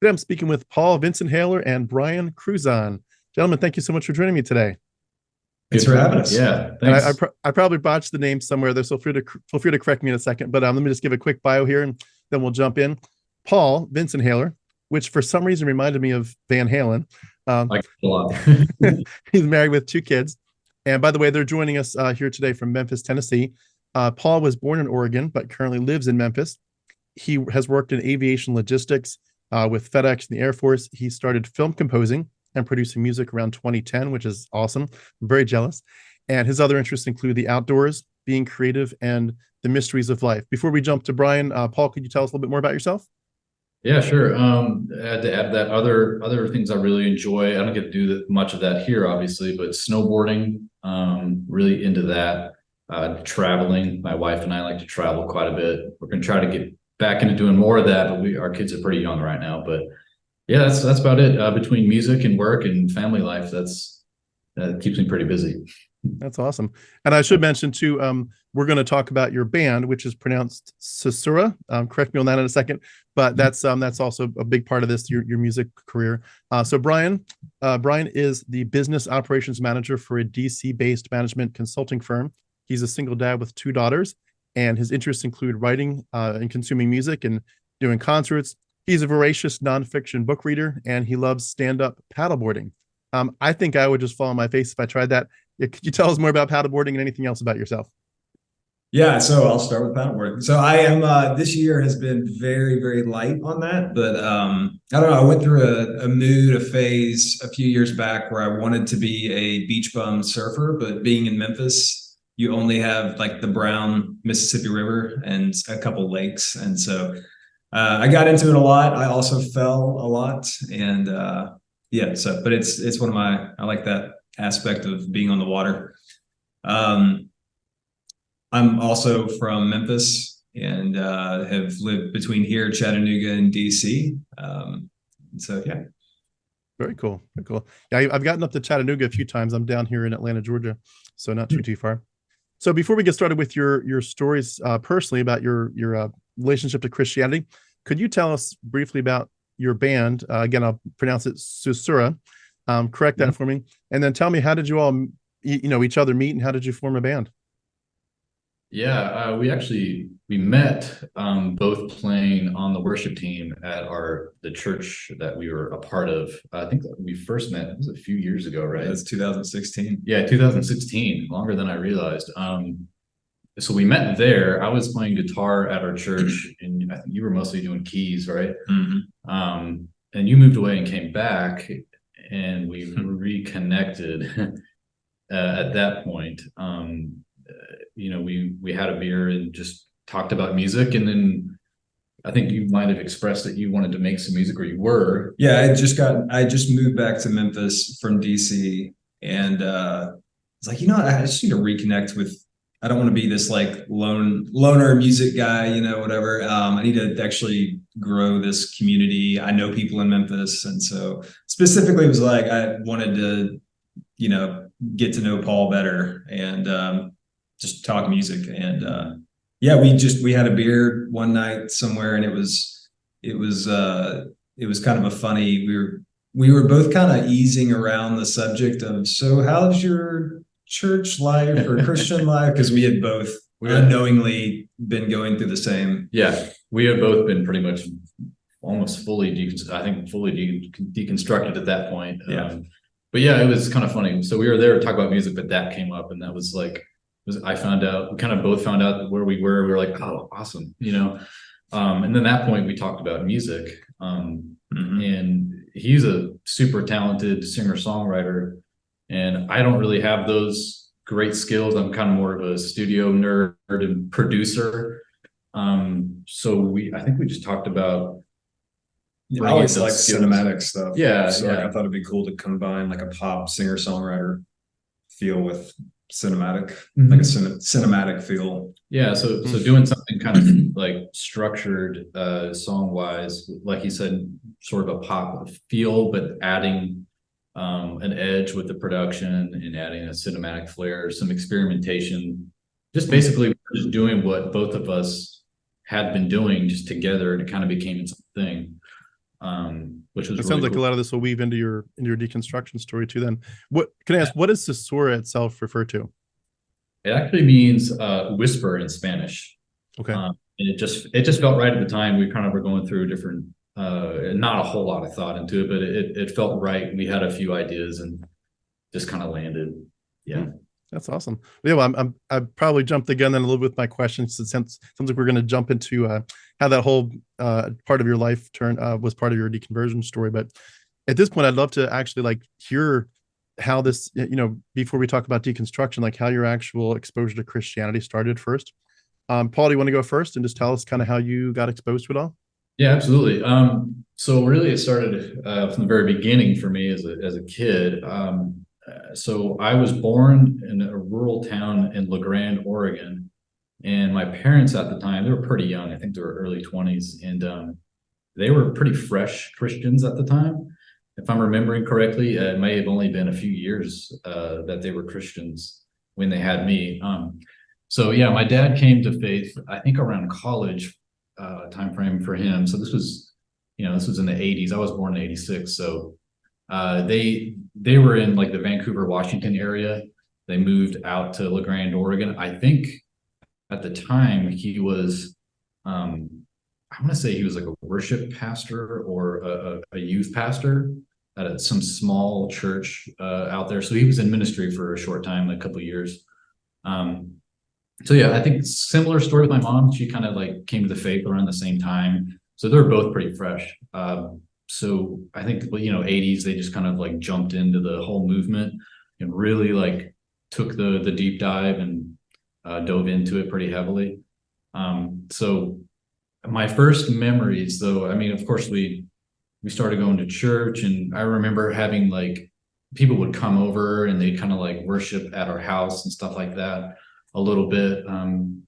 Today I'm speaking with Paul Vinsonhaler and Brian Kruzan. Gentlemen, thank you so much for joining me today. Thanks for having us. Yeah, And thanks. I probably botched the name somewhere there, so feel free to correct me in a second. But let me just give a quick bio here, and then we'll jump in. Paul Vinsonhaler, which for some reason reminded me of Van Halen. Like a lot. He's married with two kids, and by the way, they're joining us here today from Memphis, Tennessee. Paul was born in Oregon, but currently lives in Memphis. He has worked in aviation logistics with FedEx and the Air Force. He started film composing and producing music around 2010, which is awesome. I'm very jealous. And his other interests include the outdoors, being creative, and the mysteries of life. Before we jump to Brian, Paul, could you tell us a little bit more about yourself? Yeah, sure. To add that, other things I really enjoy. I don't get to do much of that here, obviously, but snowboarding. Really into that. Traveling. My wife and I like to travel quite a bit. We're going to try to get back into doing more of that, but our kids are pretty young right now. But yeah, that's about it. Between music and work and family life, that keeps me pretty busy. That's awesome. And I should mention too, we're going to talk about your band, which is pronounced Susurra. Correct me on that in a second, but that's also a big part of this, your music career. So Brian is the business operations manager for a DC-based management consulting firm. He's a single dad with two daughters, and his interests include writing and consuming music and doing concerts. He's a voracious nonfiction book reader, and he loves stand-up paddleboarding. I think I would just fall on my face if I tried that. Could you tell us more about paddleboarding and anything else about yourself? Yeah, so I'll start with paddleboarding. So I am this year has been very, very light on that, but I don't know. I went through a phase a few years back where I wanted to be a beach bum surfer, but being in Memphis, you only have like the Brown Mississippi River and a couple lakes, and so I got into it a lot. I also fell a lot, and yeah. So, but it's one of I like that aspect of being on the water. I'm also from Memphis and have lived between here, Chattanooga, and DC. So yeah. Very cool. Very cool. Yeah, I've gotten up to Chattanooga a few times. I'm down here in Atlanta, Georgia, so not too far. So before we get started with your stories personally about your relationship to Christianity, could you tell us briefly about your band? Again, I'll pronounce it Susurra. Correct that for me, and then tell me, how did you all each other meet, and how did you form a band? Yeah, we met both playing on the worship team at the church that we were a part of. I think that we first met, it was a few years ago, right? That's 2016. Yeah, 2016, longer than I realized. So we met there. I was playing guitar at our church, and I think you were mostly doing keys, right? Mm-hmm. And you moved away and came back, and we reconnected at that point. We had a beer and just talked about music, and then I think you might have expressed that you wanted to make some music, or you were. Yeah, I just moved back to Memphis from DC, and it's like, I just need to reconnect with. I don't want to be this like loner music guy, whatever. I need to actually grow this community. I know people in Memphis, and so specifically it was like I wanted to, get to know Paul better and just talk music. And yeah, we had a beer one night somewhere, and it was kind of a funny. We were both kind of easing around the subject of, so how's your church life or Christian life, because we had both unknowingly been going through the same. Yeah, we had both been pretty much almost fully deconstructed at that point. Yeah. But yeah, it was kind of funny. So we were there to talk about music, but that came up, and that was like, I found out, we kind of both found out where we were. We were like, oh, awesome, and then at that point we talked about music. And he's a super talented singer-songwriter, and I don't really have those great skills. I'm kind of more of a studio nerd and producer. So I think we just talked about. I always like cinematic stuff. Yeah. So yeah. Like, I thought it'd be cool to combine like a pop singer-songwriter feel with cinematic, like a cinematic feel. Yeah. So doing something kind of like structured song-wise, like he said, sort of a pop feel, but adding an edge with the production and adding a cinematic flair, some experimentation, just basically just doing what both of us had been doing just together, and it kind of became its own thing. which was It really sounds like cool. a lot of this will weave into your deconstruction story too. Then, what can I ask? What does Susurra itself refer to? It actually means whisper in Spanish. Okay. And it just felt right at the time. We kind of were going through different, not a whole lot of thought into it, but it felt right. We had a few ideas and just kind of landed. Yeah. That's awesome. Yeah, well, I probably jumped the gun then a little bit with my questions. It sounds like we're going to jump into how that whole part of your life was part of your deconversion story. But at this point, I'd love to actually like hear how this, before we talk about deconstruction, like how your actual exposure to Christianity started first. Paul, do you want to go first and just tell us kind of how you got exposed to it all? Yeah, absolutely. So really it started from the very beginning for me as a kid. So I was born in a rural town in LaGrande, Oregon, and my parents at the time, they were pretty young. I think they were early 20s, and they were pretty fresh Christians at the time. If I'm remembering correctly, it may have only been a few years that they were Christians when they had me. So yeah, my dad came to faith, I think around college time frame for him. So this was in the 80s. I was born in 86. So they were in like the Vancouver, Washington area. They moved out to LaGrande, Oregon. I think at the time he was, I want to say he was like a worship pastor or a youth pastor at some small church out there. So he was in ministry for a short time, a couple of years. So yeah, I think similar story with my mom. She kind of like came to the faith around the same time. So they're both pretty fresh. So I think, 80s, they just kind of like jumped into the whole movement and really like took the deep dive and dove into it pretty heavily. So my first memories though, I mean, of course we started going to church, and I remember having like people would come over and they kind of like worship at our house and stuff like that a little bit,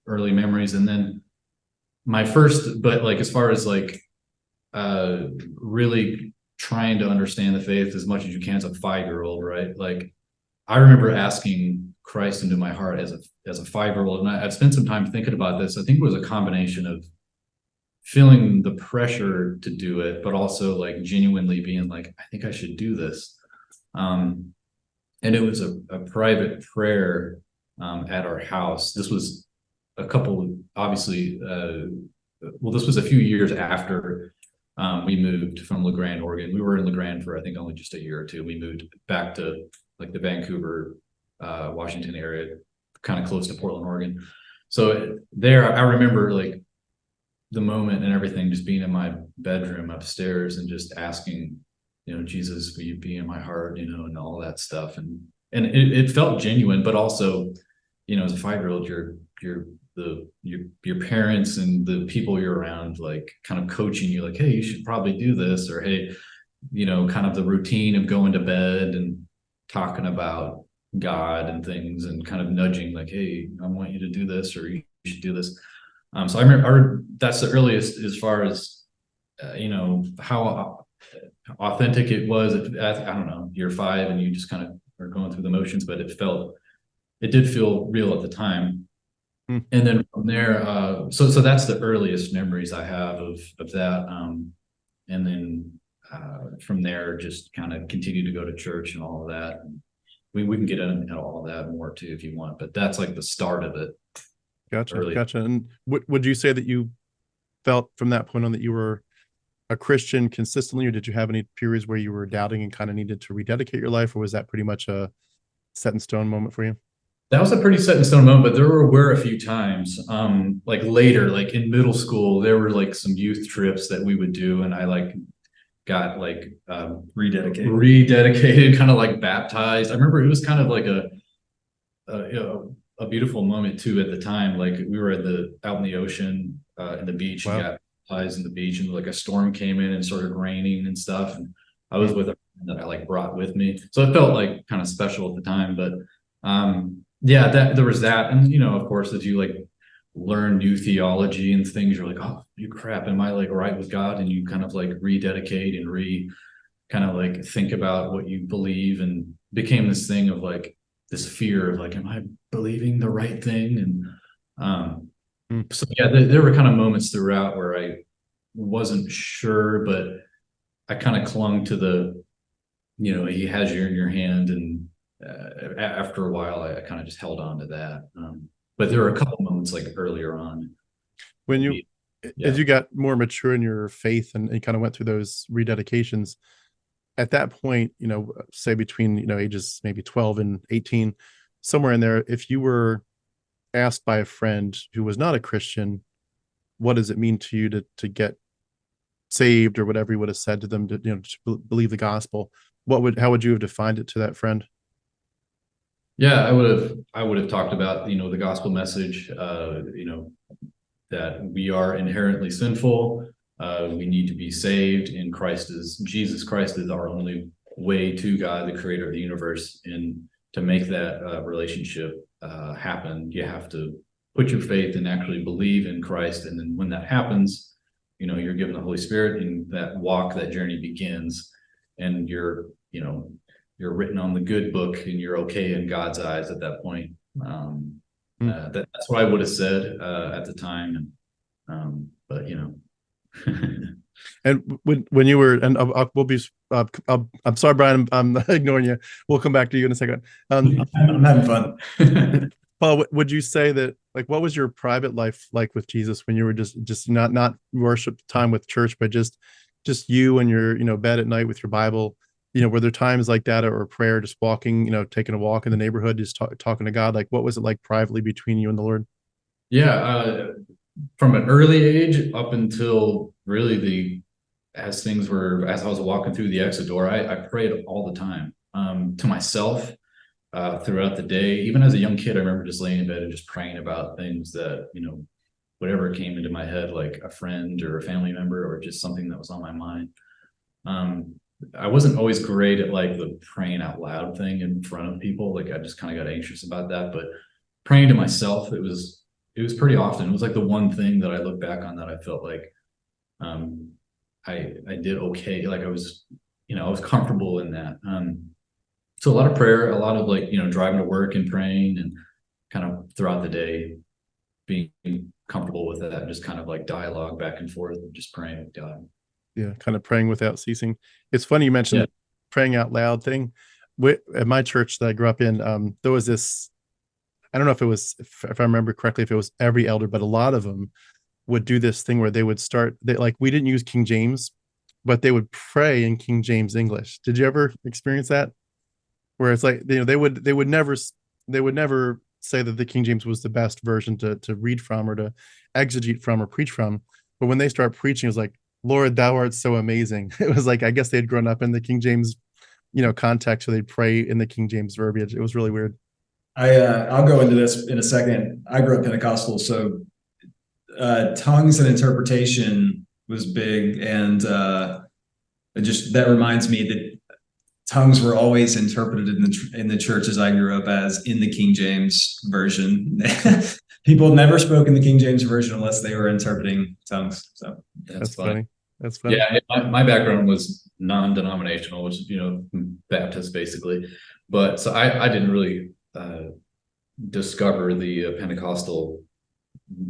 early memories. And then my first, but like as far as like really trying to understand the faith as much as you can as a 5-year-old, right? Like I remember asking Christ into my heart as a 5-year-old, and I've spent some time thinking about this. I think it was a combination of feeling the pressure to do it, but also like genuinely being like, I think I should do this. And it was a private prayer at our house. This was obviously, this was a few years after we moved from LaGrande, Oregon. We were in LaGrande for I think only just a year or two. We moved back to like the Vancouver, Washington area, kind of close to Portland, Oregon. So there, I remember like the moment and everything, just being in my bedroom upstairs and just asking, Jesus, will you be in my heart, and all that stuff. And it felt genuine, but also, as a 5-year-old, your parents and the people you're around, like kind of coaching you, like, hey, you should probably do this, or hey, kind of the routine of going to bed and talking about God and things and kind of nudging, like, hey, I want you to do this, or you should do this. So I remember that's the earliest as far as, how authentic it was at, I don't know, year 5, and you just kind of are going through the motions, but it did feel real at the time. And then from there, so that's the earliest memories I have of that. And then from there, just kind of continue to go to church and all of that. We can get into all of that more too if you want, but that's like the start of it. Gotcha. And would you say that you felt from that point on that you were a Christian consistently, or did you have any periods where you were doubting and kind of needed to rededicate your life, or was that pretty much a set in stone moment for you? That was a pretty set in stone moment, but there were a few times, like later, like in middle school, there were like some youth trips that we would do, and I like got like rededicated, kind of like baptized. I remember it was kind of like a beautiful moment too at the time. Like we were out in the ocean, in the beach, and got baptized in the beach, and like a storm came in and started raining and stuff, and I was with a friend that I like brought with me, so it felt like kind of special at the time. But yeah, there was that. And of course, as you like learn new theology and things, you're like, oh, you crap, am I like right with God? And you kind of like rededicate and kind of like think about what you believe, and became this thing of like this fear of like, am I believing the right thing? And so yeah, there were kind of moments throughout where I wasn't sure, but I kind of clung to the, he has you in your hand, and after a while, I kind of just held on to that. But there were a couple moments like earlier on when you, yeah. as you got more mature in your faith and kind of went through those rededications, at that point, say between, ages maybe 12 and 18, somewhere in there, if you were asked by a friend who was not a Christian, what does it mean to you to get saved, or whatever you would have said to them to believe the gospel, how would you have defined it to that friend? Yeah, I would have talked about, the gospel message, that we are inherently sinful. We need to be saved, and Jesus Christ is our only way to God, the creator of the universe. And to make that relationship happen, you have to put your faith and actually believe in Christ. And then when that happens, you're given the Holy Spirit, and that journey begins, and you're written on the good book, and you're okay in God's eyes at that point. That's what I would have said at the time. But And when you were, and we'll be, I'm sorry, Brian, I'm ignoring you. We'll come back to you in a second. I'm having fun. Paul, would you say that, like, what was your private life like with Jesus when you were just not worship time with church, but just you and your, bed at night with your Bible? Were there times like that, or prayer, just walking, taking a walk in the neighborhood, just talking to God? Like, what was it like privately between you and the Lord? Yeah, from an early age up until really as I was walking through the exit door, I prayed all the time, to myself, throughout the day. Even as a young kid, I remember just laying in bed and just praying about things that, whatever came into my head, like a friend or a family member, or just something that was on my mind. I wasn't always great at like the praying out loud thing in front of people. Like, I just kind of got anxious about that, but praying to myself, it was pretty often. It was like the one thing that I look back on that I felt like I did okay. Like I was comfortable in that. So a lot of prayer, a lot of like, driving to work and praying, and kind of throughout the day being comfortable with that, just kind of like dialogue back and forth, and just praying with God. Yeah, kind of praying without ceasing. It's funny you mentioned the praying out loud thing. At my church that I grew up in, there was this, I don't know if it was, if I remember correctly, if it was every elder, but a lot of them would do this thing where they would we didn't use King James, but they would pray in King James English. Did you ever experience that? Where it's like, they would never say that the King James was the best version to read from, or to exegete from, or preach from. But when they start preaching, it's like, Lord, thou art so amazing. It was like, I guess they had grown up in the King James, context, so they'd pray in the King James verbiage. It was really weird. I'll go into this in a second. I grew up Pentecostal, so tongues and interpretation was big, and that reminds me that tongues were always interpreted in the churches I grew up as in the King James version. People never spoke in the King James version unless they were interpreting tongues. So that's funny. That's funny. Yeah, my background was non-denominational, which is Baptist basically, but so I didn't really discover the Pentecostal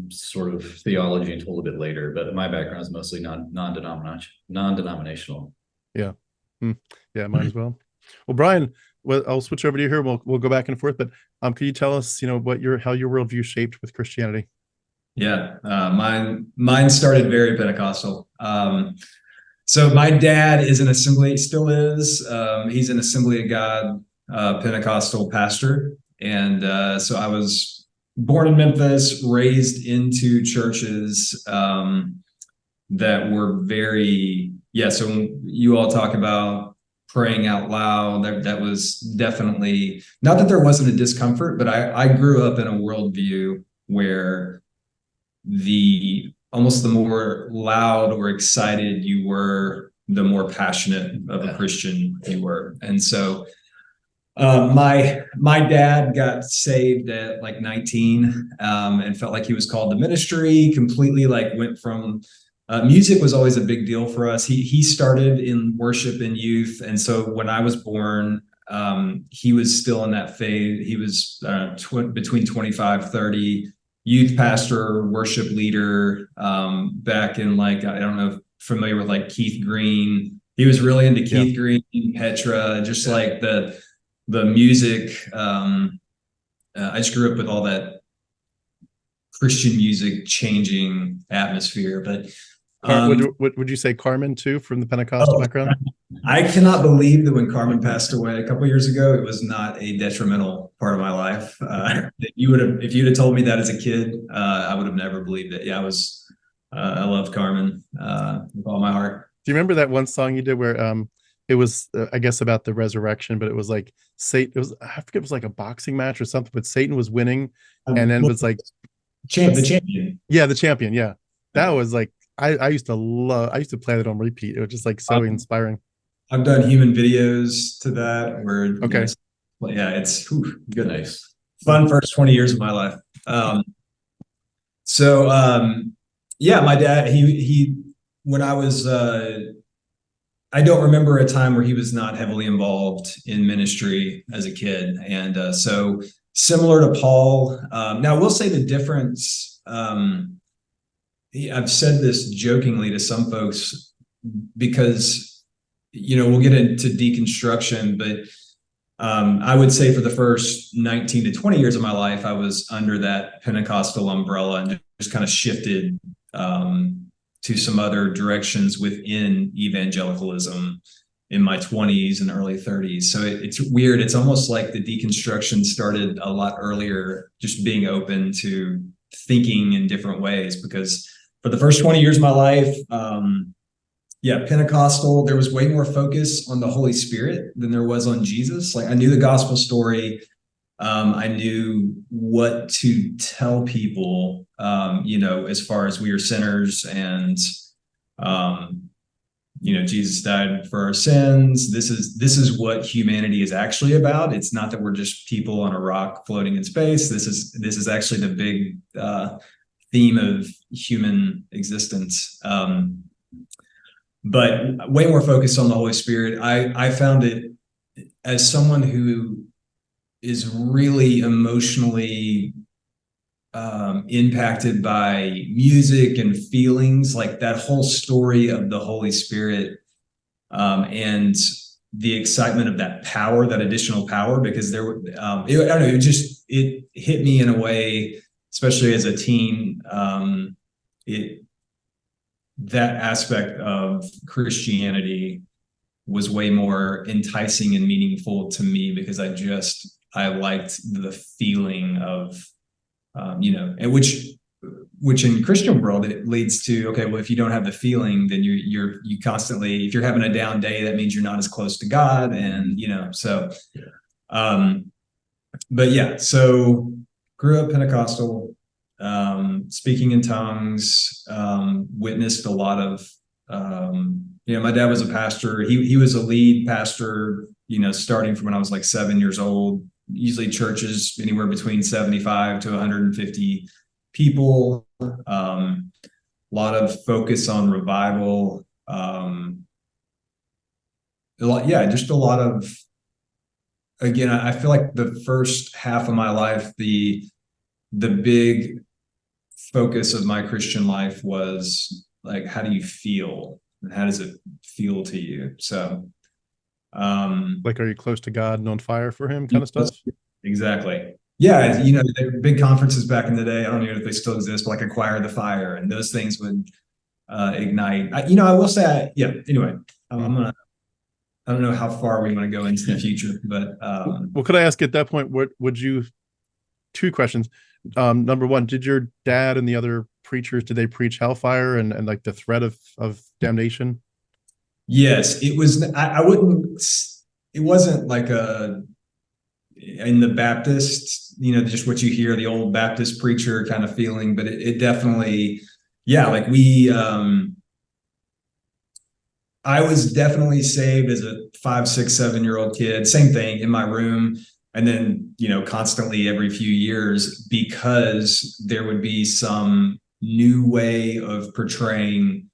sort of theology until a little bit later. But my background is mostly non-denominational. Yeah. Yeah, mine as well. Well, Brian, I'll switch over to you here. We'll go back and forth. But can you tell us, how your worldview shaped with Christianity? Yeah, mine started very Pentecostal. So my dad is still is. He's an Assembly of God Pentecostal pastor, and so I was born in Memphis, raised into churches that were very. Yeah, so when you all talk about praying out loud, that was definitely, not that there wasn't a discomfort, but I grew up in a worldview where almost the more loud or excited you were, the more passionate of a Christian you were. And so my dad got saved at like 19 and felt like he was called to ministry, completely like went from music was always a big deal for us. He started in worship in youth. And so when I was born, he was still in that phase. He was between 25, 30, youth pastor, worship leader, back in like, I don't know if familiar with like Keith Green, He was really into Keith Green, Petra, just like the music. I just grew up with all that Christian music changing atmosphere. But would you say Carmen too, from the Pentecostal background? I cannot believe that when Carmen passed away a couple of years ago, it was not a detrimental part of my life. If you'd have told me that as a kid, I would have never believed it. Yeah, I loved Carmen with all my heart. Do you remember that one song you did where it was I guess about the resurrection, but it was like Satan? It was, I forget, it was like a boxing match or something, but Satan was winning, and then was like the champion. Yeah, the champion. Yeah, that was like I used to play that on repeat. It was just like so inspiring. I've done human videos to that where it's good, nice, fun first 20 years of my life. My dad, he when I was I don't remember a time where he was not heavily involved in ministry as a kid, and so similar to Paul. Now I will say the difference. I've said this jokingly to some folks because, we'll get into deconstruction, but I would say for the first 19 to 20 years of my life, I was under that Pentecostal umbrella and just kind of shifted to some other directions within evangelicalism in my 20s and early 30s. So it's weird. It's almost like the deconstruction started a lot earlier, just being open to thinking in different ways, because for the first 20 years of my life, Pentecostal, there was way more focus on the Holy Spirit than there was on Jesus. Like, I knew the gospel story. I knew what to tell people, as far as we are sinners and, Jesus died for our sins. This is what humanity is actually about. It's not that we're just people on a rock floating in space. This is actually the big theme of human existence. But way more focused on the Holy Spirit. I found it, as someone who is really emotionally impacted by music and feelings, like that whole story of the Holy Spirit, and the excitement of that power, that additional power, because it hit me in a way, especially as a teen. That aspect of Christianity was way more enticing and meaningful to me, because I liked the feeling of, and which in Christian world, it leads to, okay, well, if you don't have the feeling, then you constantly, if you're having a down day, that means you're not as close to God. And, so grew up Pentecostal, speaking in tongues, witnessed a lot of, my dad was a pastor. He was a lead pastor, starting from when I was like 7 years old, usually churches anywhere between 75 to 150 people, a lot of focus on revival, just a lot of, again, I feel like the first half of my life, the big focus of my Christian life was like, how do you feel? And how does it feel to you? So, like, are you close to God and on fire for him kind of stuff? Exactly. Yeah. There were big conferences back in the day. I don't know if they still exist, but like Acquire the Fire, and those things would ignite. I will say, anyway, I don't know how far we want to go into the future, but well, could I ask at that point, what would you, two questions. Number one, did your dad and the other preachers, did they preach hellfire and like the threat of damnation? Yes, it was. It wasn't like in the Baptist, just what you hear, the old Baptist preacher kind of feeling, but it definitely, like I was definitely saved as a 5, 6, 7-year-old kid, same thing in my room. And then, constantly every few years, because there would be some new way of portraying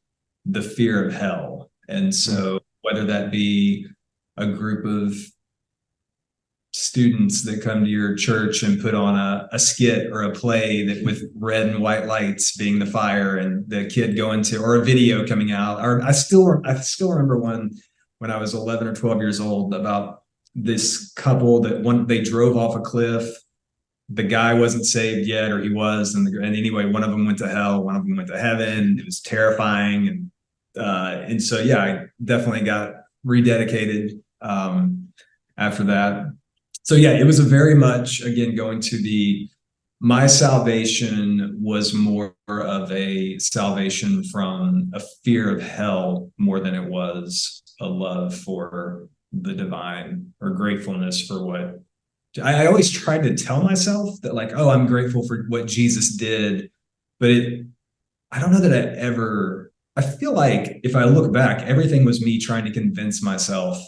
the fear of hell. And so whether that be a group of students that come to your church and put on a skit or a play that with red and white lights being the fire, and the kid going to, or a video coming out, or I still remember one. when I was 11 or 12 years old about this couple that they drove off a cliff. The guy wasn't saved yet, or he was, and anyway, one of them went to hell, one of them went to heaven. It was terrifying, and so yeah, I definitely got rededicated after that. So yeah, it was a very much, again, going to my salvation was more of a salvation from a fear of hell more than it was a love for the divine or gratefulness for what I always tried to tell myself that, like, oh, I'm grateful for what Jesus did, but I don't know that I feel like if I look back, everything was me trying to convince myself.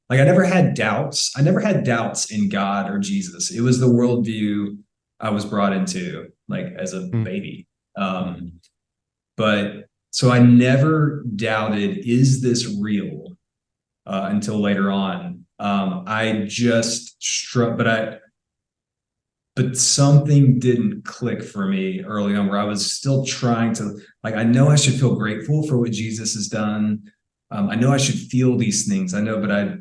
Like I never had doubts. I never had doubts in God or Jesus. It was the worldview I was brought into, like as a baby. But so I never doubted, is this real? Until later on. I just struck, but something didn't click for me early on where I was still trying to, like, I know I should feel grateful for what Jesus has done. I know I should feel these things. I know, but I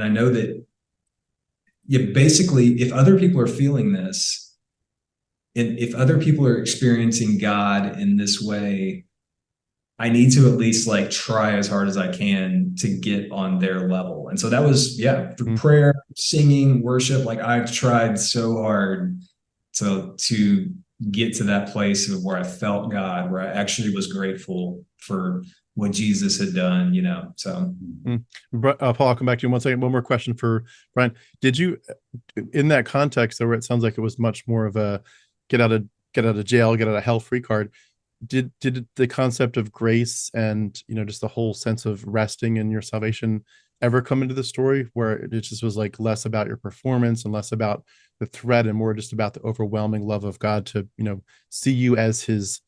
know that, yeah, basically, if other people are feeling this, and if other people are experiencing God in this way, I need to at least like try as hard as I can to get on their level. And so that was, yeah, prayer, singing, worship. Like I've tried so hard to get to that place of where I felt God, where I actually was grateful for what Jesus had done, so. Paul, I'll come back to you in 1 second. One more question for Brian. Did you, in that context, where it sounds like it was much more of a get out of jail, get out of hell free card, did the concept of grace and just the whole sense of resting in your salvation ever come into the story, where it just was like less about your performance and less about the threat and more just about the overwhelming love of God to see you as his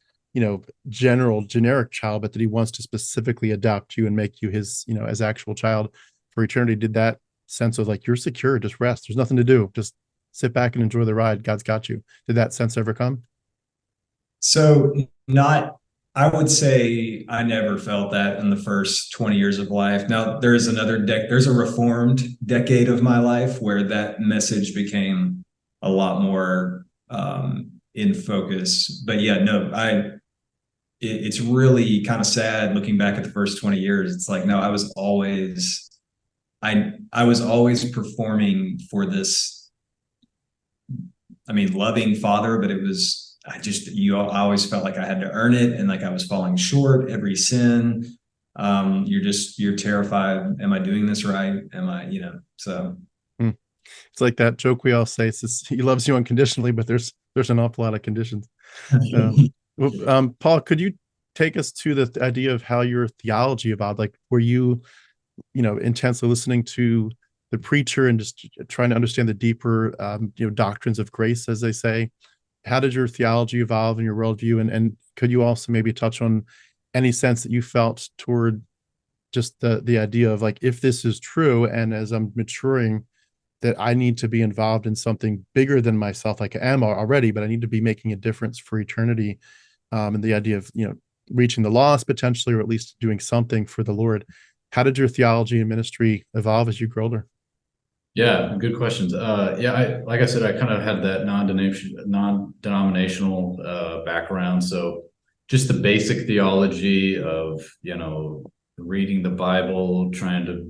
generic child, but that he wants to specifically adopt you and make you his as actual child for eternity? Did that sense of like, you're secure, just rest, there's nothing to do, just sit back and enjoy the ride, God's got you, did that sense ever come? So I would say I never felt that in the first 20 years of life. Now there's there's a reformed decade of my life where that message became a lot more in focus. But yeah, no, it's really kind of sad looking back at the first 20 years. It's like, no, I was always performing for this, loving father, but it was, I always felt like I had to earn it, and like I was falling short every sin. You're terrified. Am I doing this right? Am I, so. It's like that joke we all say, it's he loves you unconditionally, but there's an awful lot of conditions. Paul, could you take us to the idea of how your theology evolved? Like, were you, intensely listening to the preacher and just trying to understand the deeper, doctrines of grace, as they say? How did your theology evolve in your worldview? And could you also maybe touch on any sense that you felt toward just the idea of like, if this is true, and as I'm maturing, that I need to be involved in something bigger than myself, like I am already, but I need to be making a difference for eternity. And the idea of, reaching the lost potentially, or at least doing something for the Lord. How did your theology and ministry evolve as you grew older? Yeah, good questions. Like I said, I kind of had that non-denominational background. So just the basic theology of, reading the Bible, trying to,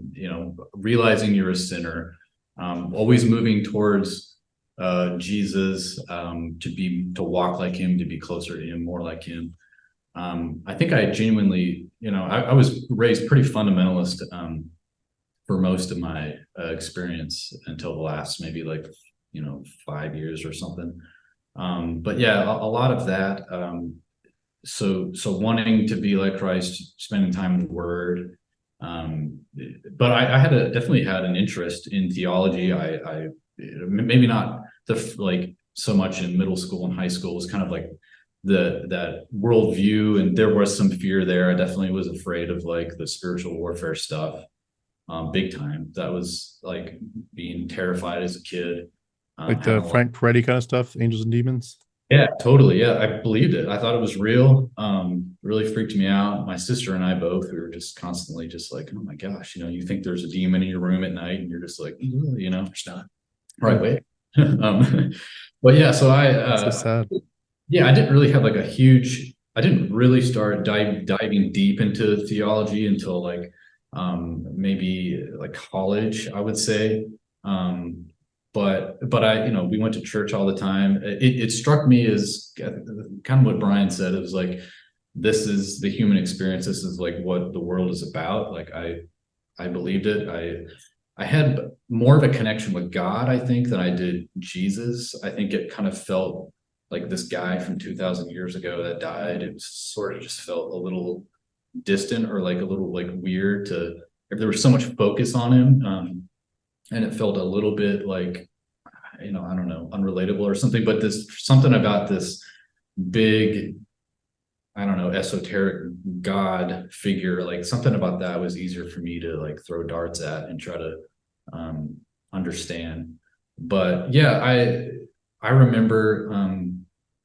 realizing you're a sinner, always moving towards Jesus, to walk like him, to be closer to him, more like him. I think I genuinely, I was raised pretty fundamentalist, for most of my experience until the last maybe 5 years or something. But yeah, a lot of that. So wanting to be like Christ, spending time in the Word. But I definitely had an interest in theology. I maybe not so much in middle school and high school. It was kind of like that worldview, and there was some fear there. I definitely was afraid of like the spiritual warfare stuff. Big time. That was like being terrified as a kid. Like the Frank Peretti kind of stuff, Angels and Demons. Yeah, totally. Yeah, I believed it. I thought it was real. Really freaked me out. My sister and I both, we were just constantly just like, oh my gosh, you think there's a demon in your room at night and you're just like, it's not right way. But yeah, so So sad. yeah, I didn't really have like I didn't really start diving deep into theology until like maybe like college, I would say. Um, but I, we went to church all the time. It struck me as kind of what Brian said. It was like, this is the human experience. This is like what the world is about. Like I believed it. I had more of a connection with God, I think, than I did Jesus. I think it kind of felt like this guy from 2000 years ago that died. It was sort of just felt a little distant or like a little like weird if there was so much focus on him. And it felt a little bit like, I don't know, unrelatable or something, but something about this big, I don't know, esoteric God figure, like something about that was easier for me to like throw darts at and try to understand. But yeah, I remember,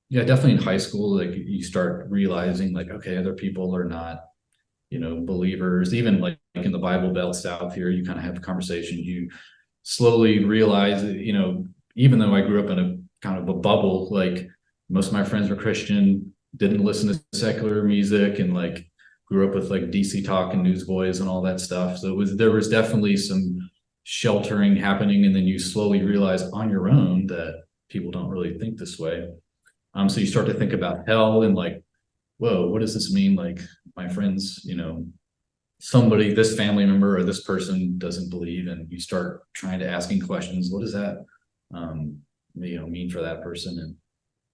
yeah, definitely in high school, like you start realizing like, okay, other people are not, believers. Even like in the Bible Belt South here, you kind of have a conversation. You slowly realize that, even though I grew up in a kind of a bubble, like most of my friends were Christian, didn't listen to secular music, and like grew up with like DC Talk and Newsboys and all that stuff. So there was definitely some sheltering happening, and then you slowly realize on your own that people don't really think this way. So you start to think about hell and like, whoa, what does this mean? Like my friends, this family member or this person doesn't believe, and you start trying to asking questions. What does that, mean for that person?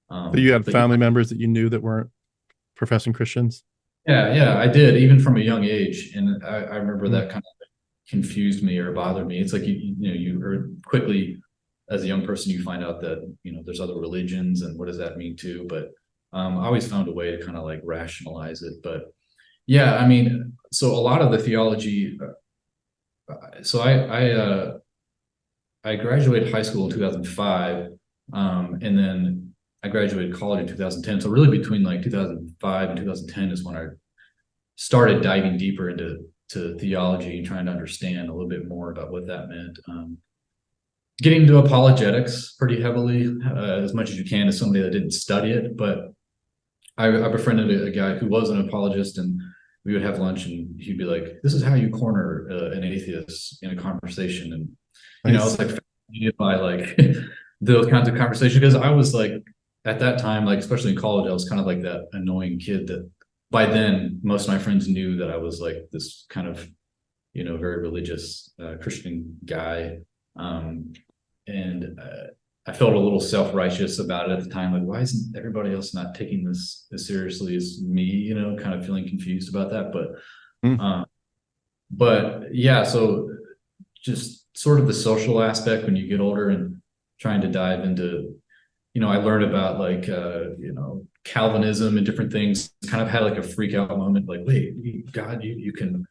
And So you had family members that you knew that weren't professing Christians? yeah, I did, even from a young age. And I remember that kind of confused me or bothered me. It's like, you heard quickly as a young person, you find out that, there's other religions and what does that mean too. But I always found a way to kind of like rationalize it. But yeah, I mean, so a lot of the theology, so I graduated high school in 2005, and then I graduated college in 2010. So really between like 2005 and 2010 is when I started diving deeper into theology and trying to understand a little bit more about what that meant. Getting into apologetics pretty heavily, as much as you can, as somebody that didn't study it. But I befriended a guy who was an apologist, and we would have lunch, and he'd be like, "This is how you corner an atheist in a conversation." And I was like fascinated by like those kinds of conversations, because I was like, at that time, like especially in college, I was kind of like that annoying kid that by then most of my friends knew that I was like this kind of very religious Christian guy, and I felt a little self-righteous about it at the time. Like, why isn't everybody else not taking this as seriously as me? Kind of feeling confused about that. But yeah, so just sort of the social aspect when you get older and trying to dive into, I learned about like, Calvinism and different things. Kind of had like a freak out moment. Like, wait, God, you can,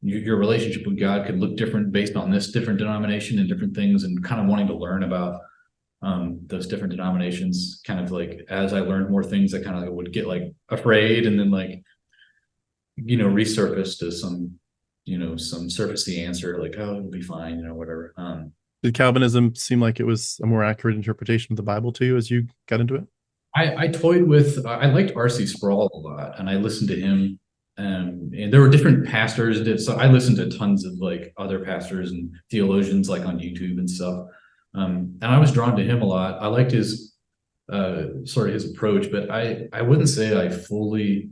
your relationship with God could look different based on this different denomination and different things, and kind of wanting to learn about those different denominations. Kind of like as I learned more things, I kind of would get like afraid, and then like resurface to some surfacey answer like, oh, it'll be fine, whatever. Did Calvinism seem like it was a more accurate interpretation of the Bible to you as you got into it? I toyed with I liked R.C. Sproul a lot, and I listened to him. And there were different pastors. So I listened to tons of like other pastors and theologians like on YouTube and stuff. And I was drawn to him a lot. I liked his sort of his approach, but I wouldn't say I fully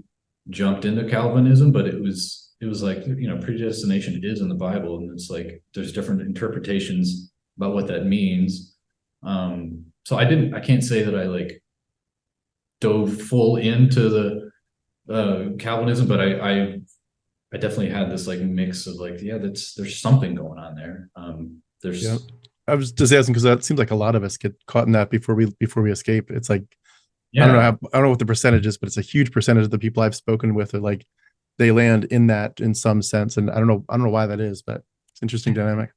jumped into Calvinism, but it was like, predestination is in the Bible, and it's like there's different interpretations about what that means. So I can't say that I like dove full into the Calvinism, but I definitely had this like mix of like, yeah, there's something going on there. Yeah. I was just asking because that seems like a lot of us get caught in that before we escape. It's like, yeah. I don't know what the percentage is, but it's a huge percentage of the people I've spoken with are like, they land in that in some sense. And I don't know why that is, but it's an interesting dynamic.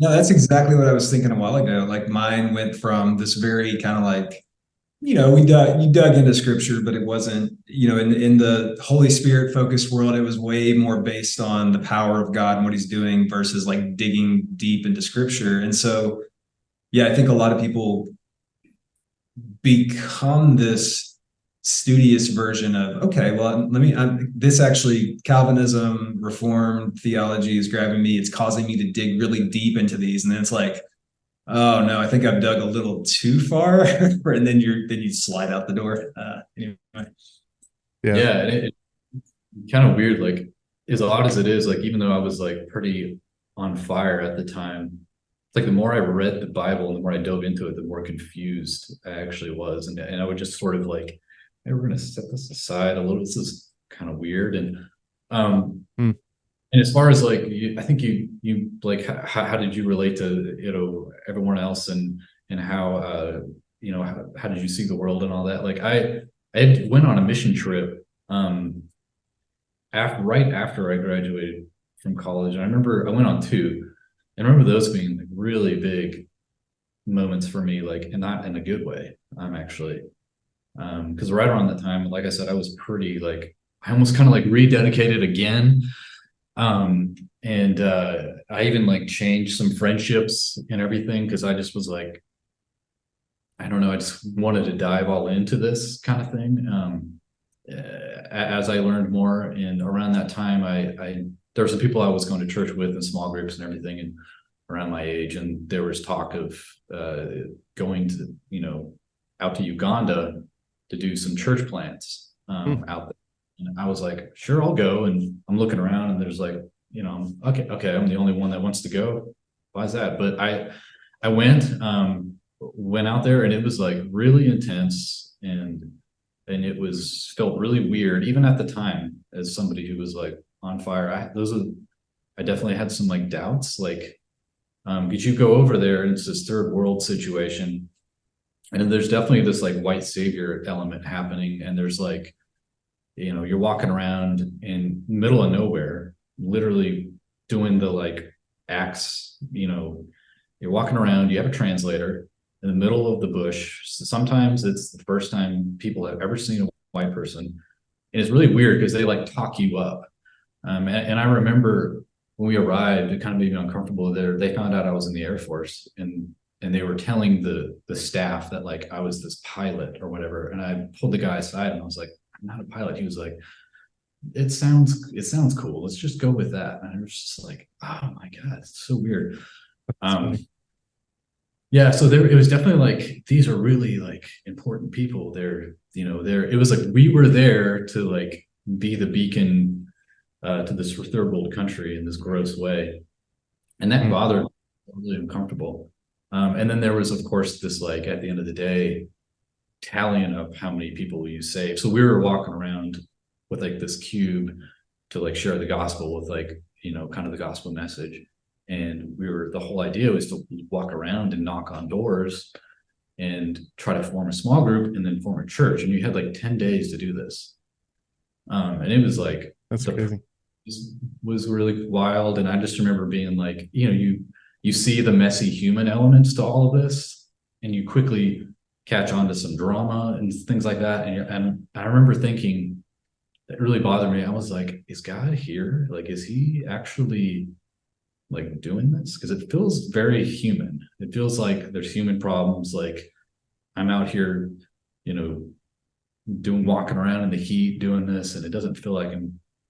No, that's exactly what I was thinking a while ago. Like mine went from this very kind of like, you dug into scripture, but it wasn't, in the Holy Spirit focused world, it was way more based on the power of God and what he's doing versus like digging deep into scripture. And so, yeah, I think a lot of people become this studious version of, okay, well, this actually, Calvinism, Reformed theology is grabbing me. It's causing me to dig really deep into these. And then it's like, oh no, I think I've dug a little too far. And then you slide out the door. Anyway. Yeah, and it kind of weird, like as odd as it is, like even though I was like pretty on fire at the time, it's like the more I read the Bible and the more I dove into it, the more confused I actually was. And I would just sort of like, hey, we're gonna set this aside a little. This is kind of weird. And and as far as like I think you like how did you relate to everyone else and how how did you see the world and all that? Like I went on a mission trip right after I graduated from college. And I remember I went on two. And I remember those being like really big moments for me, like, and not in a good way. Actually, because right around that time, like I said, I was pretty like I almost kind of like rededicated again. And I even like changed some friendships and everything because I just was like, I don't know, I just wanted to dive all into this kind of thing. As I learned more, and around that time, there were some people I was going to church with in small groups and everything, and around my age, and there was talk of going to out to Uganda to do some church plants out there. And I was like, sure, I'll go. And I'm looking around, and there's like, okay, I'm the only one that wants to go. Why is that? But I went out there, and it was like really intense, and it felt really weird, even at the time, as somebody who was like on fire. I definitely had some like doubts, like, because you go over there and it's this third world situation, and then there's definitely this like white savior element happening, and there's like, you're walking around in the middle of nowhere, literally doing the like acts, you're walking around, you have a translator in the middle of the bush. So sometimes it's the first time people have ever seen a white person, and it's really weird because they like talk you up. And I remember when we arrived, it kind of made me uncomfortable there. They found out I was in the Air Force, and they were telling the staff that like I was this pilot or whatever. And I pulled the guy aside and I was like, I'm not a pilot. He was like, it sounds cool. Let's just go with that. And I was just like, oh my God, it's so weird. Yeah, so it was definitely like, these are really like important people. It was like we were there to like be the beacon to this third world country in this gross way. And that bothered me, really uncomfortable. And then there was, of course, this like at the end of the day, tallying up how many people you save. So we were walking around with like this cube to like share the gospel with like, kind of the gospel message. And the whole idea was to walk around and knock on doors and try to form a small group and then form a church. And you had like 10 days to do this. And it was like, That's crazy. Was really wild. And I just remember being like, you see the messy human elements to all of this, and you quickly catch on to some drama and things like that. And I remember thinking, that really bothered me. I was like, is God here? Like, is he actually like doing this? Because it feels very human. It feels like there's human problems. Like I'm out here, walking around in the heat doing this, and it doesn't feel like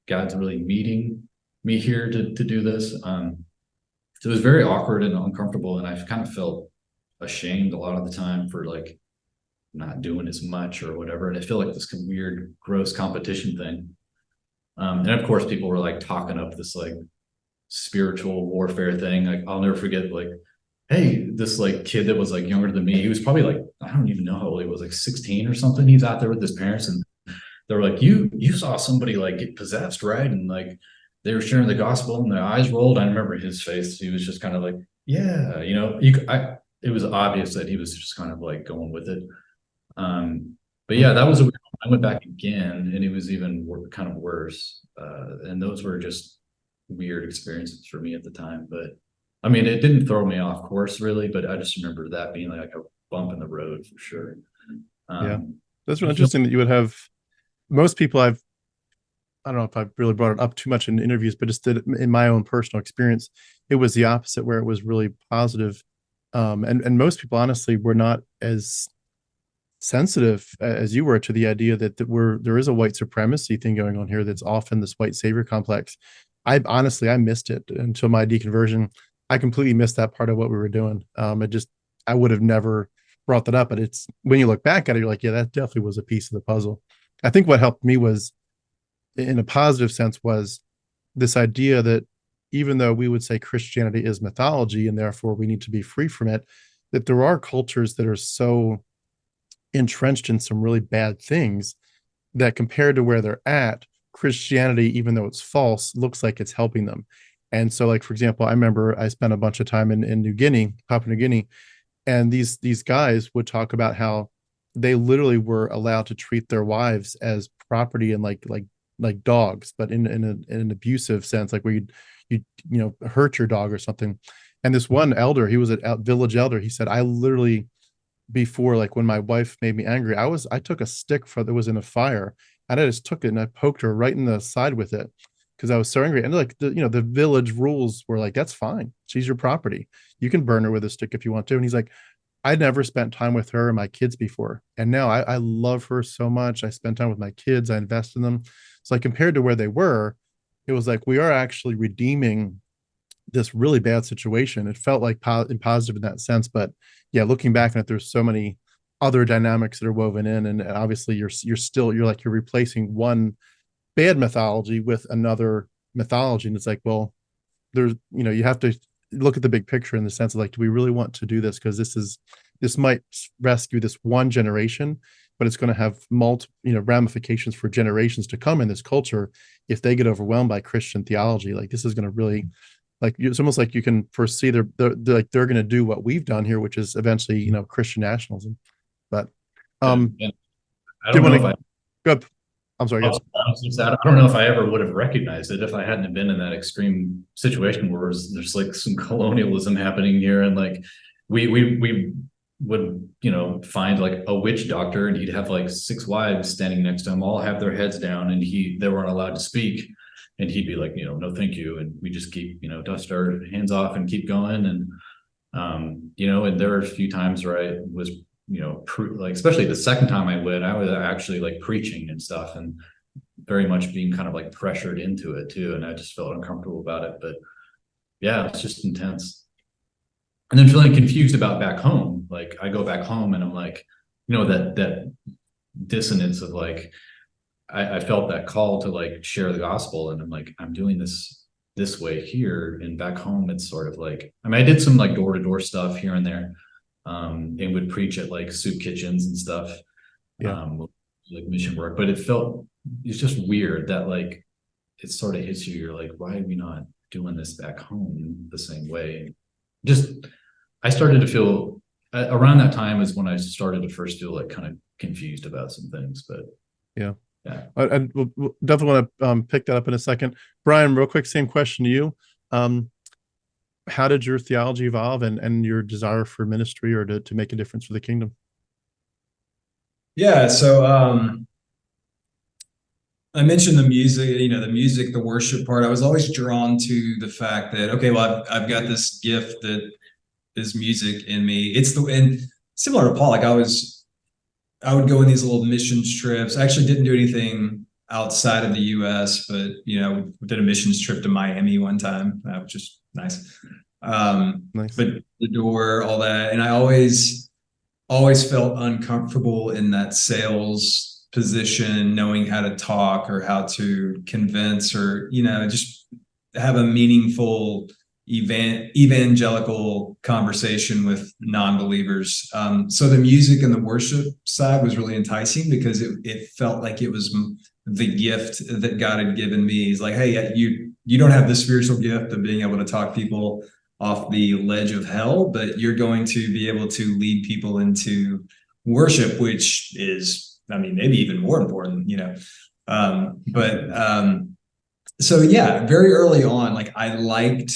God's really meeting me here to do this. So it was very awkward and uncomfortable, and I kind of felt ashamed a lot of the time for like not doing as much or whatever. And I feel like this weird, gross competition thing. And of course, people were like talking up this like spiritual warfare thing. Like I'll never forget, like, hey, this like kid that was like younger than me, he was probably like, I don't even know how old he was, like 16 or something. He's out there with his parents, and they were like, you saw somebody like get possessed, right? And like they were sharing the gospel, and their eyes rolled. I remember his face. He was just kind of like, yeah, it was obvious that he was just kind of like going with it. But yeah, that was I went back again, and it was even kind of worse. And those were just weird experiences for me at the time. But I mean, it didn't throw me off course really, but I just remember that being like a bump in the road for sure. Yeah. That's I really feel interesting that you would have most people I don't know if I've really brought it up too much in interviews, but just that in my own personal experience, it was the opposite where it was really positive. And most people honestly were not as sensitive as you were to the idea there is a white supremacy thing going on here that's often this white savior complex. I missed it until my deconversion. I completely missed that part of what we were doing. I would have never brought that up, but it's when you look back at it, you're like, yeah, that definitely was a piece of the puzzle. I think what helped me was, in a positive sense, was this idea that even though we would say Christianity is mythology and therefore we need to be free from it, that there are cultures that are so entrenched in some really bad things that compared to where they're at, Christianity, even though it's false, looks like it's helping them. And so, like, for example, I remember I spent a bunch of time in New Guinea, Papua New Guinea, and these guys would talk about how they literally were allowed to treat their wives as property and like dogs, but in an abusive sense, like where you hurt your dog or something. And this one elder, he was a village elder. He said, I literally, before, like when my wife made me angry, I took a stick that was in a fire, and I just took it and I poked her right in the side with it because I was so angry. And like the village rules were like, that's fine. She's your property. You can burn her with a stick if you want to. And he's like, I never spent time with her and my kids before. And now I love her so much. I spend time with my kids. I invest in them. So like compared to where they were, it was like we are actually redeeming this really bad situation. It felt like positive in that sense. But yeah, looking back on it, there's so many other dynamics that are woven in. And obviously you're replacing one bad mythology with another mythology. And it's like, well, you have to look at the big picture in the sense of like, do we really want to do this? Because this might rescue this one generation, but it's going to have multiple, ramifications for generations to come in this culture if they get overwhelmed by Christian theology. Like this is going to really, like, it's almost like you can foresee they're going to do what we've done here, which is eventually, Christian nationalism. But and I do don't you know want if I to go? I'm sorry. Go. I don't know if I ever would have recognized it if I hadn't been in that extreme situation where there's like some colonialism happening here, and like we would find like a witch doctor, and he'd have like 6 wives standing next to him, all have their heads down, and they weren't allowed to speak, and he'd be like, no, thank you, and we just keep dust our hands off and keep going, and and there were a few times where I was like, especially the second time I went, I was actually like preaching and stuff, and very much being kind of like pressured into it too, and I just felt uncomfortable about it. But yeah, it's just intense. And then feeling confused about back home. Like I go back home and I'm like, that dissonance of like, I felt that call to like share the gospel, and I'm like, I'm doing this way here, and back home it's sort of like, I mean, I did some like door-to-door stuff here and there, and would preach at like soup kitchens and stuff, Yeah. like mission work. But it's just weird that like it sort of hits you. You're like, why are we not doing this back home the same way? I started to feel around that time is when I started to first feel like kind of confused about some things. But Yeah. yeah, and we'll definitely want to pick that up in a second. Brian, real quick, same question to you. How did your theology evolve and your desire for ministry or to make a difference for the kingdom? Yeah, so I mentioned the music, the worship part. I was always drawn to the fact that, okay, well, I've got this gift that is music in me. And similar to Paul, like I would go on these little missions trips. I actually didn't do anything outside of the US, but we did a missions trip to Miami one time, which is nice. Nice. But the door, all that, and I always felt uncomfortable in that sales position, knowing how to talk or how to convince or just have a meaningful evangelical conversation with non-believers. So the music and the worship side was really enticing because it felt like it was the gift that God had given me. He's like, hey, you don't have the spiritual gift of being able to talk people off the ledge of hell, but you're going to be able to lead people into worship, which is, I mean, maybe even more important, so yeah, very early on, like I liked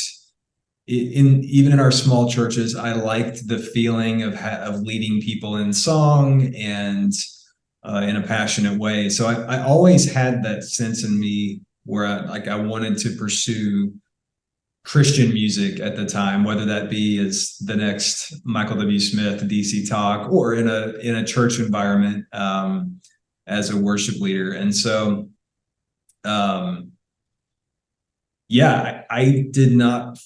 even in our small churches, I liked the feeling of leading people in song and in a passionate way. So I always had that sense in me where I wanted to pursue Christian music at the time, whether that be as the next Michael W. Smith, DC Talk, or in a church environment as a worship leader. And so, I did not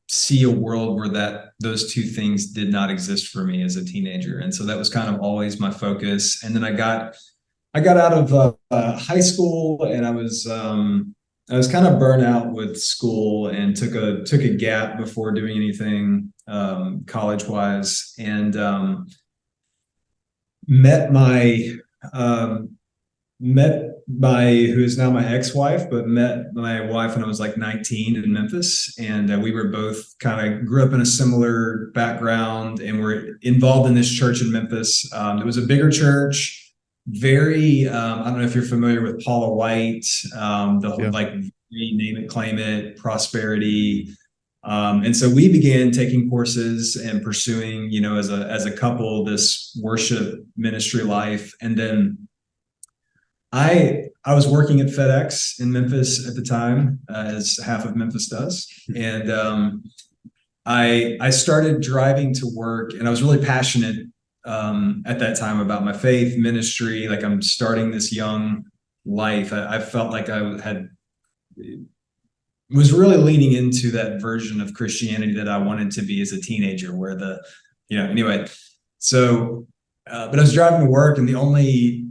see a world where those two things did not exist for me as a teenager. And so that was kind of always my focus. And then I got out of high school, and I was kind of burnt out with school, and took a gap before doing anything college wise, and met who is now my ex-wife, but met my wife when I was like 19 in Memphis. And we were both kind of grew up in a similar background, and were involved in this church in Memphis. It was a bigger church, very, I don't know if you're familiar with Paula White, the whole like name it, claim it, prosperity. And so we began taking courses and pursuing, as a couple, this worship ministry life. And then I was working at FedEx in Memphis at the time, as half of Memphis does. And I started driving to work, and I was really passionate at that time about my faith ministry. Like, I'm starting this young life. I felt like I was really leaning into that version of Christianity that I wanted to be as a teenager, where anyway. So, but I was driving to work, and the only,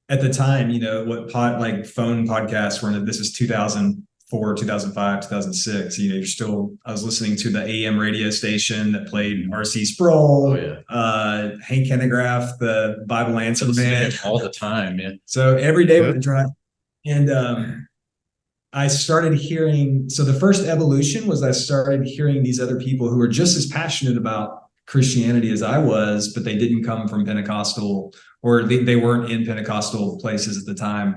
at the time, phone podcasts were, this is 2004, 2005, 2006, I was listening to the AM radio station that played R.C. Sproul, Hank Hanegraaff, the Bible Answer Man. All the time, yeah. So every day we would drive. And I started hearing, so the first evolution was I started hearing these other people who were just as passionate about Christianity as I was, but they didn't come from Pentecostal, or they weren't in Pentecostal places at the time.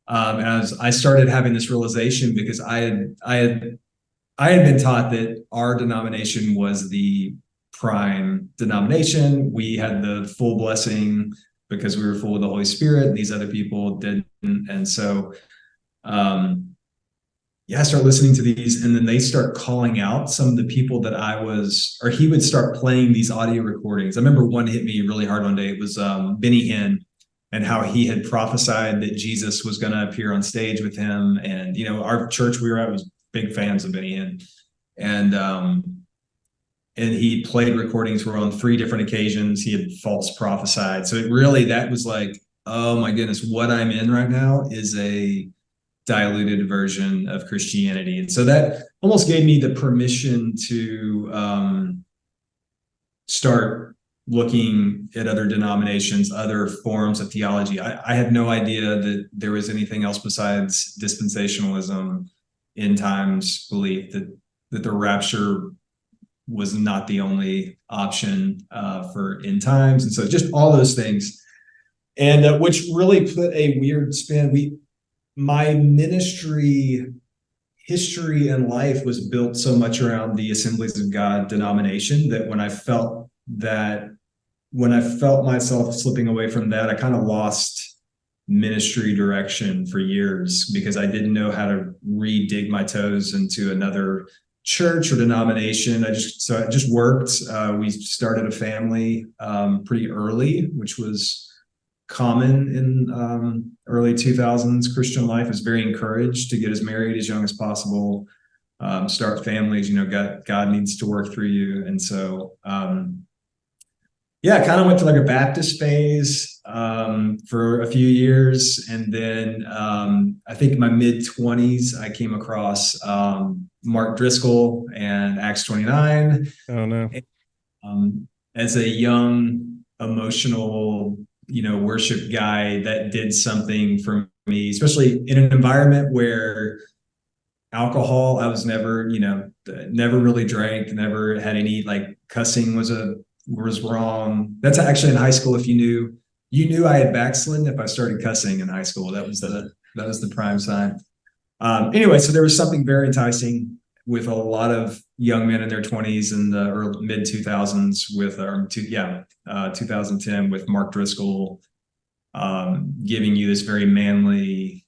And I started having this realization, because I had been taught that our denomination was the prime denomination. We had the full blessing because we were full of the Holy Spirit, and these other people didn't. And so, I started listening to these, and then they start calling out some of the people that he would start playing these audio recordings. I remember one hit me really hard one day. It was Benny Hinn, and how he had prophesied that Jesus was going to appear on stage with him. And, our church we were at was big fans of Benny Hinn. And he played recordings where on 3 different occasions he had false prophesied. So that was like, oh my goodness, what I'm in right now is a diluted version of Christianity. And so that almost gave me the permission to start looking at other denominations, other forms of theology. I had no idea that there was anything else besides dispensationalism, end times belief, that the rapture was not the only option for end times. And so just all those things, and which really put a weird spin. My ministry history and life was built so much around the Assemblies of God denomination that when I felt myself slipping away from that, I kind of lost ministry direction for years, because I didn't know how to re-dig my toes into another church or denomination. I just worked. We started a family pretty early, which was common in early 2000s. Christian life is very encouraged to get as married as young as possible, start families. God needs to work through you. And so I kind of went through like a Baptist phase for a few years, and then I think in my mid-20s I came across Mark Driscoll and Acts 29. Oh no. As a young, emotional worship guy, that did something for me, especially in an environment where alcohol, I was never really drank, never had any, like, cussing was wrong. That's actually in high school. If you knew I had backslidden if I started cussing in high school. That was the prime sign. Anyway, so there was something very enticing with a lot of young men in their 20s in the early mid 2000s with 2010 with Mark Driscoll, giving you this very manly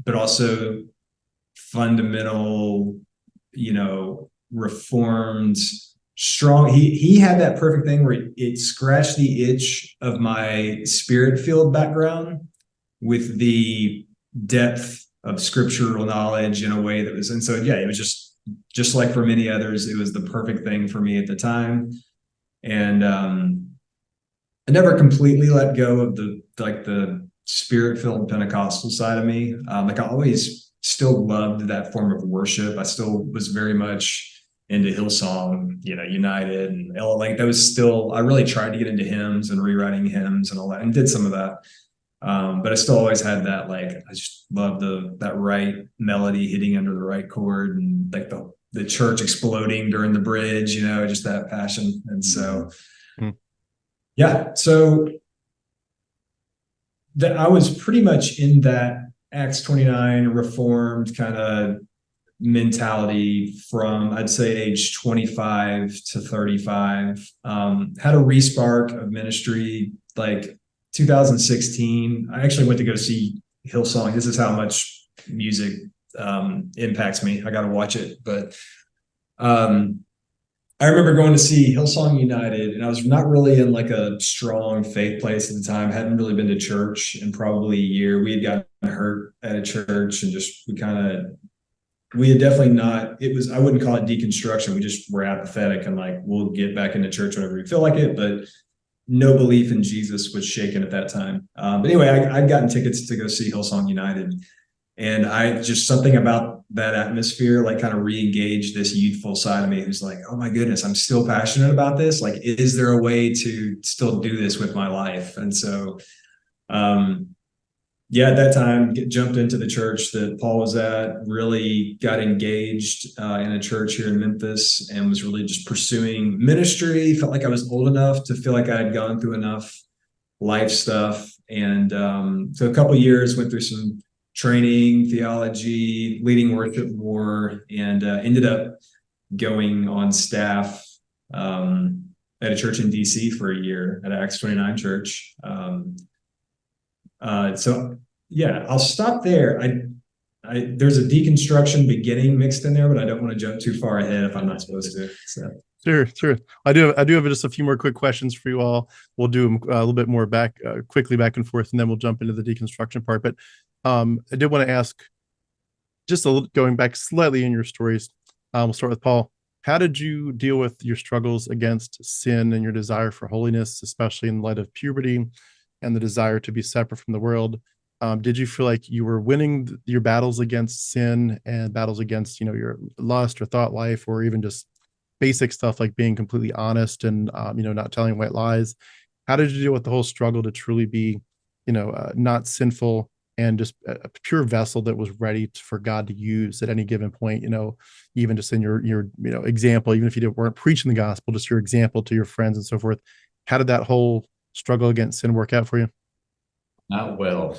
but also fundamental, reformed, strong. He had that perfect thing where it scratched the itch of my spirit field background with the depth of scriptural knowledge in a way that was, and so yeah, it was just like for many others, it was the perfect thing for me at the time. And I never completely let go of the spirit-filled Pentecostal side of me. I always still loved that form of worship. I still was very much into Hillsong, United, and that was still. I really tried to get into hymns and rewriting hymns and all that, and did some of that. But I still always had that, I just loved that right melody hitting under the right chord, and the church exploding during the bridge, just that passion. And so, yeah, so I was pretty much in that Acts 29 reformed kind of mentality from, I'd say, age 25 to 35. Had a respark of ministry, 2016. I actually went to go see Hillsong. This is how much music impacts me. I got to watch it. But I remember going to see Hillsong United, and I was not really in a strong faith place at the time. Hadn't really been to church in probably a year. We had gotten hurt at a church, and we had definitely not, I wouldn't call it deconstruction. We just were apathetic and we'll get back into church whenever we feel like it. But no belief in Jesus was shaken at that time. But anyway, I'd gotten tickets to go see Hillsong United. And something about that atmosphere, kind of re-engaged this youthful side of me who's oh my goodness, I'm still passionate about this. Is there a way to still do this with my life? And so, at that time, jumped into the church that Paul was at, really got engaged in a church here in Memphis, and was really just pursuing ministry. Felt like I was old enough to feel like I had gone through enough life stuff. And so a couple of years, went through some training, theology, leading worship more, and ended up going on staff at a church in DC for a year at Acts 29 church. So yeah, I'll stop there. There's a deconstruction beginning mixed in there, but I don't want to jump too far ahead if I'm not supposed to. So. Sure. I do have just a few more quick questions for you all. We'll do them a little bit more quickly back and forth, and then we'll jump into the deconstruction part. But I did want to ask, going back slightly in your stories. We'll start with Paul. How did you deal with your struggles against sin and your desire for holiness, especially in light of puberty and the desire to be separate from the world? Did you feel like you were winning your battles against sin and battles against, your lust or thought life, or even just basic stuff like being completely honest and, not telling white lies? How did you deal with the whole struggle to truly be, not sinful and just a pure vessel that was ready for God to use at any given point? Even just in your example, even if you weren't preaching the gospel, just your example to your friends and so forth. How did that whole struggle against sin work out for you? Not well.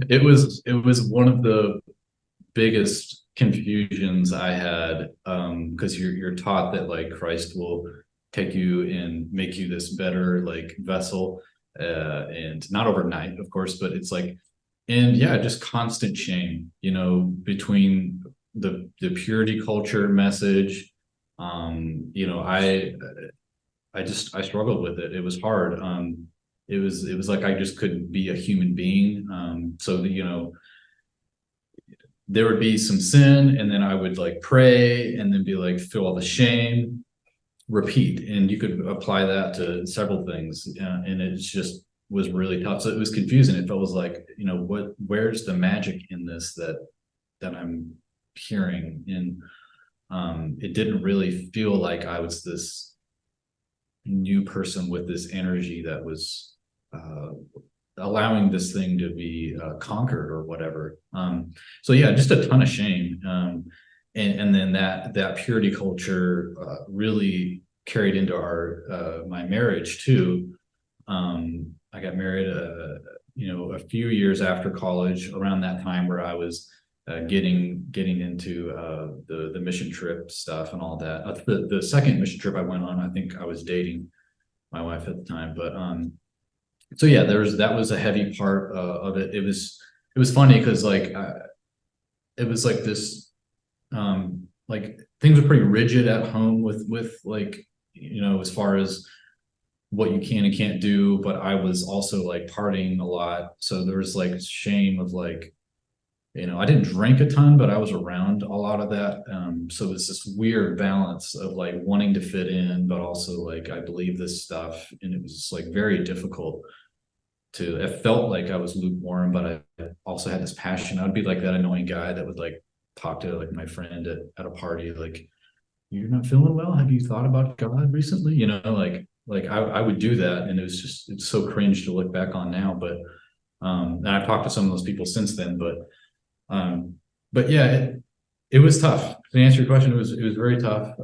It was one of the biggest confusions I had, because you're taught that Christ will take you and make you this better vessel, and not overnight, of course, but it's just constant shame, between the purity culture message. I struggled with it. It was hard. It was I just couldn't be a human being. So there would be some sin, and then I would pray, and then be feel all the shame, repeat. And you could apply that to several things. And it just was really tough. So it was confusing. It felt where's the magic in this that I'm hearing? And it didn't really feel like I was this new person with this energy that was allowing this thing to be conquered or whatever. So yeah, just a ton of shame. And then that purity culture really carried into my marriage too. I got married a few years after college, around that time where I was getting into the mission trip stuff and all that. The second mission trip I went on, I think I was dating my wife at the time, but so yeah, that was a heavy part of it. It was funny because like it was like this like things were pretty rigid at home with like, you know, as far as what you can and can't do, but I was also like partying a lot, so there was like shame of like, you know, I didn't drink a ton, but I was around a lot of that. So it was this weird balance of like wanting to fit in, but also like I believe this stuff, and it was just like very difficult to. It felt like I was lukewarm, but I also had this passion. I would be like that annoying guy that would like talk to like my friend at a party, like, "You're not feeling well? Have you thought about God recently?" You know, like I would do that, and it's so cringe to look back on now. But and I've talked to some of those people since then, but yeah, it was tough. To answer your question, it was very tough.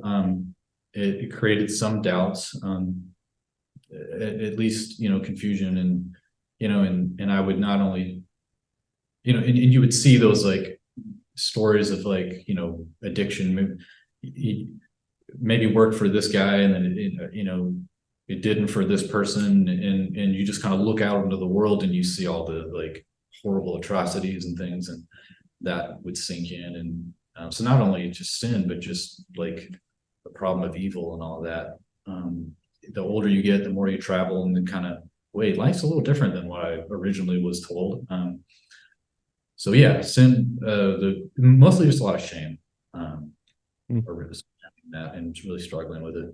It created some doubts, at least, you know, confusion, and you know, and I would not only, you know, and you would see those like stories of like, you know, addiction. Maybe worked for this guy, and then you know, it didn't for this person, and you just kind of look out into the world and you see all the like horrible atrocities and things, and that would sink in. And so not only just sin, but just like the problem of evil and all that. The older you get, the more you travel, and then kind of, wait, life's a little different than what I originally was told. So yeah, sin, mostly just a lot of shame, or that, and really struggling with it.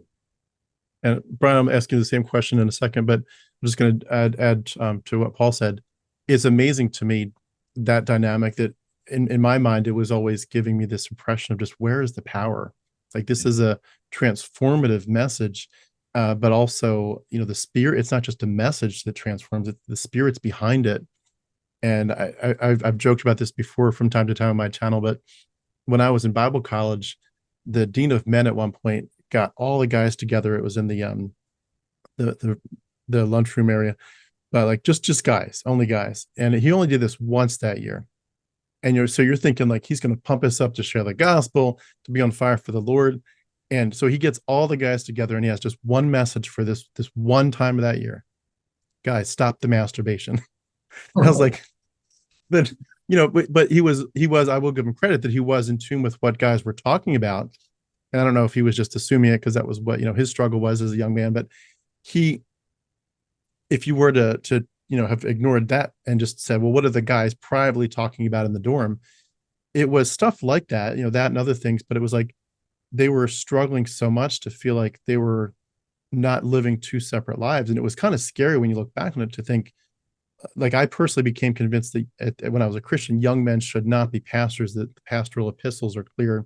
And Brian, I'm asking the same question in a second, but I'm just going to add to what Paul said. It's amazing to me, that dynamic, that in my mind, it was always giving me this impression of just, where is the power? Like, this is a transformative message, but also, you know, the Spirit, it's not just a message that transforms it, the Spirit's behind it. And I've joked about this before from time to time on my channel, but when I was in Bible college, the dean of men at one point got all the guys together. It was in the lunchroom area, but like just guys, only guys. And he only did this once that year. And you're thinking like, he's going to pump us up to share the gospel, to be on fire for the Lord. And so he gets all the guys together, and he has just one message for this one time of that year: guys, stop the masturbation. I was like, but you know, but he was, I will give him credit that he was in tune with what guys were talking about. And I don't know if he was just assuming it because that was what, you know, his struggle was as a young man. But if you were to you know, have ignored that and just said, well, what are the guys privately talking about in the dorm? It was stuff like that, you know, that and other things. But it was like they were struggling so much to feel like they were not living two separate lives. And it was kind of scary when you look back on it to think, like, I personally became convinced that when I was a Christian, young men should not be pastors, that the pastoral epistles are clear.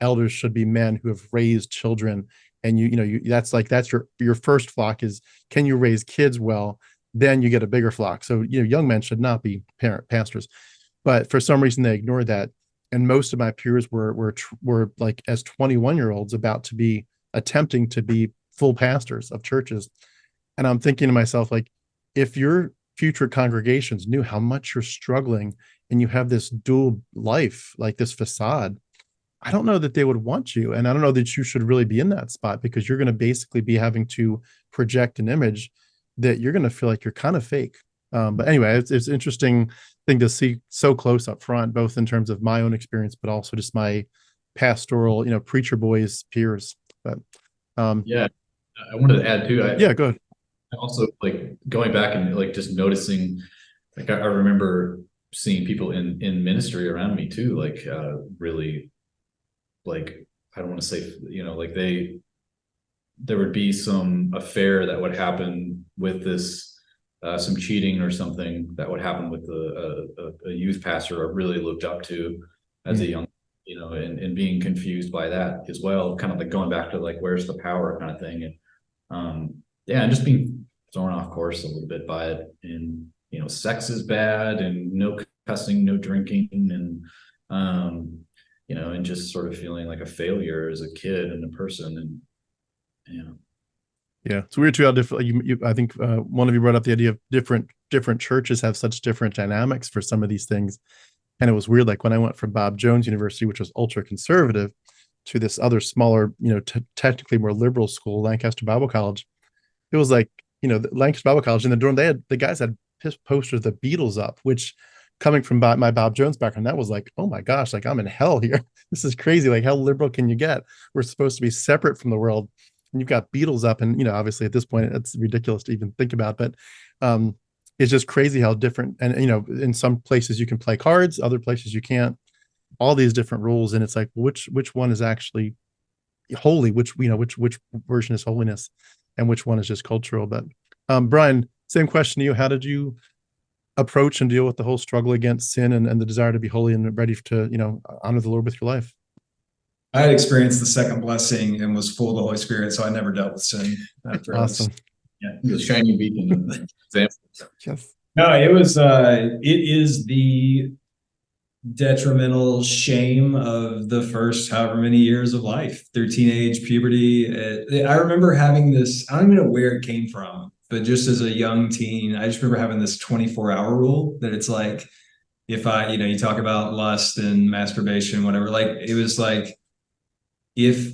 Elders should be men who have raised children. And that's your first flock is, can you raise kids well? Then you get a bigger flock. So, you know, young men should not be pastors. But for some reason they ignored that. And most of my peers were like, as 21-year-olds, about to be attempting to be full pastors of churches. And I'm thinking to myself, like, if your future congregations knew how much you're struggling and you have this dual life, like this facade, I don't know that they would want you. And I don't know that you should really be in that spot, because you're going to basically be having to project an image that you're going to feel like you're kind of fake. But anyway, it's an interesting thing to see so close up front, both in terms of my own experience, but also just my pastoral, you know, preacher boys peers. But yeah, I wanted to add too. Yeah, go ahead. I also, like, going back and like just noticing, like, I remember seeing people in ministry around me too, like really, like, I don't want to say, you know, like there would be some affair that would happen with this, some cheating or something that would happen with a youth pastor I really looked up to as a young, you know, and being confused by that as well, kind of like going back to like, where's the power kind of thing. And yeah, and just being thrown off course a little bit by it. And, you know, sex is bad, and no cussing, no drinking, and you know, and just sort of feeling like a failure as a kid and a person. And yeah, it's weird too how different. I think one of you brought up the idea of different churches have such different dynamics for some of these things. And it was weird. Like when I went from Bob Jones University, which was ultra conservative, to this other smaller, technically more liberal school, Lancaster Bible College, it was like, the Lancaster Bible College in the dorm, the guys had posters of the Beatles up, which coming from my Bob Jones background, that was like, oh my gosh, like I'm in hell here. This is crazy. Like how liberal can you get? We're supposed to be separate from the world. And you've got Beatles up, and obviously at this point it's ridiculous to even think about, but it's just crazy how different. And in some places you can play cards, other places you can't. All these different rules, and it's like which one is actually holy, which version is holiness, and which one is just cultural. But Brian, same question to you. How did you approach and deal with the whole struggle against sin and the desire to be holy and ready to honor the Lord with your life? I had experienced the second blessing and was full of the Holy Spirit, so I never dealt with sin after. Awesome. The shiny beacon example. Yes. No, it is the detrimental shame of the first however many years of life through teenage puberty. I remember having this, I don't even know where it came from, but just as a young teen, I just remember having this 24-hour rule that it's like, if you talk about lust and masturbation, whatever, like it was like, if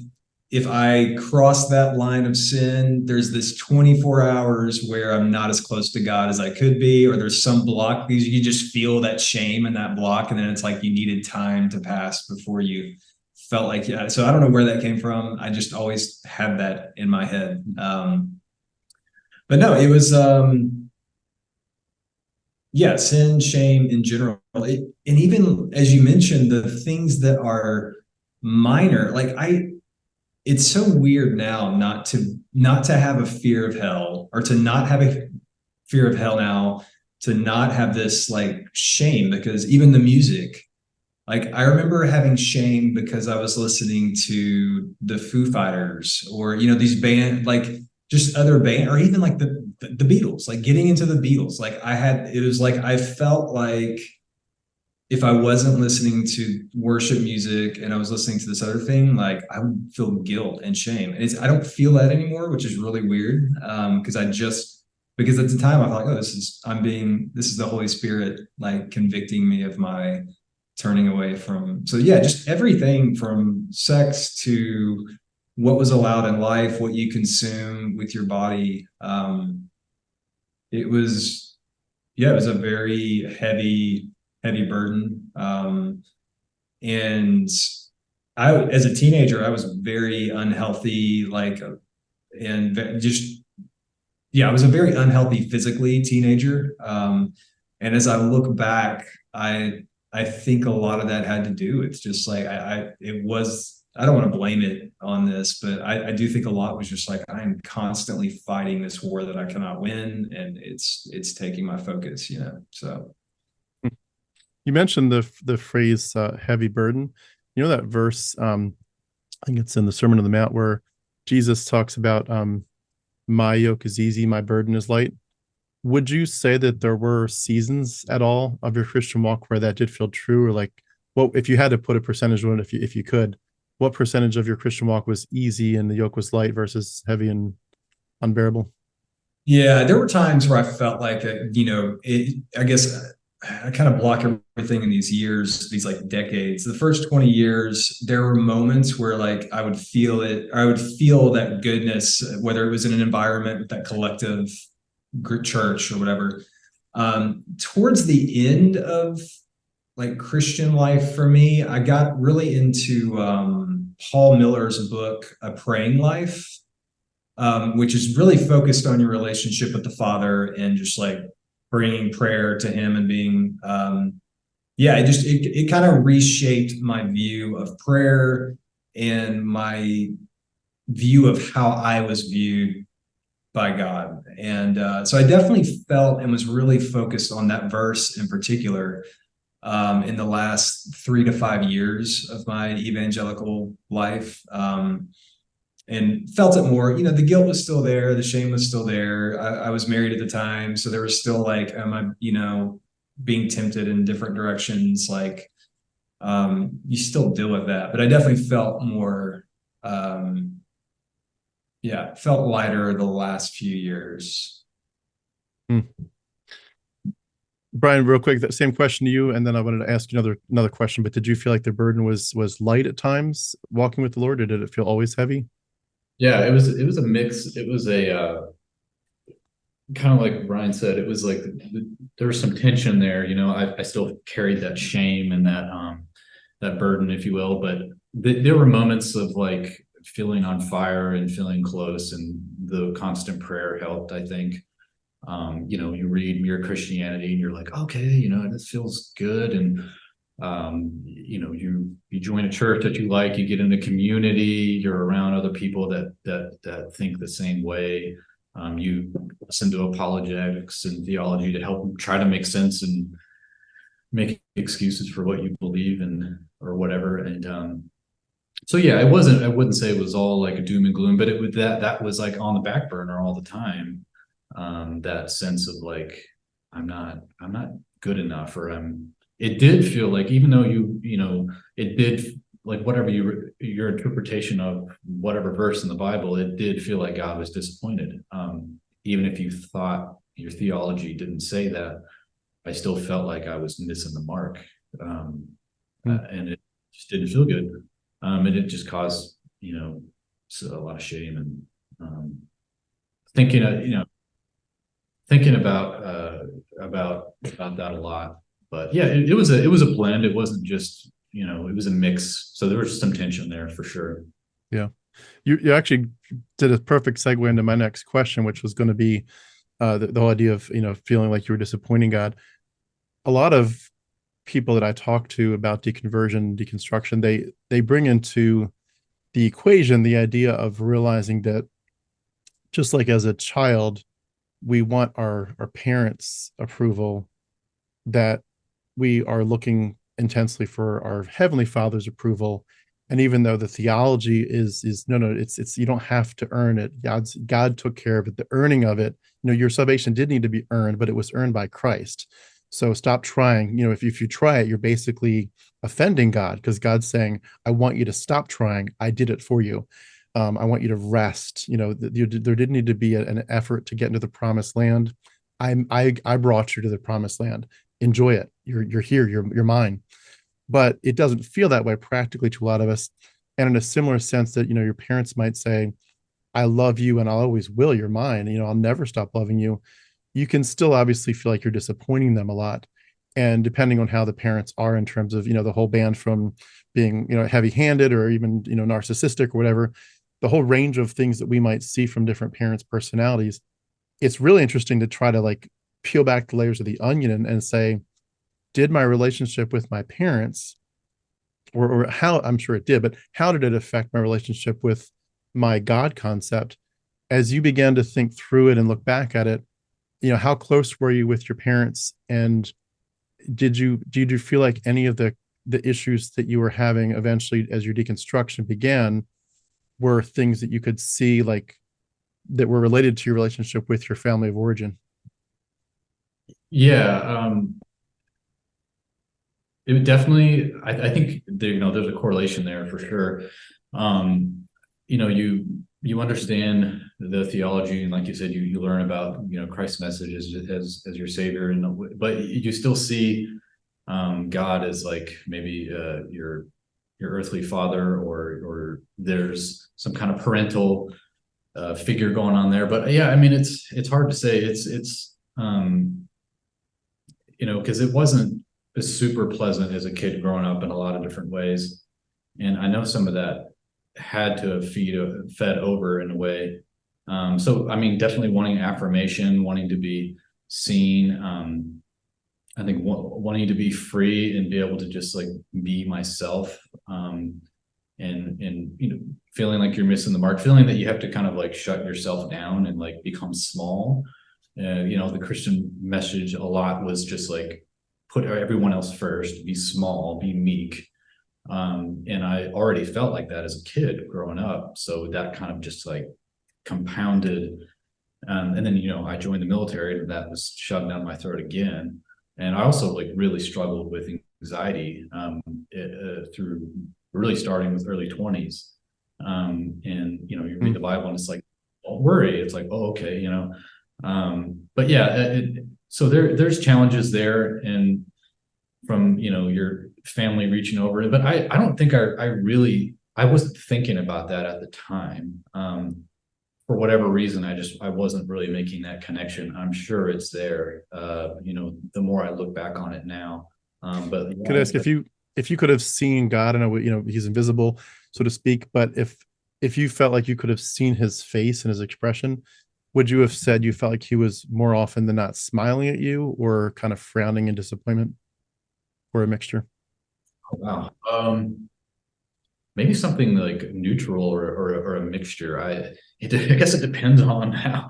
I cross that line of sin, there's this 24 hours where I'm not as close to God as I could be, or there's some block because you just feel that shame and that block. And then it's like you needed time to pass before you felt like, yeah. So I don't know where that came from. I just always had that in my head. But no, it was, sin, shame in general. And even as you mentioned, the things that are minor, like it's so weird now not to have a fear of hell, or to not have a fear of hell now, to not have this like shame, because even the music, like I remember having shame because I was listening to the Foo Fighters, or these band, like just other band, or even like the Beatles, like getting into the Beatles. Like it was like I felt like if I wasn't listening to worship music and I was listening to this other thing, like I would feel guilt and shame. And I don't feel that anymore, which is really weird. Because at the time I felt like, this is the Holy Spirit, like convicting me of my turning away from. So yeah, just everything from sex to what was allowed in life, what you consume with your body. It was a very heavy burden. And as a teenager, I was very unhealthy, I was a very unhealthy physically teenager. And as I look back, I think a lot of that had to do. It's just like, I don't want to blame it on this, but I do think a lot was just like, I'm constantly fighting this war that I cannot win. And it's taking my focus, so. You mentioned the phrase heavy burden. That verse, I think it's in the Sermon on the Mount, where Jesus talks about my yoke is easy, my burden is light. Would you say that there were seasons at all of your Christian walk where that did feel true? Or like, what if you had to put a percentage on it, if you could, what percentage of your Christian walk was easy and the yoke was light versus heavy and unbearable? Yeah, there were times where I felt like, I guess I kind of block everything in these years, these like decades. The first 20 years, there were moments where like I would feel it, or I would feel that goodness, whether it was in an environment with that collective church or whatever. Towards the end of like Christian life for me, I got really into Paul Miller's book, A Praying Life, which is really focused on your relationship with the Father and just like bringing prayer to him and being, it kind of reshaped my view of prayer and my view of how I was viewed by God. And so I definitely felt and was really focused on that verse in particular in the last 3 to 5 years of my evangelical life. And felt it more, the guilt was still there. The shame was still there. I was married at the time. So there was still like, am I, being tempted in different directions? Like, you still deal with that, but I definitely felt more, felt lighter the last few years. Brian, real quick, that same question to you, and then I wanted to ask you another question. But did you feel like the burden was light at times walking with the Lord, or did it feel always heavy? Yeah, it was a mix. It was a kind of like Brian said, it was like there was some tension there. I still carried that shame and that burden, if you will, but there were moments of like feeling on fire and feeling close, and the constant prayer helped, I think. You read Mere Christianity and you're like, okay, this feels good. And you join a church that you like, you get in a community, you're around other people that think the same way. You listen to apologetics and theology to help try to make sense and make excuses for what you believe or whatever. And so yeah, I wouldn't say it was all like a doom and gloom, but that was like on the back burner all the time. That sense of like, I'm not good enough, or it did feel like, even though it did, like, whatever your interpretation of whatever verse in the Bible, it did feel like God was disappointed. Even if you thought your theology didn't say that, I still felt like I was missing the mark. And it just didn't feel good. And it just caused, a lot of shame and thinking about that a lot. But yeah, it was a blend. It wasn't just, it was a mix. So there was some tension there for sure. Yeah. You actually did a perfect segue into my next question, which was going to be the whole idea of, feeling like you were disappointing God. A lot of people that I talk to about deconversion, deconstruction, they bring into the equation the idea of realizing that just like as a child, we want our parents' approval, that we are looking intensely for our Heavenly Father's approval. And even though the theology is no, it's you don't have to earn it. God took care of it. The earning of it, your salvation did need to be earned, but it was earned by Christ. So stop trying. If you try it, you're basically offending God, because God's saying, I want you to stop trying. I did it for you. I want you to rest. There didn't need to be an effort to get into the promised land. I brought you to the promised land. Enjoy it. You're here. You're mine. But it doesn't feel that way practically to a lot of us. And in a similar sense that, your parents might say, I love you and I always will. You're mine. I'll never stop loving you. You can still obviously feel like you're disappointing them a lot. And depending on how the parents are in terms of, the whole band from being, heavy handed or even, narcissistic or whatever, the whole range of things that we might see from different parents' personalities, it's really interesting to try to like peel back the layers of the onion and say, did my relationship with my parents, or how, I'm sure it did, but how did it affect my relationship with my God concept? As you began to think through it and look back at it, how close were you with your parents? And did you feel like any of the issues that you were having eventually as your deconstruction began were things that you could see like that were related to your relationship with your family of origin? Yeah. It would definitely, I think there's a correlation there for sure. You understand the theology, and like you said, you learn about Christ's message as your savior, but you still see God as like maybe your earthly father, or there's some kind of parental figure going on there. But yeah, I mean, it's hard to say. It's because it wasn't super pleasant as a kid growing up in a lot of different ways, and I know some of that had to have fed over in a way. So I mean, definitely wanting affirmation, wanting to be seen. I think wanting to be free and be able to just like be myself, and feeling like you're missing the mark, feeling that you have to kind of like shut yourself down and like become small. The Christian message a lot was just like put everyone else first, be small, be meek. And I already felt like that as a kid growing up. So that kind of just like compounded. And then, I joined the military, and that was shoved down my throat again. And I also like really struggled with anxiety through really starting with early 20s. And, you read the Bible and it's like, don't worry. It's like, oh, okay, but yeah, so there's challenges there, and from your family reaching over, but I don't think I wasn't thinking about that at the time. For whatever reason, I wasn't really making that connection. I'm sure it's there, the more I look back on it now. But Could I ask if you could have seen God? I know he's invisible, so to speak, but if you felt like you could have seen his face and his expression, would you have said you felt like he was more often than not smiling at you, or kind of frowning in disappointment, or a mixture? wow. Maybe something like neutral or a mixture. I guess it depends on how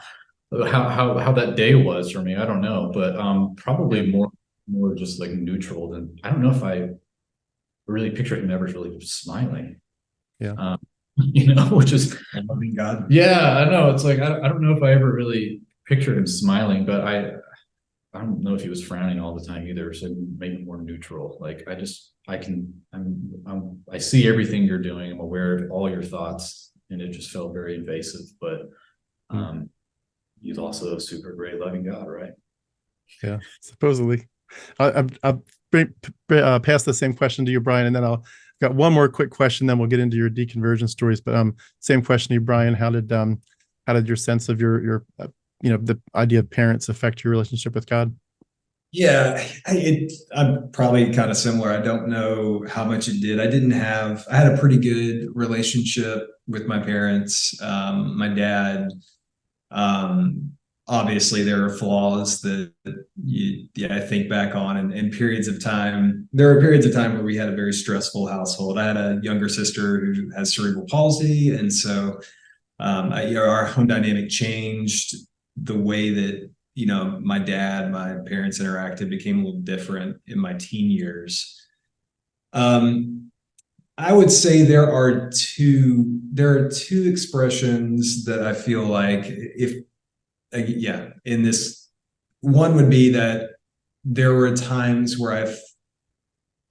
that day was for me. I don't know, but probably more just like neutral than. I don't know if I really pictured him ever really smiling. Yeah. Which is Loving God. yeah, I know. It's like I don't know if I ever really pictured him smiling, but I don't know if he was frowning all the time either. So maybe more neutral. Like I see everything you're doing. I'm aware of all your thoughts, and it just felt very invasive. But he's also a super great loving God, right? Yeah, supposedly. I'll pass the same question to you, Brian, and then I'll got one more quick question. Then we'll get into your deconversion stories. But same question to you, Brian. How did your sense of your the idea of parents affect your relationship with God? Yeah, I'm probably kind of similar. I don't know how much it did. I had a pretty good relationship with my parents. My dad, obviously there are flaws that I think back on, and periods of time. There are periods of time where we had a very stressful household. I had a younger sister who has cerebral palsy, and so our home dynamic changed. The way that my parents interacted became a little different in my teen years. I would say there are two expressions that I feel like in this. One would be that there were times where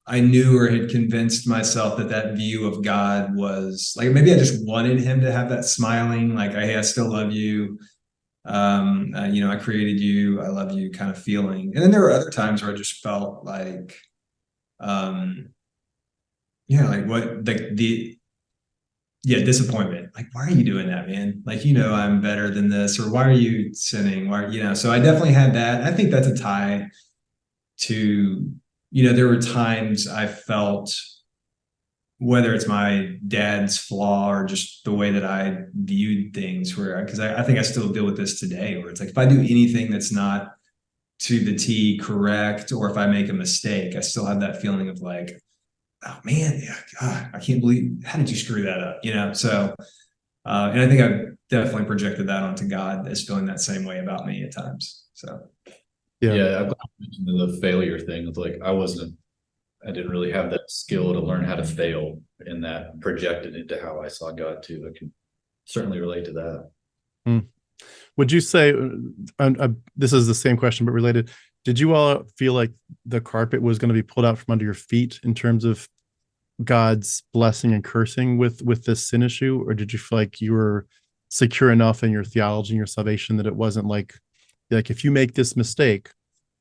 I knew or had convinced myself that view of God was like, maybe I just wanted him to have that smiling, like, hey, I still love you. I created you, I love you kind of feeling. And then there were other times where I just felt like, disappointment. Like, why are you doing that, man? Like, I'm better than this, or why are you sinning? So I definitely had that. I think that's a tie to, there were times I felt, whether it's my dad's flaw or just the way that I viewed things, because I think I still deal with this today, where it's like, if I do anything that's not to the T correct, or if I make a mistake, I still have that feeling of like, oh man, God, I can't believe, how did you screw that up? So, and I think I've definitely projected that onto God as feeling that same way about me at times. So. Yeah, I've mentioned the failure thing. It's like I didn't really have that skill to learn how to fail, and that projected into how I saw God too. I can certainly relate to that. Would you say, this is the same question but related, did you all feel like the carpet was going to be pulled out from under your feet in terms of God's blessing and cursing with this sin issue, or did you feel like you were secure enough in your theology and your salvation that it wasn't like if you make this mistake,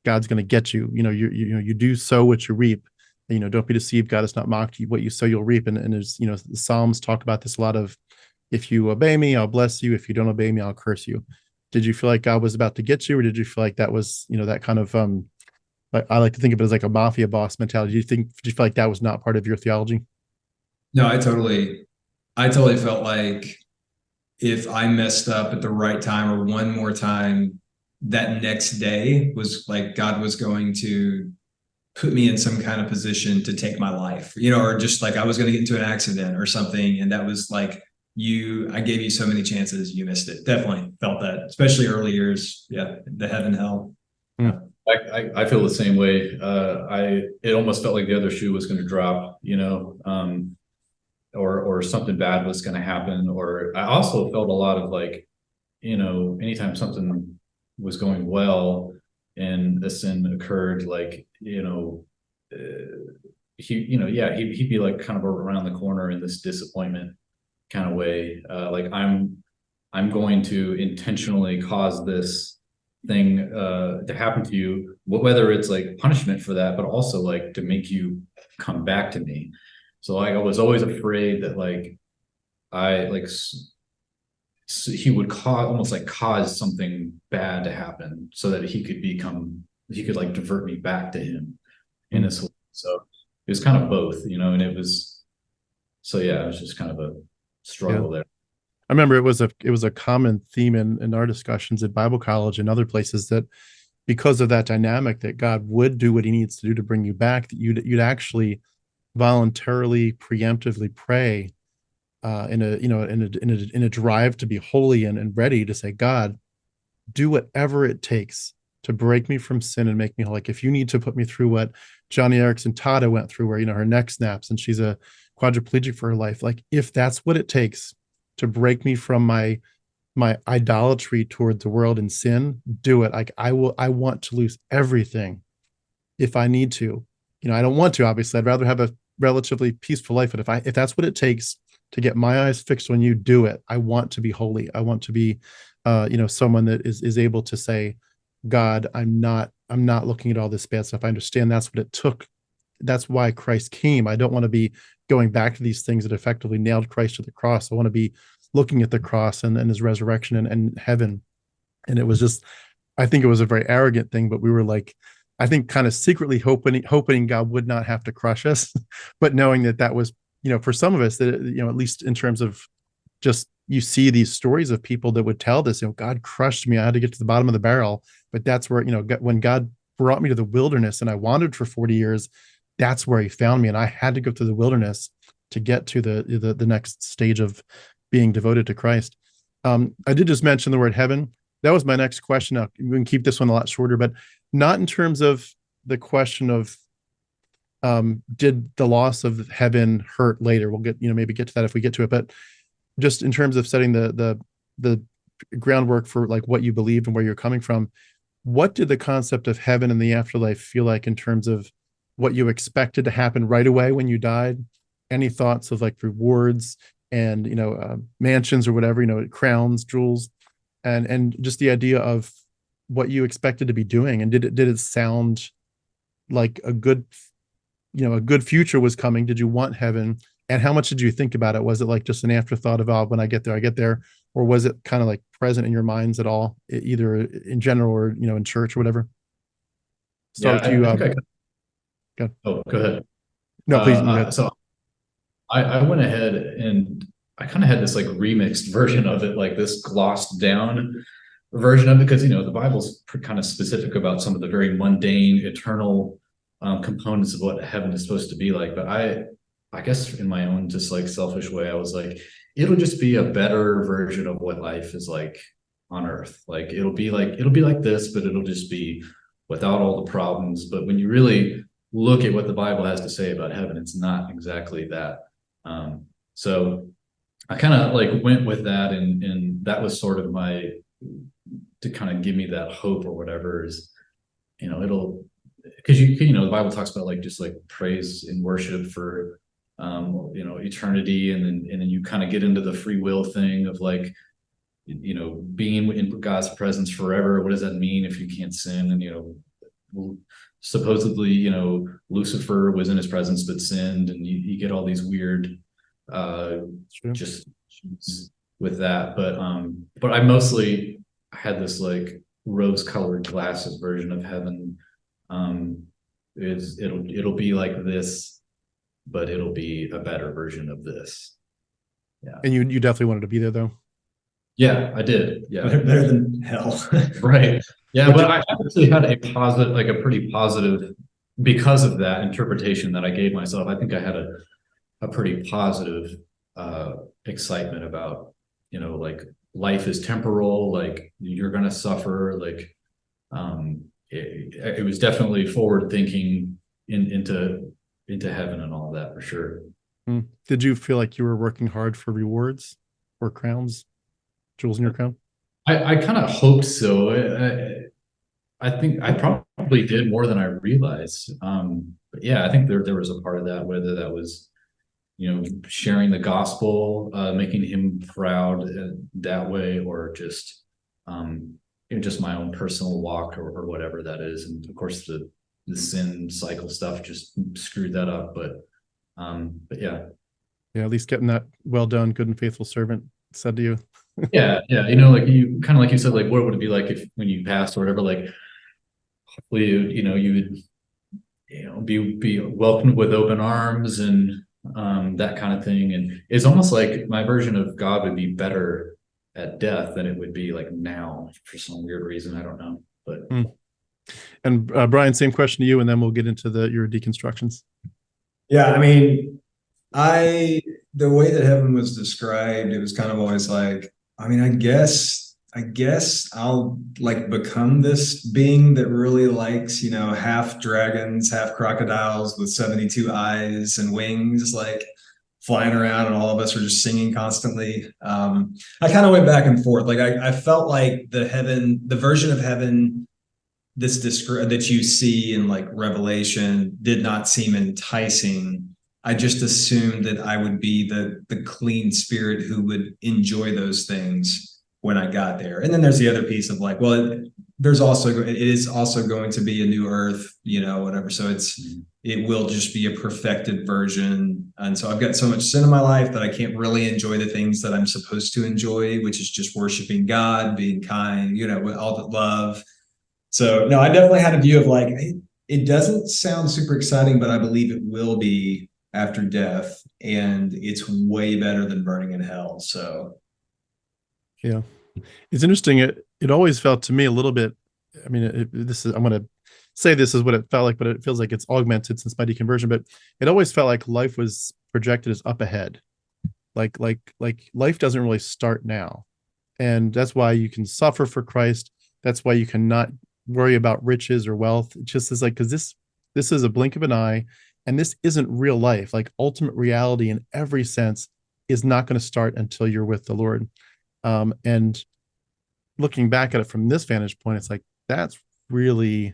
God's going to get you? You do sow what you reap. Don't be deceived. God has not mocked you. What you sow, you'll reap. And there's, the Psalms talk about this a lot of, if you obey me, I'll bless you. If you don't obey me, I'll curse you. Did you feel like God was about to get you, or did you feel like that was, that kind of, I like to think of it as like a mafia boss mentality. Did you feel like that was not part of your theology? No, I totally felt like if I messed up at the right time or one more time, that next day was like God was going to put me in some kind of position to take my life, or just like I was going to get into an accident or something. And that was like, I gave you so many chances, you missed it. Definitely felt that, especially early years. Yeah. The heaven, hell. I feel the same way. It almost felt like the other shoe was going to drop, or something bad was going to happen. Or I also felt a lot of like, anytime something was going well and a sin occurred, like, he'd be like kind of around the corner in this disappointment kind of way. Like I'm going to intentionally cause this thing to happen to you, whether it's like punishment for that, but also like to make you come back to me. So I was always afraid that like I like he would cause something bad to happen so that he could like divert me back to him in this way. So it was kind of both, and it was just kind of a struggle there. I remember it was a common theme in our discussions at Bible college and other places, that because of that dynamic, that God would do what he needs to do to bring you back, that you'd actually voluntarily, preemptively pray in a drive to be holy and ready to say, God, do whatever it takes to break me from sin and make me whole. Like if you need to put me through what Johnny Erickson Tada went through, where her neck snaps and she's a quadriplegic for her life, like if that's what it takes to break me from my idolatry toward the world and sin, do it. Like I want to lose everything if I need to. I don't want to, obviously. I'd rather have a relatively peaceful life, but if that's what it takes to get my eyes fixed on you, do it. I want to be holy. I want to be someone that is able to say, God, I'm not looking at all this bad stuff. I understand that's what it took. That's why Christ came. I don't want to be going back to these things that effectively nailed Christ to the cross. I want to be looking at the cross and his resurrection and heaven. And it was just, I think it was a very arrogant thing, but we were like, I think kind of secretly hoping God would not have to crush us, but knowing that was, for some of us, that, at least in terms of just, you see these stories of people that would tell this, God crushed me. I had to get to the bottom of the barrel. But that's where, when God brought me to the wilderness and I wandered for 40 years, that's where he found me. And I had to go through the wilderness to get to the next stage of being devoted to Christ. I did just mention the word heaven. That was my next question. Now, we can keep this one a lot shorter, but not in terms of the question of, did the loss of heaven hurt later? We'll get, maybe get to that if we get to it, but just in terms of setting the groundwork for like what you believe and where you're coming from, what did the concept of heaven and the afterlife feel like in terms of what you expected to happen right away when you died? Any thoughts of like rewards and, mansions or whatever, crowns, jewels, and just the idea of what you expected to be doing? And did it sound like a good future was coming? Did you want heaven? And how much did you think about it? Was it like just an afterthought of, oh, when I get there, I get there? Or was it kind of like present in your minds at all, either in general or, in church or whatever? Start with you. Go ahead. No, please. Go ahead. So I went ahead and I kind of had this like remixed version of it, like this glossed down version of it, because, the Bible's kind of specific about some of the very mundane, eternal components of what heaven is supposed to be like. But I guess in my own just like selfish way, I was like, it'll just be a better version of what life is like on earth. Like it'll be like this, but it'll just be without all the problems. But when you really look at what the Bible has to say about heaven, it's not exactly that. So I kind of like went with that, and that was sort of to kind of give me that hope or whatever is, it'll, because the Bible talks about like just like praise and worship for eternity, and then you kind of get into the free will thing of like, being in God's presence forever. What does that mean if you can't sin? And supposedly Lucifer was in his presence but sinned, and you get all these weird just with that. But I mostly had this like rose-colored glasses version of heaven. It'll be like this, but it'll be a better version of this. Yeah. And you definitely wanted to be there, though. Yeah, I did. Yeah, better than hell. Right. Yeah, but I actually had a positive, like a pretty positive, because of that interpretation that I gave myself. I think I had a pretty positive excitement about, like life is temporal, like you're gonna suffer, like it was definitely forward thinking into heaven and all that, for sure. Did you feel like you were working hard for rewards or crowns, jewels in your crown? I kind of hoped so. I think I probably did more than I realized. But yeah, I think there was a part of that, whether that was, sharing the gospel, making him proud that way, or just, just my own personal walk or whatever that is. And of course the sin cycle stuff just screwed that up. But yeah. Yeah, at least getting that well done, good and faithful servant said to you. Yeah. Like you kind of, like you said, like what would it be like if when you passed or whatever, like hopefully you would be welcomed with open arms and that kind of thing. And it's almost like my version of God would be better at death than it would be like now for some weird reason. I don't know, but. And Brian, same question to you, and then we'll get into your deconstructions. Yeah, I mean, the way that heaven was described, it was kind of always like, I mean, I guess I'll like become this being that really likes, half dragons, half crocodiles with 72 eyes and wings, like flying around, and all of us are just singing constantly. I kind of went back and forth. Like I felt like the version of heaven that you see in like Revelation did not seem enticing. I just assumed that I would be the clean spirit who would enjoy those things when I got there. And then there's the other piece of like, well, it is also going to be a new earth, whatever. So it will just be a perfected version. And so I've got so much sin in my life that I can't really enjoy the things that I'm supposed to enjoy, which is just worshiping God, being kind, with all the love. So no, I definitely had a view of like, it doesn't sound super exciting, but I believe it will be after death, and it's way better than burning in hell. So yeah, it's interesting. It always felt to me a little bit, I mean, I'm going to say this is what it felt like, but it feels like it's augmented since my deconversion, but it always felt like life was projected as up ahead. Like life doesn't really start now. And that's why you can suffer for Christ. That's why you cannot worry about riches or wealth. It just is like, because this is a blink of an eye, and this isn't real life. Like ultimate reality in every sense is not going to start until you're with the Lord. And looking back at it from this vantage point, it's like, that's really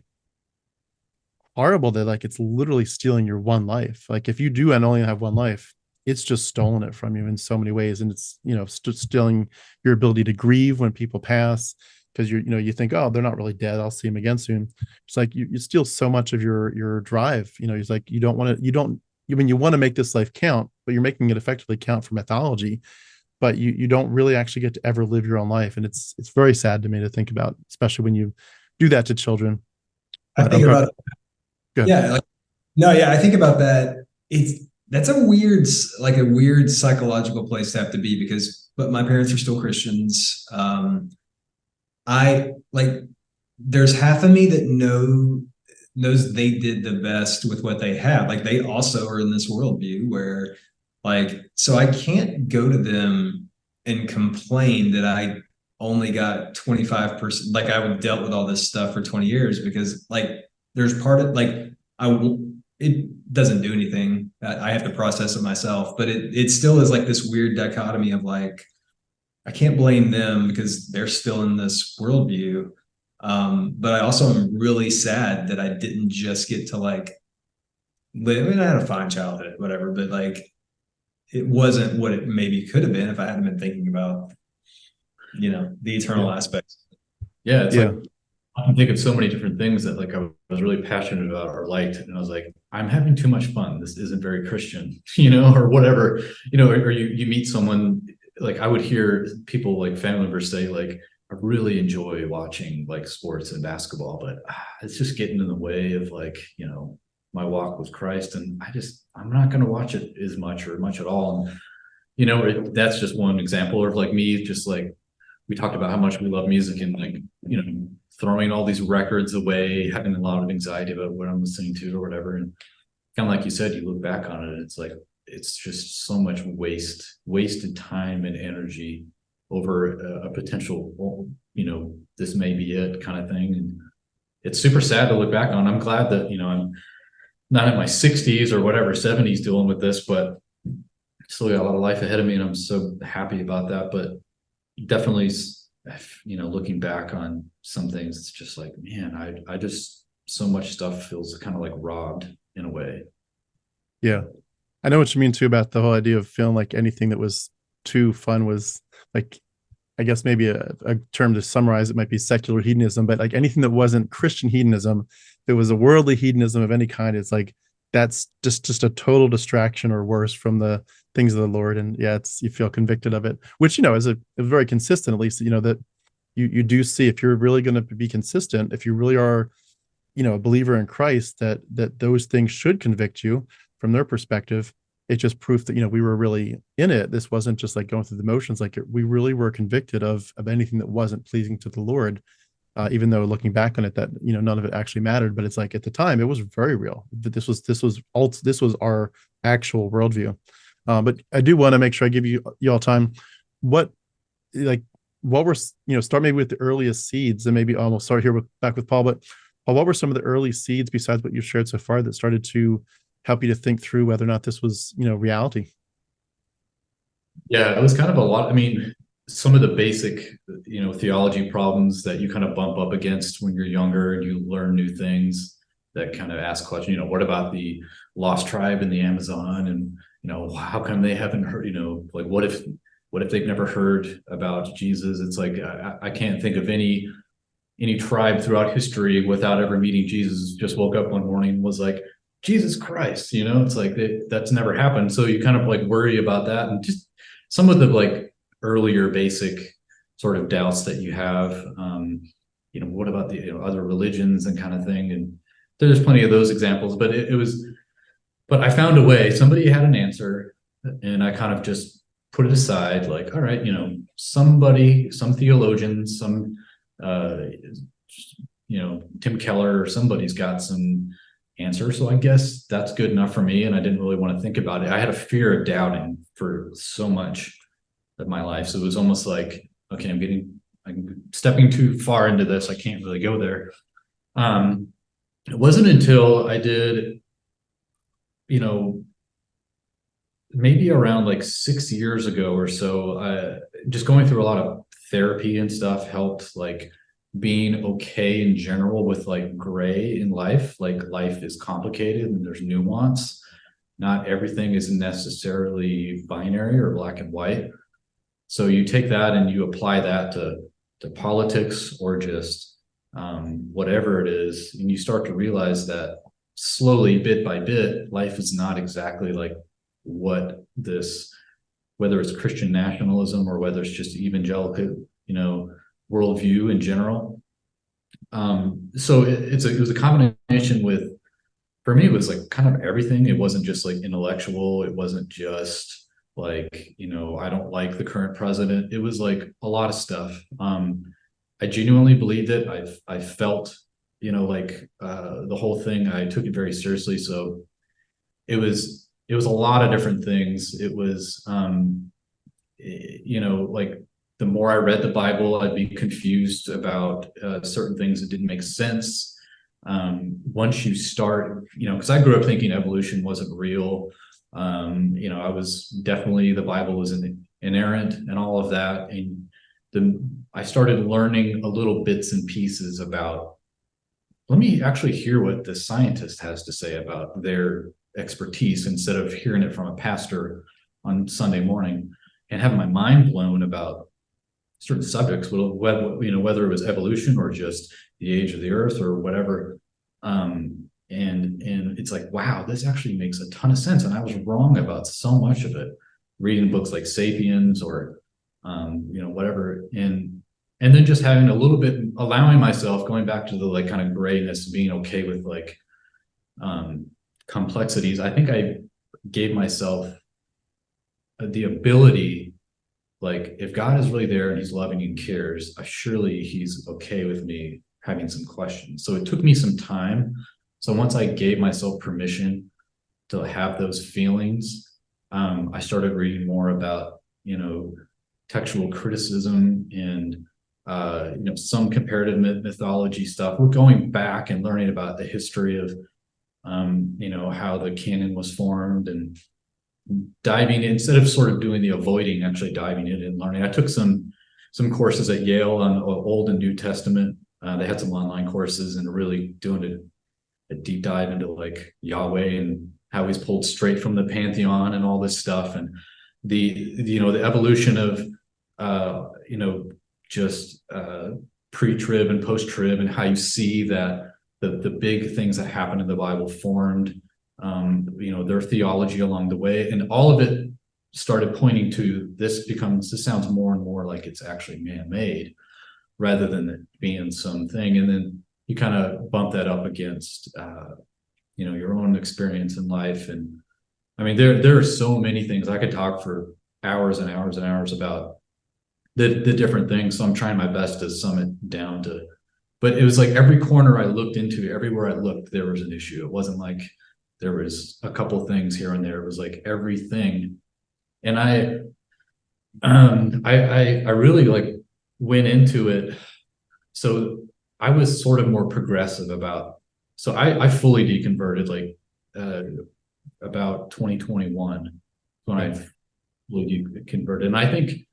horrible that like it's literally stealing your one life. Like if you do and only have one life, it's just stolen it from you in so many ways. And it's, stealing your ability to grieve when people pass, because you think, oh, they're not really dead, I'll see them again soon. It's like you steal so much of your drive. It's like you want to make this life count, but you're making it effectively count for mythology, but you don't really actually get to ever live your own life. And it's very sad to me to think about, especially when you do that to children. I think about I think about that. That's a weird psychological place to have to be, but my parents are still Christians. There's half of me that knows they did the best with what they have. Like they also are in this worldview where so I can't go to them and complain that I only got 25%. Like I dealt with all this stuff for 20 years because there's part of it doesn't do anything. I have to process it myself, but it still is like this weird dichotomy of like, I can't blame them because they're still in this worldview. But I also am really sad that I didn't just get to live. I mean, I had a fine childhood, whatever, but it wasn't what it maybe could have been if I hadn't been thinking about, the eternal aspects. Yeah. It's like, I can think of so many different things that I was really passionate about or liked. And I was like, I'm having too much fun. This isn't very Christian, or whatever, or you meet someone. Like I would hear people family members say I really enjoy watching sports and basketball, but it's just getting in the way of my walk with Christ. And I'm not going to watch it as much or much at all. And, that's just one example of me, just we talked about how much we love music and throwing all these records away, having a lot of anxiety about what I'm listening to or whatever. And kind of like you said, you look back on it, it's just so much wasted time and energy over a potential, this may be it kind of thing. And it's super sad to look back on. I'm glad that, I'm not in my 60s or whatever, 70s dealing with this, but still got a lot of life ahead of me. And I'm so happy about that. But definitely, looking back on some things, it's just like, man, I just, so much stuff feels kind of robbed in a way. Yeah. I know what you mean too about the whole idea of feeling like anything that was too fun was I guess maybe a term to summarize it might be secular hedonism, but like anything that wasn't Christian hedonism, if it was a worldly hedonism of any kind, it's like that's just a total distraction or worse from the things of the Lord. And yeah, it's, you feel convicted of it, which, is a very consistent, at least, that you do see, if you're really going to be consistent, if you really are, a believer in Christ, that those things should convict you from their perspective. It's just proof that, we were really in it. This wasn't just like going through the motions. Like we really were convicted of anything that wasn't pleasing to the Lord. Even though looking back on it, that, none of it actually mattered, but it's like at the time it was very real that this was our actual worldview. But I do want to make sure I give you all time. What were, start maybe with the earliest seeds, and maybe we'll start here back with Paul, but Paul, what were some of the early seeds besides what you've shared so far that started to help you to think through whether or not this was, reality? Yeah, it was kind of a lot. I mean, some of the basic, theology problems that you kind of bump up against when you're younger and you learn new things that kind of ask questions, what about the lost tribe in the Amazon? And, how come they haven't heard, like, what if they've never heard about Jesus? It's like, I can't think of any tribe throughout history without ever meeting Jesus, just woke up one morning and was like, Jesus Christ, it's like that's never happened. So you kind of like worry about that, and just some of the like earlier basic sort of doubts that you have. What about the other religions and kind of thing? And there's plenty of those examples, but but I found a way. Somebody had an answer, and I kind of just put it aside. Like, all right, some theologians, some Tim Keller or somebody's got some answer. So I guess that's good enough for me. And I didn't really want to think about it. I had a fear of doubting for so much of my life. So it was almost like, okay, I'm stepping too far into this. I can't really go there. It wasn't until I did, maybe around like 6 years ago or so, just going through a lot of therapy and stuff helped, like being okay in general with like gray in life. Like life is complicated and there's nuance. Not everything is necessarily binary or black and white. So you take that and you apply that to politics or just whatever it is, and you start to realize that slowly, bit by bit, life is not exactly like what this, whether it's Christian nationalism or whether it's just evangelical, worldview in general. So it was a combination with, for me, it was like kind of everything. It wasn't just like intellectual. It wasn't just like, I don't like the current president. It was like a lot of stuff. I genuinely believed it. I felt, the whole thing, I took it very seriously. So it was a lot of different things. It was, like the more I read the Bible, I'd be confused about certain things that didn't make sense. Once you start, because I grew up thinking evolution wasn't real. I was definitely, the Bible was inerrant and all of that. And I started learning a little bits and pieces about, let me actually hear what the scientist has to say about their expertise instead of hearing it from a pastor on Sunday morning and having my mind blown about certain subjects, whether it was evolution or just the age of the earth or whatever. And it's like, wow, this actually makes a ton of sense. And I was wrong about so much of it, reading books like Sapiens or, whatever. And then just having a little bit, allowing myself, going back to the like kind of grayness, being okay with like complexities. I think I gave myself the ability, like if God is really there and he's loving and cares, surely he's okay with me having some questions. So it took me some time. So once I gave myself permission to have those feelings, I started reading more about, textual criticism and, some comparative mythology stuff. We're going back and learning about the history of, how the canon was formed and diving in, instead of sort of doing the avoiding, actually diving in and learning. I took some courses at Yale on Old and New Testament. They had some online courses and really doing a deep dive into like Yahweh and how he's pulled straight from the pantheon and all this stuff. And the evolution of just pre-trib and post-trib, and how you see that the big things that happen in the Bible formed, their theology along the way, and all of it started pointing to this sounds more and more like it's actually man-made rather than it being something. And then you kind of bump that up against, your own experience in life. And I mean, there are so many things. I could talk for hours and hours and hours about the different things. So I'm trying my best to sum it down to, but it was like every corner I looked into, everywhere I looked, there was an issue. It wasn't like there was a couple things here and there. It was like everything. And I really like went into it. So I was sort of more progressive so I fully deconverted like about 2021 when I fully deconverted. And I think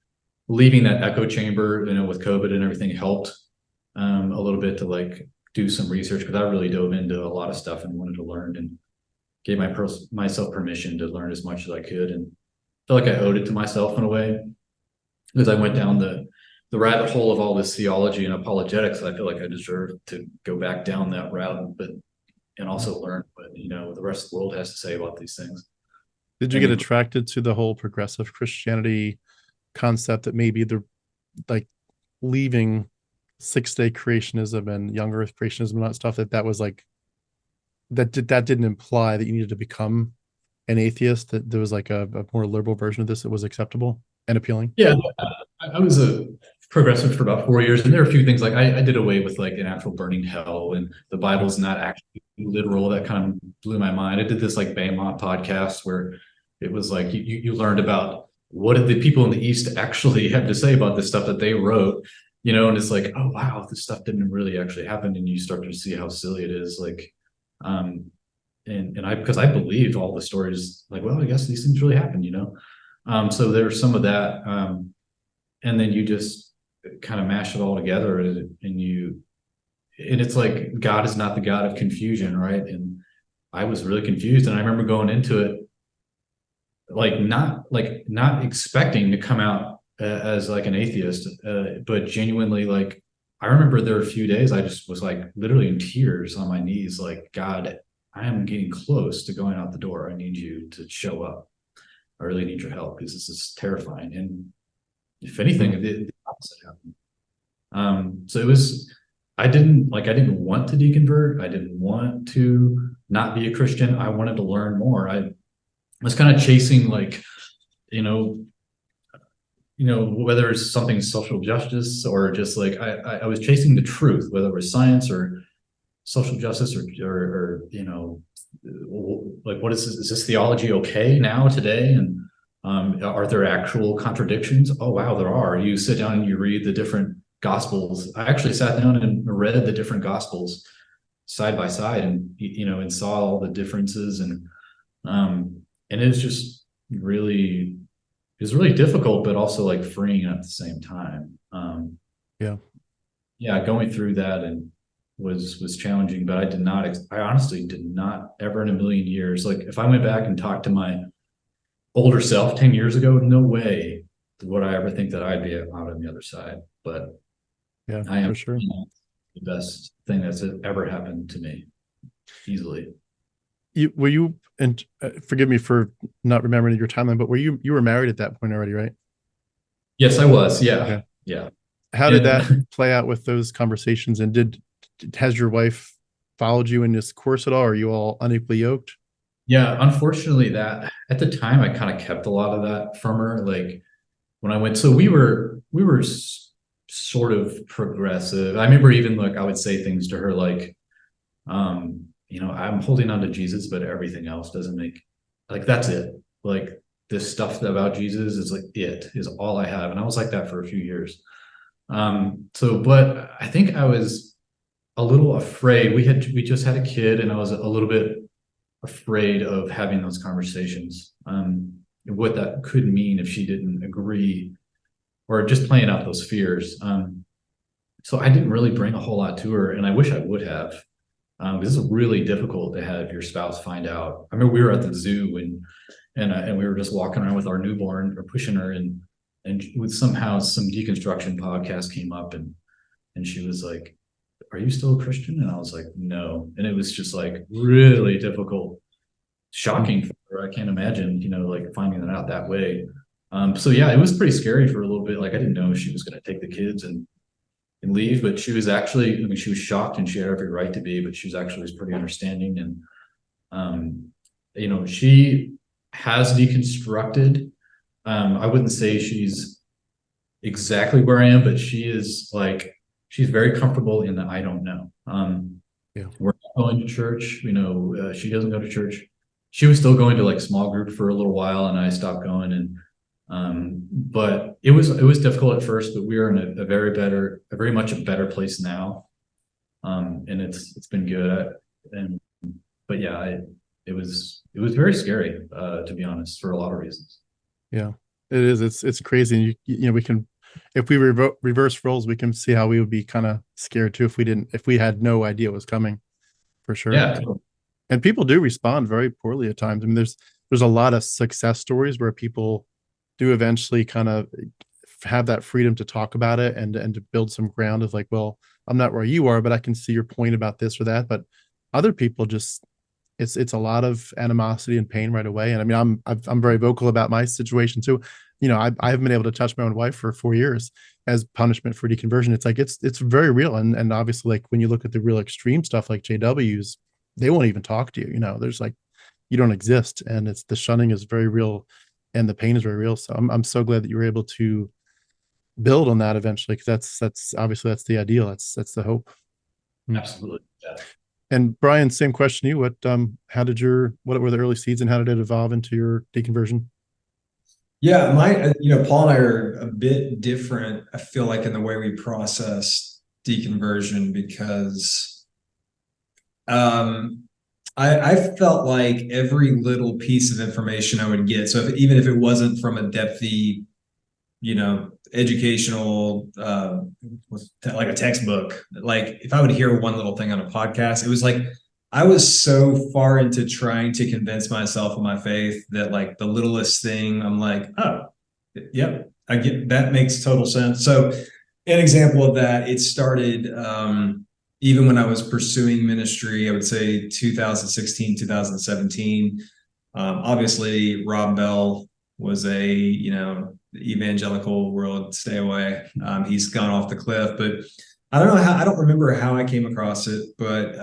leaving that echo chamber, with COVID and everything helped a little bit to like do some research, because I really dove into a lot of stuff and wanted to learn, and gave myself permission to learn as much as I could, and felt like I owed it to myself in a way, because I went down the rabbit hole of all this theology and apologetics. I feel like I deserve to go back down that route, and also learn what the rest of the world has to say about these things. Did you get attracted to the whole progressive Christianity concept, that maybe like leaving six-day creationism and young earth creationism and that stuff, that was like that didn't imply that you needed to become an atheist, that there was like a more liberal version of this that was acceptable and appealing? Yeah, I was a progressive for about 4 years, and there are a few things like I did away with like an actual burning hell, and the Bible's not actually literal. That kind of blew my mind. I did this like Beaumont podcast where it was like you learned about what did the people in the East actually have to say about this stuff that they wrote, and it's like, oh wow, this stuff didn't really actually happen, and you start to see how silly it is. Like, because I believed all the stories, like, well, I guess these things really happened, so there's some of that, and then you just kind of mash it all together, and it's like God is not the God of confusion, right? And I was really confused, and I remember going into it not expecting to come out as like an atheist, but genuinely, like, I remember there were a few days I just was like literally in tears on my knees, like, God, I am getting close to going out the door. I need you to show up. I really need your help, because this is terrifying. And if anything, the opposite happened. So it was, I didn't want to deconvert. I didn't want to not be a Christian. I wanted to learn more. I was kind of chasing, like, whether it's something social justice or just like, I was chasing the truth, whether it was science or social justice or like, what is this theology okay now today? And are there actual contradictions? Oh, wow, there are. You sit down and you read the different gospels. I actually sat down and read the different gospels side by side, and and saw all the differences, and it was just really, it was really difficult, but also like freeing at the same time. Going through that and was challenging, but I honestly did not ever in a million years, like, if I went back and talked to my older self 10 years ago, no way would I ever think that I'd be out on the other side. But yeah, I am for sure the best thing that's ever happened to me, easily. Were you, and forgive me for not remembering your timeline, but you were married at that point already, right? Yes, I was. Yeah. Okay. Yeah. How did that play out with those conversations? And has your wife followed you in this course at all? Or are you all unequally yoked? Yeah, unfortunately, that at the time I kind of kept a lot of that from her. Like, when I went, so we were sort of progressive. I remember even, like, I would say things to her like, I'm holding on to Jesus, but everything else doesn't make, like, that's it. Like, this stuff about Jesus is like, it is all I have. And I was like that for a few years. But I think I was a little afraid. We just had a kid, and I was a little bit afraid of having those conversations, what that could mean if she didn't agree, or just playing out those fears. So I didn't really bring a whole lot to her, and I wish I would have. This is really difficult to have your spouse find out. I mean, we were at the zoo, and we were just walking around with our newborn, or pushing her, and and with somehow some deconstruction podcast came up, and she was like, "Are you still a Christian?" And I was like, "No." And it was just like really difficult, shocking for her. I can't imagine, like finding that out that way. So yeah, it was pretty scary for a little bit. Like I didn't know she was going to take the kids and leave, but she was actually, I mean, she was shocked, and she had every right to be, but she was actually pretty understanding. And she has deconstructed. I wouldn't say she's exactly where I am, but she's very comfortable in the I don't know. Yeah. We're not going to church. She doesn't go to church. She was still going to like small group for a little while, and I stopped going. And but it was difficult at first, but we are in a very much a better place now. And it's been good. But yeah, it was very scary, to be honest, for a lot of reasons. Yeah, it is. It's crazy. And we can, if we reverse roles, we can see how we would be kind of scared too if we had no idea it was coming, for sure. Yeah. Totally. And people do respond very poorly at times. I mean, there's a lot of success stories where people do eventually kind of have that freedom to talk about it and to build some ground of like, well, I'm not where you are, but I can see your point about this or that. But other people just, it's a lot of animosity and pain right away. And I mean, I'm very vocal about my situation too. I haven't been able to touch my own wife for 4 years as punishment for deconversion. It's like, it's very real. And obviously, like when you look at the real extreme stuff like JWs, they won't even talk to you. There's like, you don't exist. And the shunning is very real and the pain is very real. So I'm so glad that you were able to build on that eventually, because that's obviously that's the ideal. That's the hope. Absolutely. Yeah. And Brian, same question to you. What were the early seeds and how did it evolve into your deconversion? Yeah, Paul and I are a bit different, I feel like, in the way we process deconversion, because I felt like every little piece of information I would get, so even if it wasn't from a depthy, educational, like a textbook, like if I would hear one little thing on a podcast, it was like I was so far into trying to convince myself of my faith that like the littlest thing, I'm like, oh, yep, I get that, makes total sense. So an example of that, it started even when I was pursuing ministry, I would say 2016, 2017. Obviously, Rob Bell was the evangelical world, stay away. He's gone off the cliff, but I don't remember how I came across it, but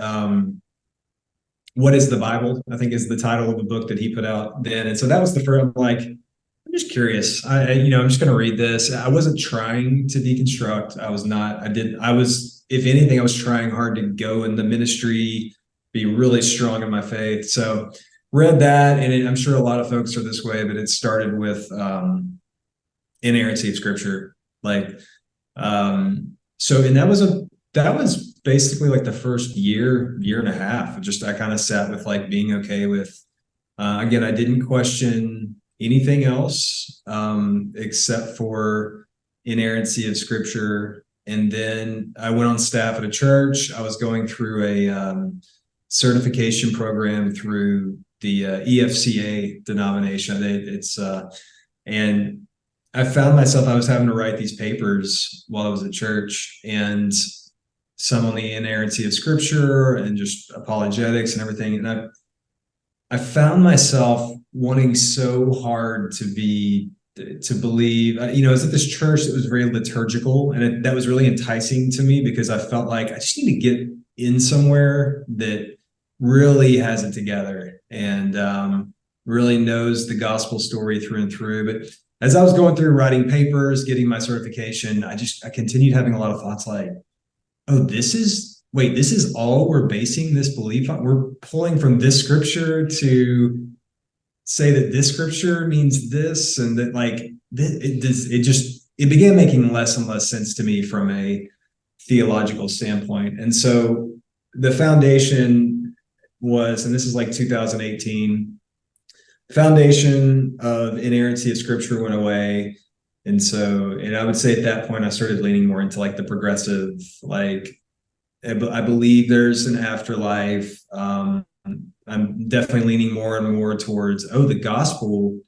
What is the Bible, I think, is the title of the book that he put out then. And so that was the first, I'm like, I'm just curious. I'm just going to read this. I wasn't trying to deconstruct. If anything, I was trying hard to go in the ministry, be really strong in my faith. So read that, and I'm sure a lot of folks are this way, but it started with inerrancy of scripture. And that was basically like the first year and a half. I kind of sat with like being okay with, again, I didn't question anything else except for inerrancy of scripture. And then I went on staff at a church. I was going through a certification program through the EFCA denomination. And I found myself, I was having to write these papers while I was at church, and some on the inerrancy of scripture and just apologetics and everything. And I found myself wanting so hard to believe, I was at this church that was very liturgical, and that was really enticing to me because I felt like I just need to get in somewhere that really has it together and really knows the gospel story through and through. But as I was going through writing papers, getting my certification, I continued having a lot of thoughts like, oh, this is all we're basing this belief on. We're pulling from this scripture to say that this scripture means this, and that it began making less and less sense to me from a theological standpoint. And so the foundation was, and this is like 2018, foundation of inerrancy of scripture went away. And I would say at that point, I started leaning more into like the progressive, like, I believe there's an afterlife. I'm definitely leaning more and more towards, the gospel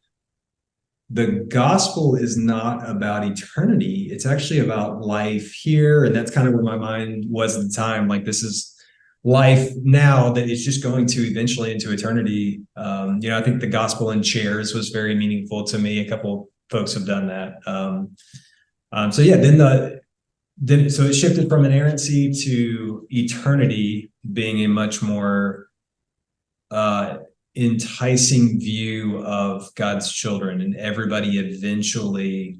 the gospel is not about eternity. It's actually about life here. And that's kind of where my mind was at the time. Like, this is life now that is just going to eventually into eternity. I think the gospel in chairs was very meaningful to me. A couple folks have done that. So it shifted from inerrancy to eternity being a much more enticing view of God's children, and everybody eventually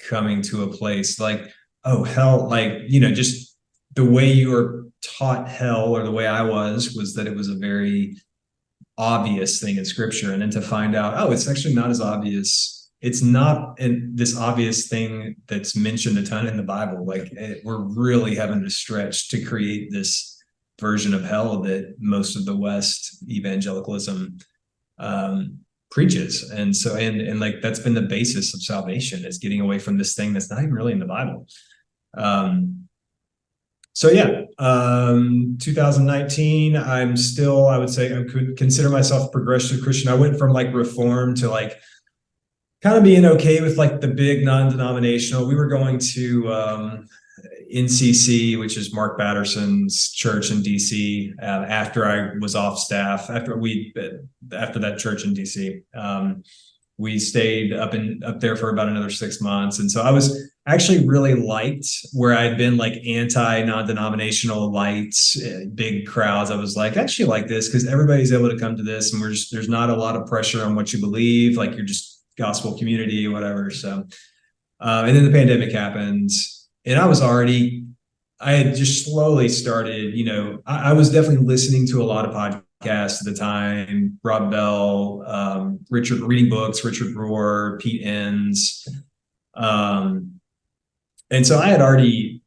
coming to a place like, oh, hell, like, just the way you were taught hell, or the way I was that it was a very obvious thing in scripture. And then to find out, oh, it's actually not as obvious. It's not this obvious thing that's mentioned a ton in the Bible. Like, we're really having to stretch to create this version of hell that most of the West evangelicalism preaches. And so, and like, that's been the basis of salvation, is getting away from this thing that's not even really in the Bible. 2019, I'm still, I would say I could consider myself a progressive Christian. I went from like Reformed to like kind of being okay with like the big non-denominational. We were going to NCC, which is Mark Batterson's church in DC, after I was off staff, after that church in DC. We stayed up there for about another 6 months. And so I was actually really liked where I'd been like anti-non-denominational lights, big crowds. I was like, I actually like this because everybody's able to come to this, and there's not a lot of pressure on what you believe. Like, you're just gospel community or whatever. So, and then the pandemic happened, and I had just slowly started, I was definitely listening to a lot of podcasts at the time, Rob Bell, reading books, Richard Rohr, Pete Enns. And so I had already,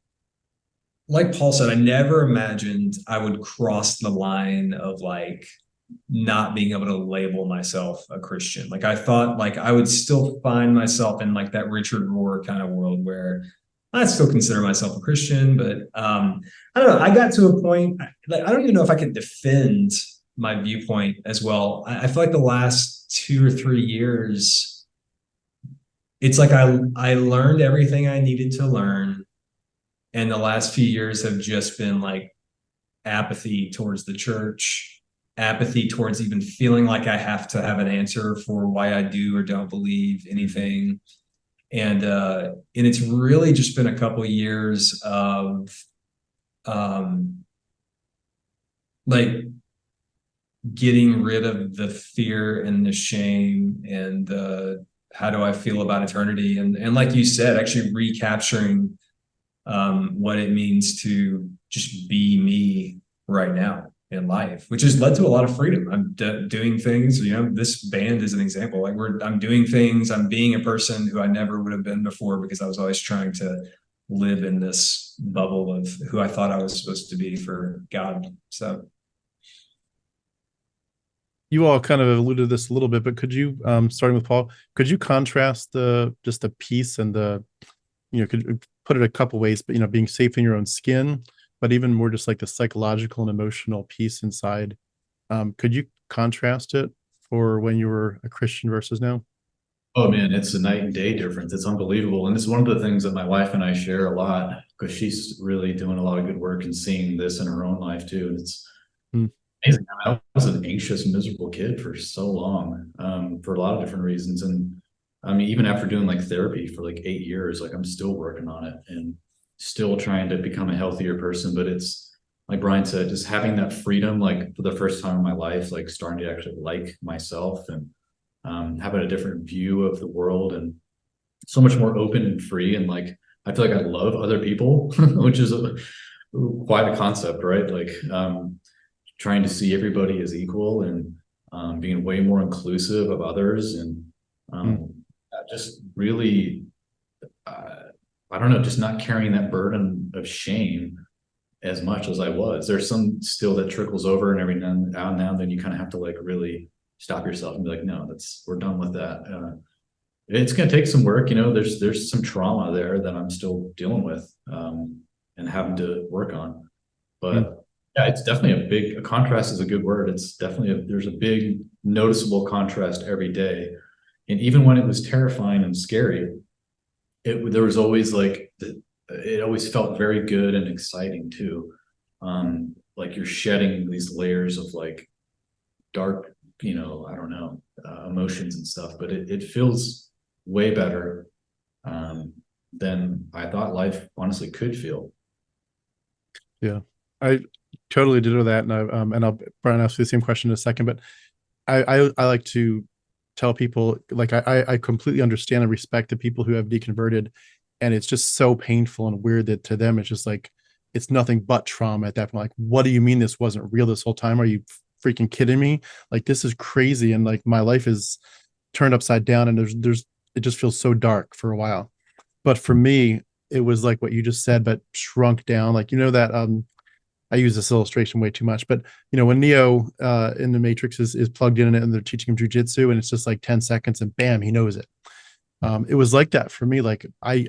like Paul said, I never imagined I would cross the line of like not being able to label myself a Christian. Like, I thought like I would still find myself in like that Richard Rohr kind of world where I still consider myself a Christian, but I don't know. I got to a point, like, I don't even know if I could defend my viewpoint as well. I feel like the last 2 or 3 years, it's like I learned everything I needed to learn. And the last few years have just been like apathy towards the church, apathy towards even feeling like I have to have an answer for why I do or don't believe anything. And it's really just been a couple of years of like getting rid of the fear and the shame and how do I feel about eternity, and like you said, actually recapturing what it means to just be me right now in life, which has led to a lot of freedom. I'm doing things, this band is an example. Like, I'm doing things, I'm being a person who I never would have been before, because I was always trying to live in this bubble of who I thought I was supposed to be for God. So you all kind of alluded to this a little bit, but could you, starting with Paul, could you contrast the peace and could you put it a couple ways, but being safe in your own skin, but even more just like the psychological and emotional peace inside. Could you contrast it for when you were a Christian versus now? Oh man, it's a night and day difference. It's unbelievable. And it's one of the things that my wife and I share a lot, because she's really doing a lot of good work and seeing this in her own life too. And it's amazing. I was an anxious, miserable kid for so long, for a lot of different reasons. And I mean, even after doing like therapy for like 8 years, like I'm still working on it and still trying to become a healthier person. But it's like Brian said, just having that freedom, like for the first time in my life, like starting to actually like myself and having a different view of the world and so much more open and free. And like, I feel like I love other people, which is quite a concept, right? Like trying to see everybody as equal and being way more inclusive of others. And just really, I don't know, just not carrying that burden of shame as much as I was. There's some still that trickles over, and every now and then you kind of have to like really stop yourself and be like, no, we're done with that. It's going to take some work. There's some trauma there that I'm still dealing with and having to work on. But yeah, it's definitely a contrast is a good word. It's definitely there's a big noticeable contrast every day And even when it was terrifying and scary, there was always like it always felt very good and exciting too. Like you're shedding these layers of like dark, I don't know, emotions and stuff, but it feels way better than I thought life honestly could feel. Yeah, I totally did with that, and I'll Brian ask you the same question in a second, but I like to tell people, like, I completely understand and respect the people who have deconverted, and it's just so painful and weird that to them it's just like it's nothing but trauma at that point. Like, what do you mean this wasn't real this whole time? Are you freaking kidding me? Like, this is crazy, and like my life is turned upside down, and there's it just feels so dark for a while. But for me, it was like what you just said, but shrunk down. Like, that I use this illustration way too much, but when Neo in the Matrix is plugged in and they're teaching him jujitsu, and it's just like 10 seconds and bam, he knows it. It was like that for me. Like I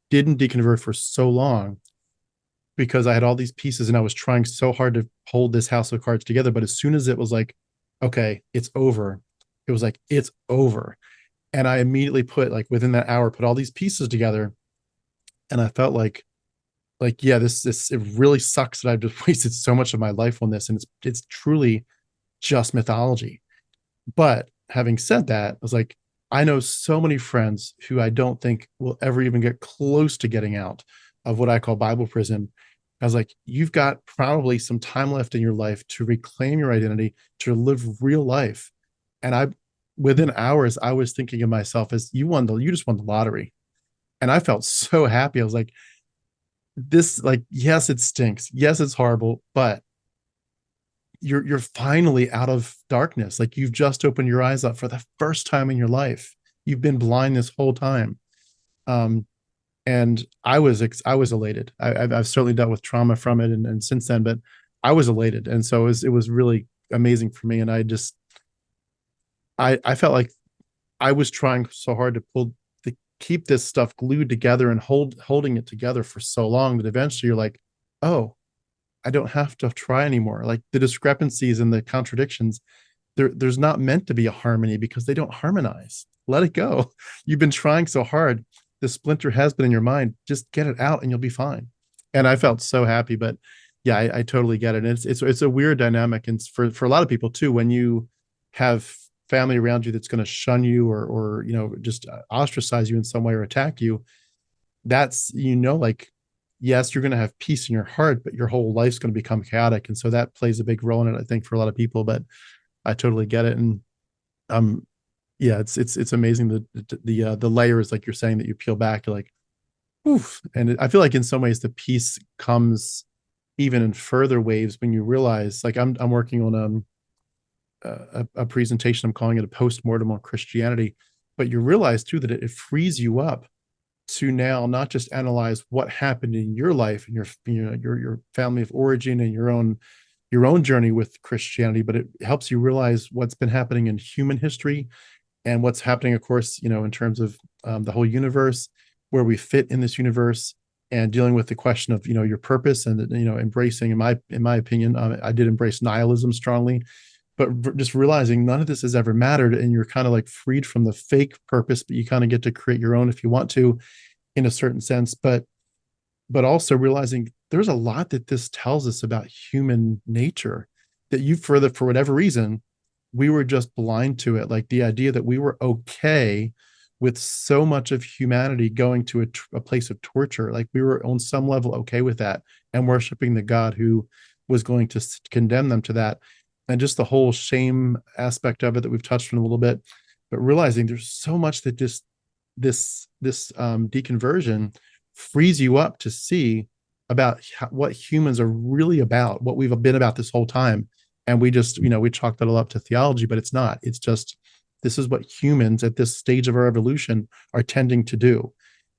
didn't deconvert for so long because I had all these pieces and I was trying so hard to hold this house of cards together. But as soon as it was like, okay, it's over, it was like, it's over. And I immediately put, like, within that hour, put all these pieces together. And I felt like, yeah, this, it really sucks that I've just wasted so much of my life on this. And it's truly just mythology. But having said that, I was like, I know so many friends who I don't think will ever even get close to getting out of what I call Bible prison. I was like, you've got probably some time left in your life to reclaim your identity, to live real life. And within hours, I was thinking of myself as you just won the lottery. And I felt so happy. I was like, this, like, yes, it stinks. Yes, it's horrible, but you're finally out of darkness. Like, you've just opened your eyes up for the first time in your life. You've been blind this whole time. And I was elated. I've certainly dealt with trauma from it, and since then, but I was elated. And so it was really amazing for me. And I felt like I was trying so hard to keep this stuff glued together and holding it together for so long that eventually you're like, oh, I don't have to try anymore. Like, the discrepancies and the contradictions, there's not meant to be a harmony because they don't harmonize. Let it go. You've been trying so hard. The splinter has been in your mind. Just get it out and you'll be fine. And I felt so happy. But yeah, I totally get it. And it's a weird dynamic. And for a lot of people too, when you have family around you that's going to shun you or just ostracize you in some way or attack you, that's, like, yes, you're going to have peace in your heart, but your whole life's going to become chaotic. And so that plays a big role in it, I think, for a lot of people. But I totally get it. And yeah, it's amazing the layers, like you're saying, that you peel back. You're like, oof. And I feel like in some ways the peace comes even in further waves when you realize, like, I'm working on a presentation. I'm calling it a post-mortem on Christianity, but you realize too that it frees you up to now not just analyze what happened in your life and your family of origin and your own journey with Christianity, but it helps you realize what's been happening in human history and what's happening, of course, in terms of the whole universe, where we fit in this universe, and dealing with the question of your purpose, and embracing, in my opinion, I did embrace nihilism strongly, but just realizing none of this has ever mattered, and you're kind of like freed from the fake purpose, but you kind of get to create your own if you want to, in a certain sense. But also realizing there's a lot that this tells us about human nature that for whatever reason, we were just blind to it. Like, the idea that we were okay with so much of humanity going to a place of torture, like we were on some level okay with that, and worshiping the God who was going to condemn them to that. And just the whole shame aspect of it that we've touched on a little bit, but realizing there's so much that just this deconversion frees you up to see about what humans are really about, what we've been about this whole time. And we just, we chalked that all up to theology, but it's not. It's just, this is what humans at this stage of our evolution are tending to do.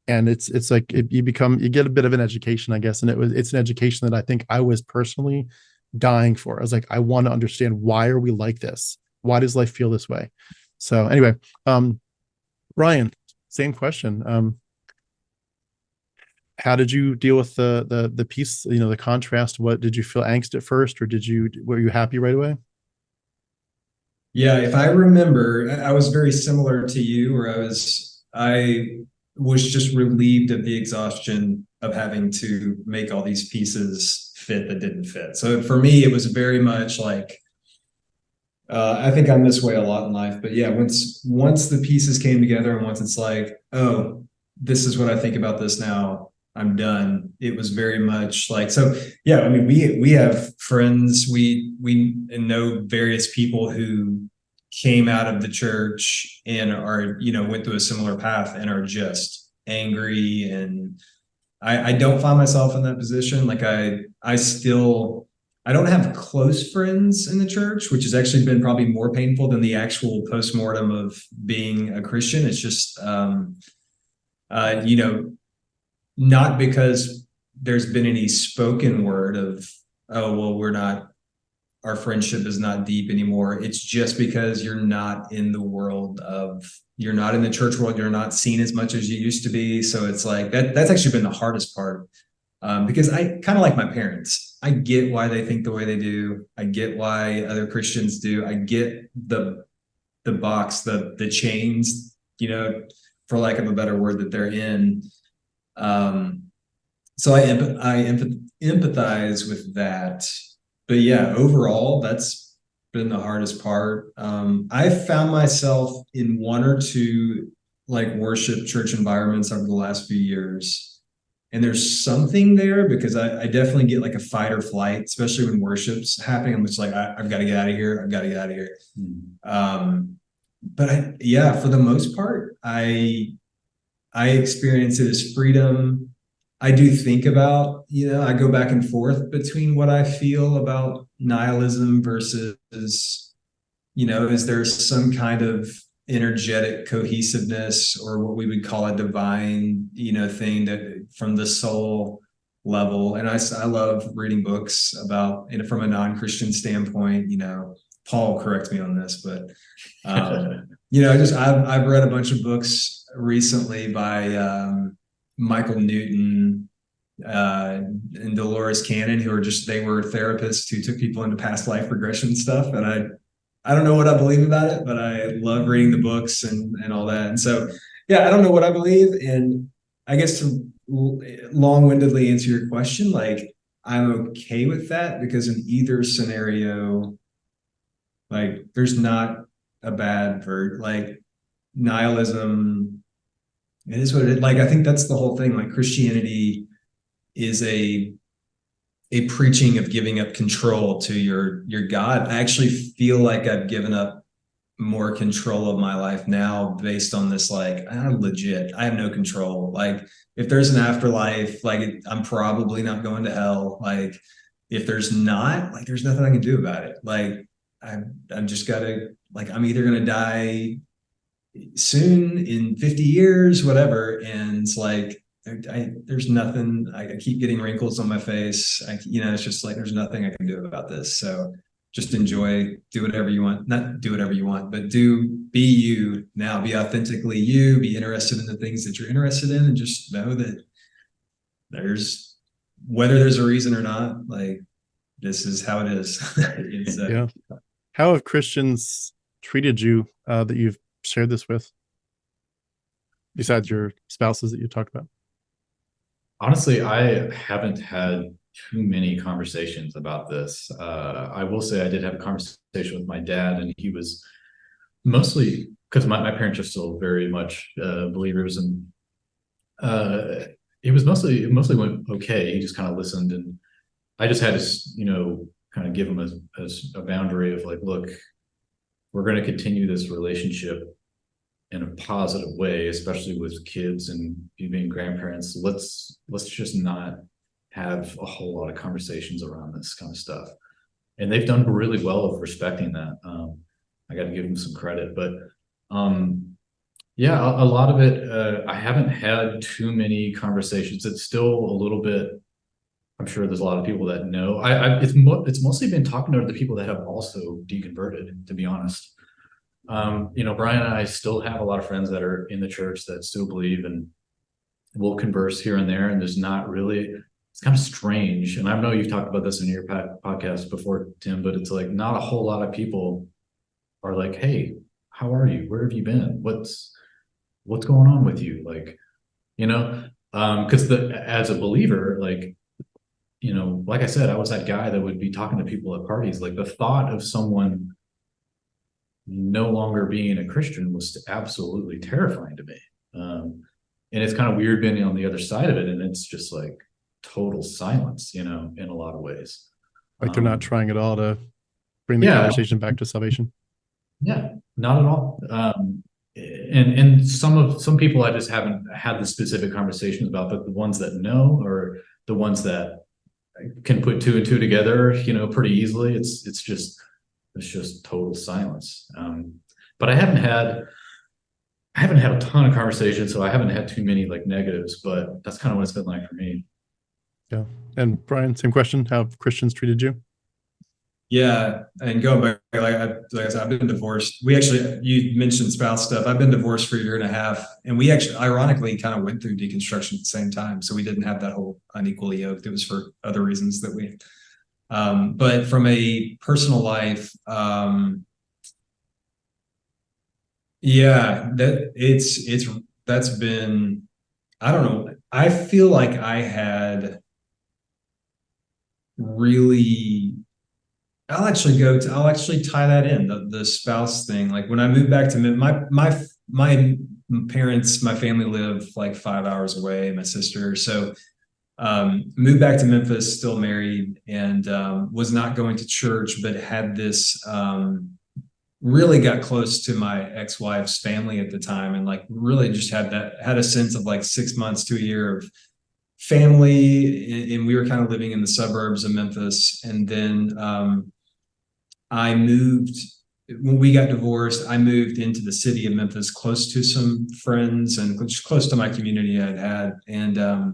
And it's like you get a bit of an education, I guess. And it's an education that I think I was personally dying for. I was like, I want to understand, why are we like this? Why does life feel this way? So anyway, Ryan, same question. How did you deal with the piece, the contrast? What did you feel angst at first, or were you happy right away? Yeah, if I remember, I was very similar to you, where I was just relieved of the exhaustion of having to make all these pieces fit that didn't fit. So for me, it was very much like, I think I'm this way a lot in life, but yeah, once the pieces came together and once it's like, oh, this is what I think about this now, I'm done. It was very much like, so yeah, I mean, we have friends, we know various people who came out of the church and are, went through a similar path and are just angry. And I don't find myself in that position. Like I don't have close friends in the church, which has actually been probably more painful than the actual postmortem of being a Christian. It's just, you know, not because there's been any spoken word of, oh, well, our friendship is not deep anymore. It's just because you're not in the you're not in the church world. You're not seen as much as you used to be. So it's like that's actually been the hardest part. Because I kind of like my parents. I get why they think the way they do. I get why other Christians do. I get the box, the chains, for lack of a better word, that they're in. So I empathize with that. But yeah, overall, that's been the hardest part. I've found myself in one or two like worship church environments over the last few years. And there's something there because I definitely get like a fight or flight, especially when worship's happening. I'm just like, I've got to get out of here. I've got to get out of here. But yeah, for the most part, I experience it as freedom. I do think about, I go back and forth between what I feel about nihilism versus, is there some kind of energetic cohesiveness or what we would call a divine, thing that from the soul level. And I love reading books about, from a non-Christian standpoint, Paul, correct me on this, but, I've read a bunch of books recently by, Michael Newton, and Dolores Cannon, they were therapists who took people into past life regression stuff. And I don't know what I believe about it, but I love reading the books and all that. And so, yeah, I don't know what I believe. And I guess to long-windedly answer your question, like I'm okay with that because in either scenario, like there's not a bad like nihilism. It is what it is. Like, I think that's the whole thing. Like Christianity is a preaching of giving up control to your God. I actually feel like I've given up more control of my life now based on this, like, I'm legit. I have no control. Like, if there's an afterlife, like I'm probably not going to hell. Like, if there's not, like, there's nothing I can do about it. Like, I'm just gotta, like, I'm either gonna die soon in 50 years, whatever. And it's like, there's nothing, I keep getting wrinkles on my face. It's just like, there's nothing I can do about this. So just enjoy, do whatever you want, not do whatever you want, but be you now, be authentically you, be interested in the things that you're interested in. And just know that whether there's a reason or not, like this is how it is. Yeah. How have Christians treated you that you've shared this with, besides your spouses that you talked about? Honestly, I haven't had too many conversations about this. I will say I did have a conversation with my dad, and he was mostly, because my parents are still very much believers, and it was mostly went okay. He just kind of listened, and I just had to, kind of give him a boundary of like, look, we're going to continue this relationship in a positive way, especially with kids and you being grandparents. Let's just not have a whole lot of conversations around this kind of stuff. And they've done really well of respecting that. I got to give them some credit, but yeah, a lot of it, I haven't had too many conversations. It's still a little bit, I'm sure there's a lot of people that know. It's mostly been talking to the people that have also deconverted, to be honest. Brian and I still have a lot of friends that are in the church that still believe, and we'll converse here and there. And there's not really, it's kind of strange. And I know you've talked about this in your podcast before, Tim, but it's like not a whole lot of people are like, hey, how are you? Where have you been? What's going on with you? Like, you know, because as a believer, like, you know, like I said, I was that guy that would be talking to people at parties. Like the thought of someone no longer being a Christian was absolutely terrifying to me. And it's kind of weird being on the other side of it, and it's just like total silence, you know, in a lot of ways. Like they're not trying at all to bring the Yeah, conversation back to salvation. yeah, not at all. And some people I just haven't had the specific conversations about, but the ones that know, or the ones that can put two and two together, you know, pretty easily. It's just total silence. But I haven't had a ton of conversations, so I haven't had too many like negatives, but that's kind of what it's been like for me. Yeah. And Brian, same question. How have Christians treated you? Yeah, and going back, like I said, I've been divorced. You mentioned spouse stuff. I've been divorced for a year and a half, and we actually, ironically, kind of went through deconstruction at the same time. So we didn't have that whole unequally yoked. It was for other reasons that we. But from a personal life, yeah, that's been. I don't know. I feel like I had really. I'll actually tie that in the spouse thing. Like when I moved back to my parents, my family live like 5 hours away, my sister. So moved back to Memphis, still married, and was not going to church, but had this really got close to my ex-wife's family at the time, and like really just had a sense of like 6 months to a year of family, and we were kind of living in the suburbs of Memphis. And then I moved when we got divorced. I moved into the city of Memphis, close to some friends and just close to my community I'd had. And I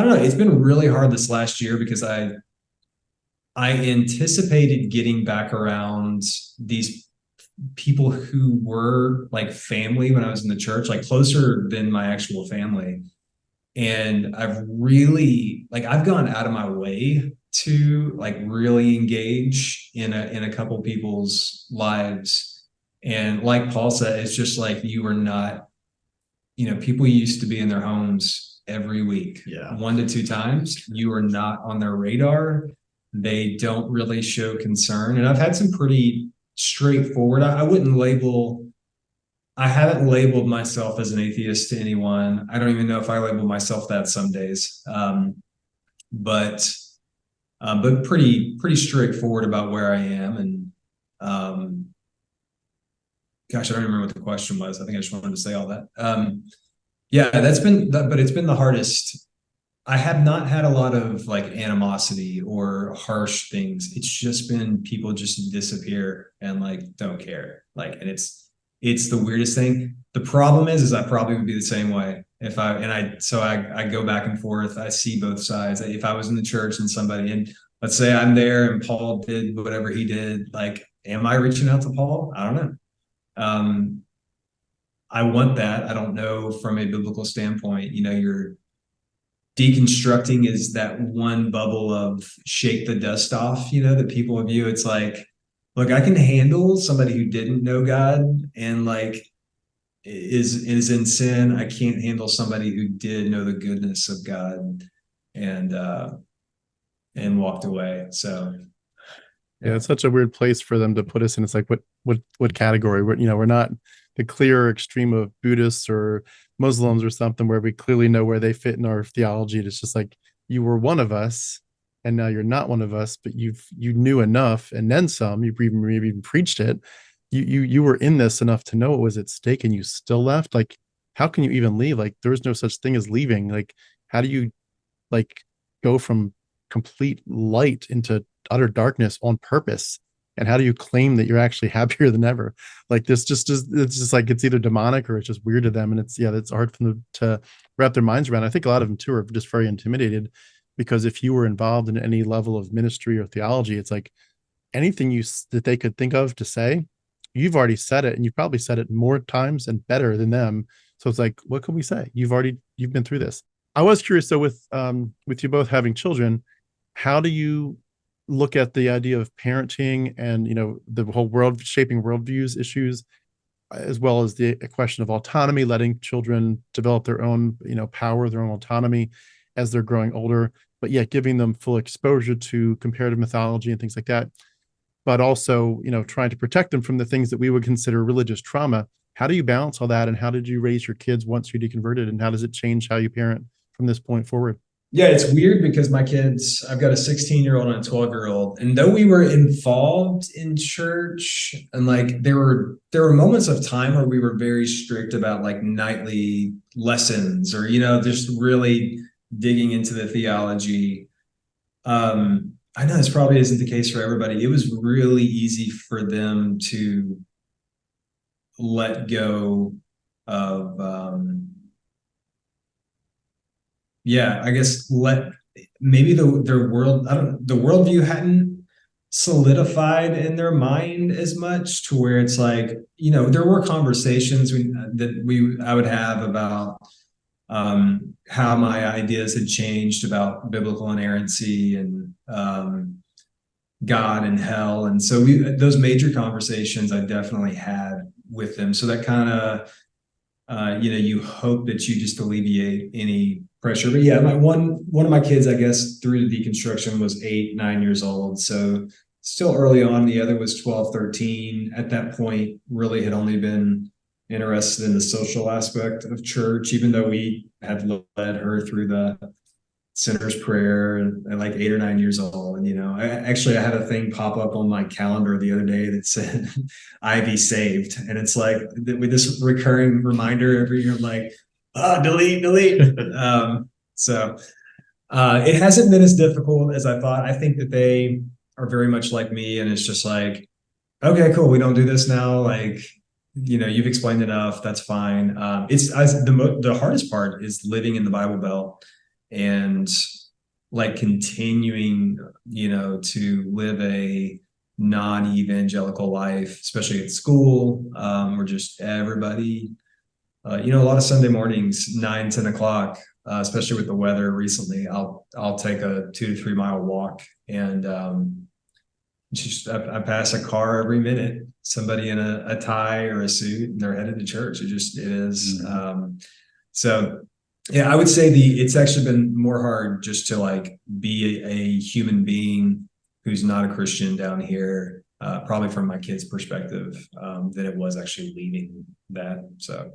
don't know, it's been really hard this last year because I anticipated getting back around these people who were like family when I was in the church, like closer than my actual family. And I've gone out of my way to like really engage in a couple people's lives. And like Paul said, it's just like you are not, people used to be in their homes every week, Yeah. 1 to 2 times. You are not on their radar. They don't really show concern. And I've had some pretty straightforward, I haven't labeled myself as an atheist to anyone. I don't even know if I label myself that some days. But pretty straightforward about where I am. And gosh, I don't remember what the question was. I think I just wanted to say all that. Yeah, but it's been the hardest. I have not had a lot of like animosity or harsh things. It's just been people just disappear and like don't care. Like, and it's the weirdest thing. The problem is I probably would be the same way if I go back and forth. I see both sides. If I was in the church and and let's say I'm there and Paul did whatever he did, like, am I reaching out to Paul? I don't know. I want that. I don't know from a biblical standpoint, you're deconstructing is that one bubble of shake the dust off, that people view. It's like, look, I can handle somebody who didn't know God and like is in sin. I can't handle somebody who did know the goodness of God and walked away. So Yeah, it's such a weird place for them to put us in. It's like what category? We're not the clear extreme of Buddhists or Muslims or something where we clearly know where they fit in our theology. It's just like you were one of us, and now you're not one of us, but you knew enough, and then some. You maybe even preached it. You were in this enough to know what was at stake, and you still left. Like, how can you even leave? Like, there's no such thing as leaving. Like, how do you like go from complete light into utter darkness on purpose? And how do you claim that you're actually happier than ever? Like this it's just like it's either demonic or it's just weird to them. And it's hard for them to wrap their minds around. I think a lot of them too are just very intimidated because if you were involved in any level of ministry or theology, it's like anything that they could think of to say, you've already said it, and you've probably said it more times and better than them. So it's like, what can we say? You've been through this. I was curious though, with you both having children, how do you look at the idea of parenting and, the whole world shaping worldviews issues, as well as the question of autonomy, letting children develop their own, power, their own autonomy as they're growing older, but yet giving them full exposure to comparative mythology and things like that. But also, trying to protect them from the things that we would consider religious trauma. How do you balance all that? And how did you raise your kids once you deconverted? And how does it change how you parent from this point forward? Yeah, it's weird because my kids, I've got a 16-year-old and a 12-year-old. And though we were involved in church, and like there were moments of time where we were very strict about like nightly lessons, or just really digging into the theology. I know this probably isn't the case for everybody. It was really easy for them to let go of I guess maybe their world, the worldview hadn't solidified in their mind as much, to where it's like, there were conversations I would have about how my ideas had changed about biblical inerrancy and God and hell. And so those major conversations I definitely had with them. So that kind of, you hope that you just alleviate any pressure. But yeah, one of my kids, I guess, through the deconstruction was 8, 9 years old. So still early on. The other was 12, 13. At that point, really had only been interested in the social aspect of church, even though we had led her through the sinner's prayer at like 8 or 9 years old. And, I had a thing pop up on my calendar the other day that said Ivy saved. And it's like with this recurring reminder every year, like, delete. So it hasn't been as difficult as I thought. I think that they are very much like me. And it's just like, okay, cool. We don't do this now. Like, you've explained enough. That's fine. The hardest part is living in the Bible Belt and like continuing, to live a non-evangelical life, especially at school, where just everybody, a lot of Sunday mornings, 9, 10 o'clock, especially with the weather recently, I'll take a 2 to 3 mile walk, and I pass a car every minute, somebody in a tie or a suit, and they're headed to church. It is. Mm-hmm. So yeah, I would say it's actually been more hard just to like be a human being who's not a Christian down here, probably from my kids' perspective, than it was actually leaving that. So.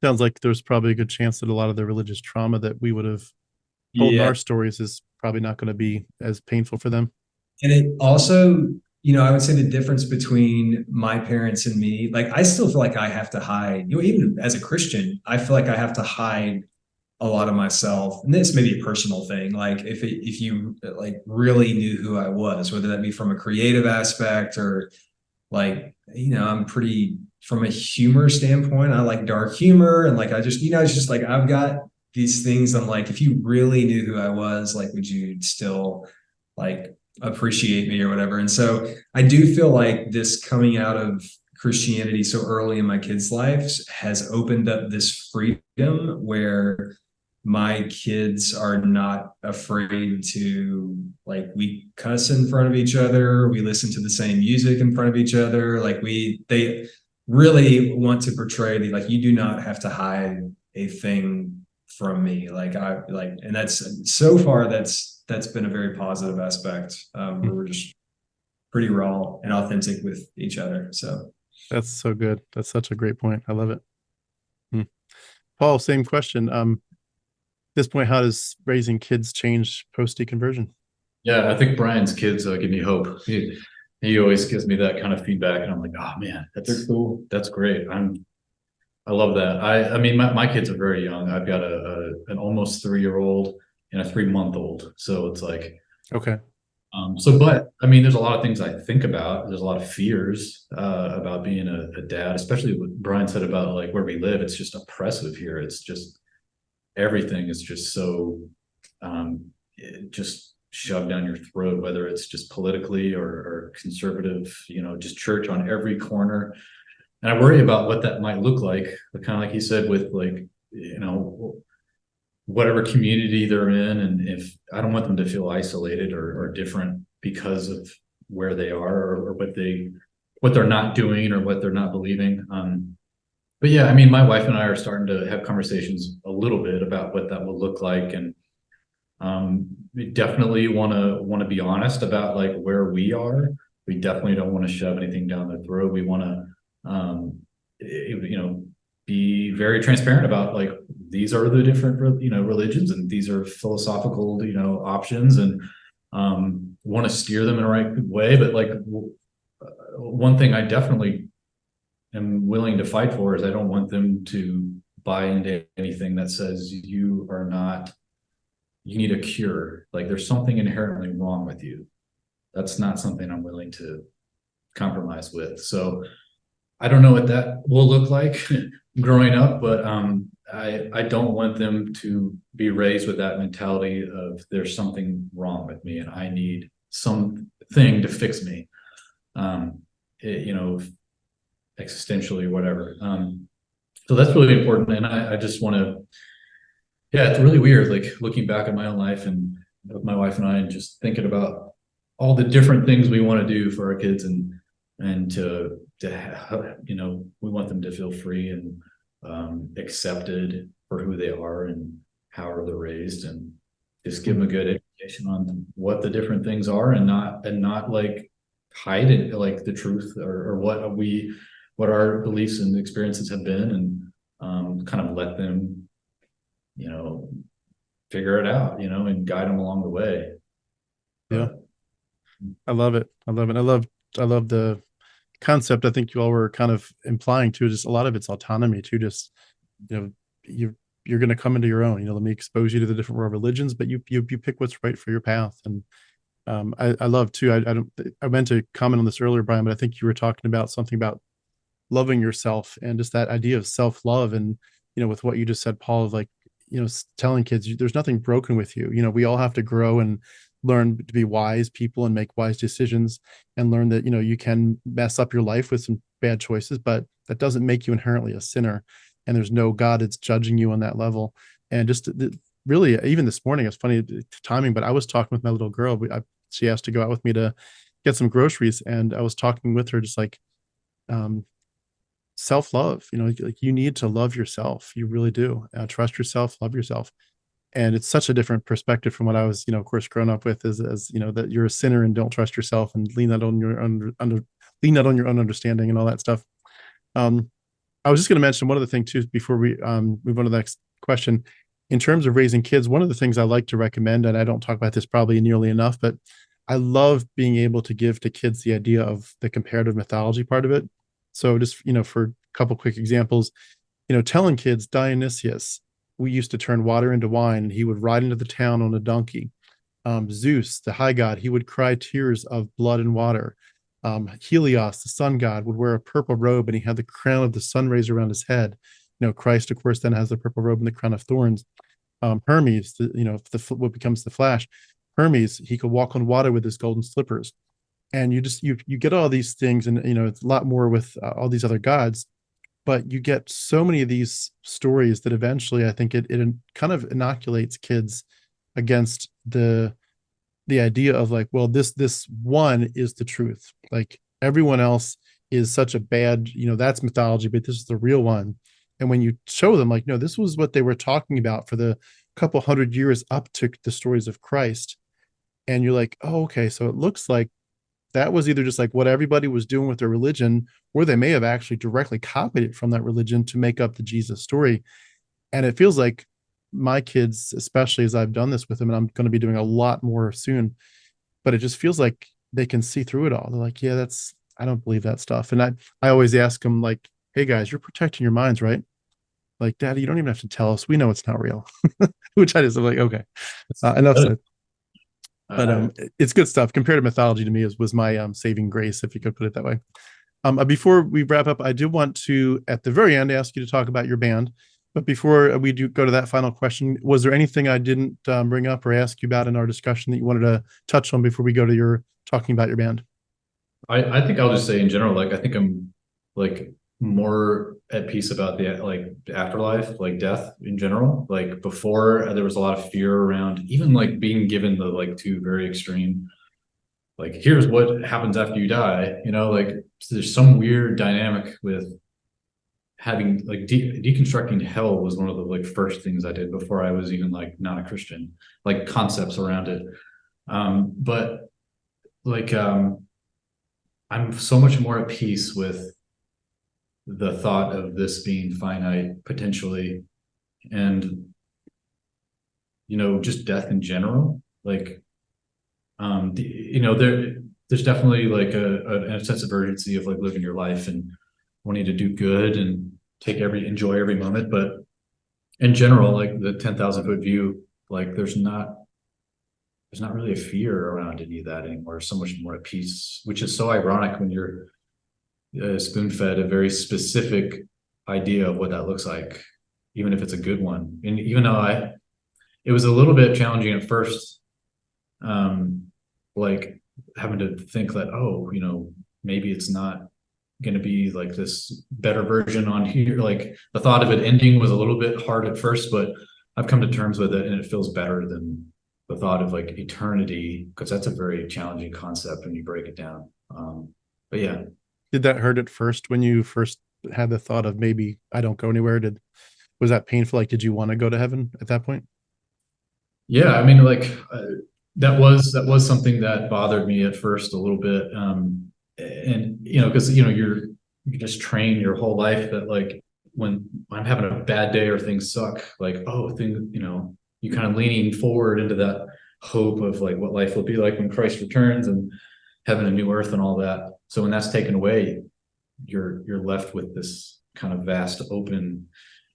Sounds like there's probably a good chance that a lot of the religious trauma that we would have told in our stories is probably not going to be as painful for them. And it also, I would say the difference between my parents and me, like I still feel like I have to hide, even as a Christian, I feel like I have to hide a lot of myself. And this may be a personal thing. Like if you like really knew who I was, whether that be from a creative aspect or like, I'm pretty, from a humor standpoint, I like dark humor. And like, I just, it's just like, I've got these things. I'm like, if you really knew who I was, like, would you still like appreciate me or whatever? And so I do feel like this coming out of Christianity so early in my kids' lives has opened up this freedom where my kids are not afraid to, like, we cuss in front of each other. We listen to the same music in front of each other. Like they really want to portray like, you do not have to hide a thing from me. And that's so far, that's been a very positive aspect, where we're just pretty raw and authentic with each other. So that's so good. That's such a great point. I love it. Paul, same question. At this point, how does raising kids change post deconversion? Yeah, I think Brian's kids give me hope. He always gives me that kind of feedback, and I'm like, oh man, that's cool. That's great. I love that. I mean, my kids are very young. I've got an almost 3-year-old and a 3-month-old. So it's like, okay. But I mean, there's a lot of things I think about. There's a lot of fears about being a dad, especially what Brian said about like where we live. It's just oppressive here. It's just, everything is just so just shoved down your throat, whether it's just politically or conservative, just church on every corner. And I worry about what that might look like, kind of like he said, with like, whatever community they're in. And if I don't want them to feel isolated or different because of where they are or what they're not doing or what they're not believing. But yeah, I mean, my wife and I are starting to have conversations a little bit about what that will look like. And we definitely want to be honest about like where we are. We definitely don't want to shove anything down their throat. We want to, be very transparent about like, these are the different, religions, and these are philosophical, options, and want to steer them in the right way. But like, one thing I definitely am willing to fight for is I don't want them to buy into anything that says you need a cure. Like there's something inherently wrong with you. That's not something I'm willing to compromise with. So I don't know what that will look like growing up, but I don't want them to be raised with that mentality of there's something wrong with me and I need something to fix me. Existentially, whatever. So that's really important. And I just want to, yeah, it's really weird, like looking back at my own life and with my wife and I, and just thinking about all the different things we want to do for our kids, and to have, we want them to feel free and accepted for who they are and how they're raised, and just give them a good education on what the different things are, and not like hide it, like the truth or what our beliefs and experiences have been, and kind of let them, figure it out, and guide them along the way. Yeah. I love it. I love the concept. I think you all were kind of implying too, just a lot of it's autonomy too. Just, you're going to come into your own, let me expose you to the different world religions, but you pick what's right for your path. And I love too, I meant to comment on this earlier, Brian, but I think you were talking about something about loving yourself and just that idea of self-love. And, with what you just said, Paul, of like, telling kids there's nothing broken with you. We all have to grow and learn to be wise people and make wise decisions, and learn that, you can mess up your life with some bad choices, but that doesn't make you inherently a sinner. And there's no God that's judging you on that level. And just really, even this morning, it's funny timing, but I was talking with my little girl. She asked to go out with me to get some groceries. And I was talking with her, just like, self-love, like you need to love yourself. You really do. Trust yourself, love yourself. And it's such a different perspective from what I was, of course, grown up with, as that you're a sinner and don't trust yourself and lean not on your own understanding and all that stuff. I was just going to mention one other thing too, before we move on to the next question. In terms of raising kids, one of the things I like to recommend, and I don't talk about this probably nearly enough, but I love being able to give to kids the idea of the comparative mythology part of it. So just, for a couple quick examples, telling kids Dionysius, we used to turn water into wine, and he would ride into the town on a donkey. Zeus, the high god, he would cry tears of blood and water. Helios, the sun god, would wear a purple robe, and he had the crown of the sun rays around his head. Christ, of course, then has the purple robe and the crown of thorns. Hermes, what becomes the Flash. Hermes, he could walk on water with his golden slippers. And you get all these things, and it's a lot more with all these other gods, but you get so many of these stories that eventually I think it kind of inoculates kids against the idea of like, well, this one is the truth. Like everyone else is such a bad, that's mythology, but this is the real one. And when you show them like, no, this was what they were talking about for the couple hundred years up to the stories of Christ. And you're like, oh, okay. So it looks like that was either just like what everybody was doing with their religion, or they may have actually directly copied it from that religion to make up the Jesus story. And it feels like my kids, especially as I've done this with them, and I'm going to be doing a lot more soon, but it just feels like they can see through it all. They're like, yeah, I don't believe that stuff. And I always ask them like, hey guys, you're protecting your minds, right? Like, Daddy, you don't even have to tell us. We know it's not real. Which I'm like, okay, enough said. But it's good stuff. Comparative mythology to me was my saving grace, if you could put it that way. Before we wrap up, I do want to, at the very end, ask you to talk about your band. But before we do go to that final question, was there anything I didn't bring up or ask you about in our discussion that you wanted to touch on before we go to talking about your band? I think I'll just say in general, like, I think I'm like more at peace about the like afterlife, like death in general. Like before, there was a lot of fear around even like being given the like two very extreme, like here's what happens after you die. You know, like there's some weird dynamic with having like deconstructing hell was one of the like first things I did before I was even like not a Christian, like concepts around it. But like I'm so much more at peace with the thought of this being finite potentially, and you know, just death in general. Like you know, there's definitely like a sense of urgency of like living your life and wanting to do good and enjoy every moment. But in general, like the 10,000 foot view, like there's not really a fear around any of that anymore. So much more at peace, which is so ironic when you're spoon-fed a very specific idea of what that looks like, even if it's a good one. And even though it was a little bit challenging at first, like having to think that, oh, you know, maybe it's not going to be like this better version on here. Like the thought of it ending was a little bit hard at first, but I've come to terms with it and it feels better than the thought of like eternity, because that's a very challenging concept when you break it down. But yeah. Did that hurt at first when you first had the thought of maybe I don't go anywhere? Was that painful? Like, did you want to go to heaven at that point? Yeah, I mean, like that was something that bothered me at first a little bit. And you know, because you know, you just train your whole life that like when I'm having a bad day or things suck, like, oh, you know, you kind of leaning forward into that hope of like what life will be like when Christ returns and heaven and new earth and all that. So when that's taken away, you're left with this kind of vast open,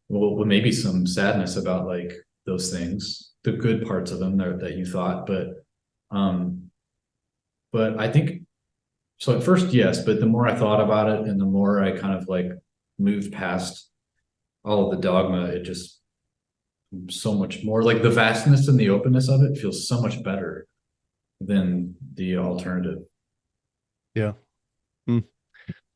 well, maybe some sadness about like those things, the good parts of them that you thought, but I think so at first, yes, but the more I thought about it and the more I kind of like moved past all of the dogma, it just so much more like the vastness and the openness of it feels so much better than the alternative. Yeah.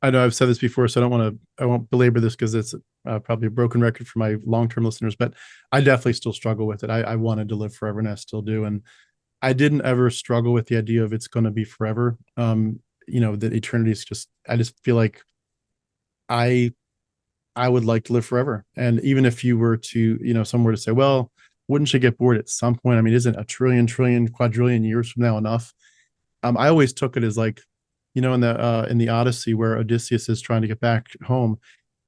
I know I've said this before, so I won't belabor this because it's probably a broken record for my long-term listeners, but I definitely still struggle with it. I wanted to live forever and I still do. And I didn't ever struggle with the idea of it's going to be forever. You know, that eternity is just, I just feel like I would like to live forever. And even if you were to, you know, somewhere to say, well, wouldn't you get bored at some point? I mean, isn't a trillion, quadrillion years from now enough? I always took it as like, you know, in the Odyssey where Odysseus is trying to get back home.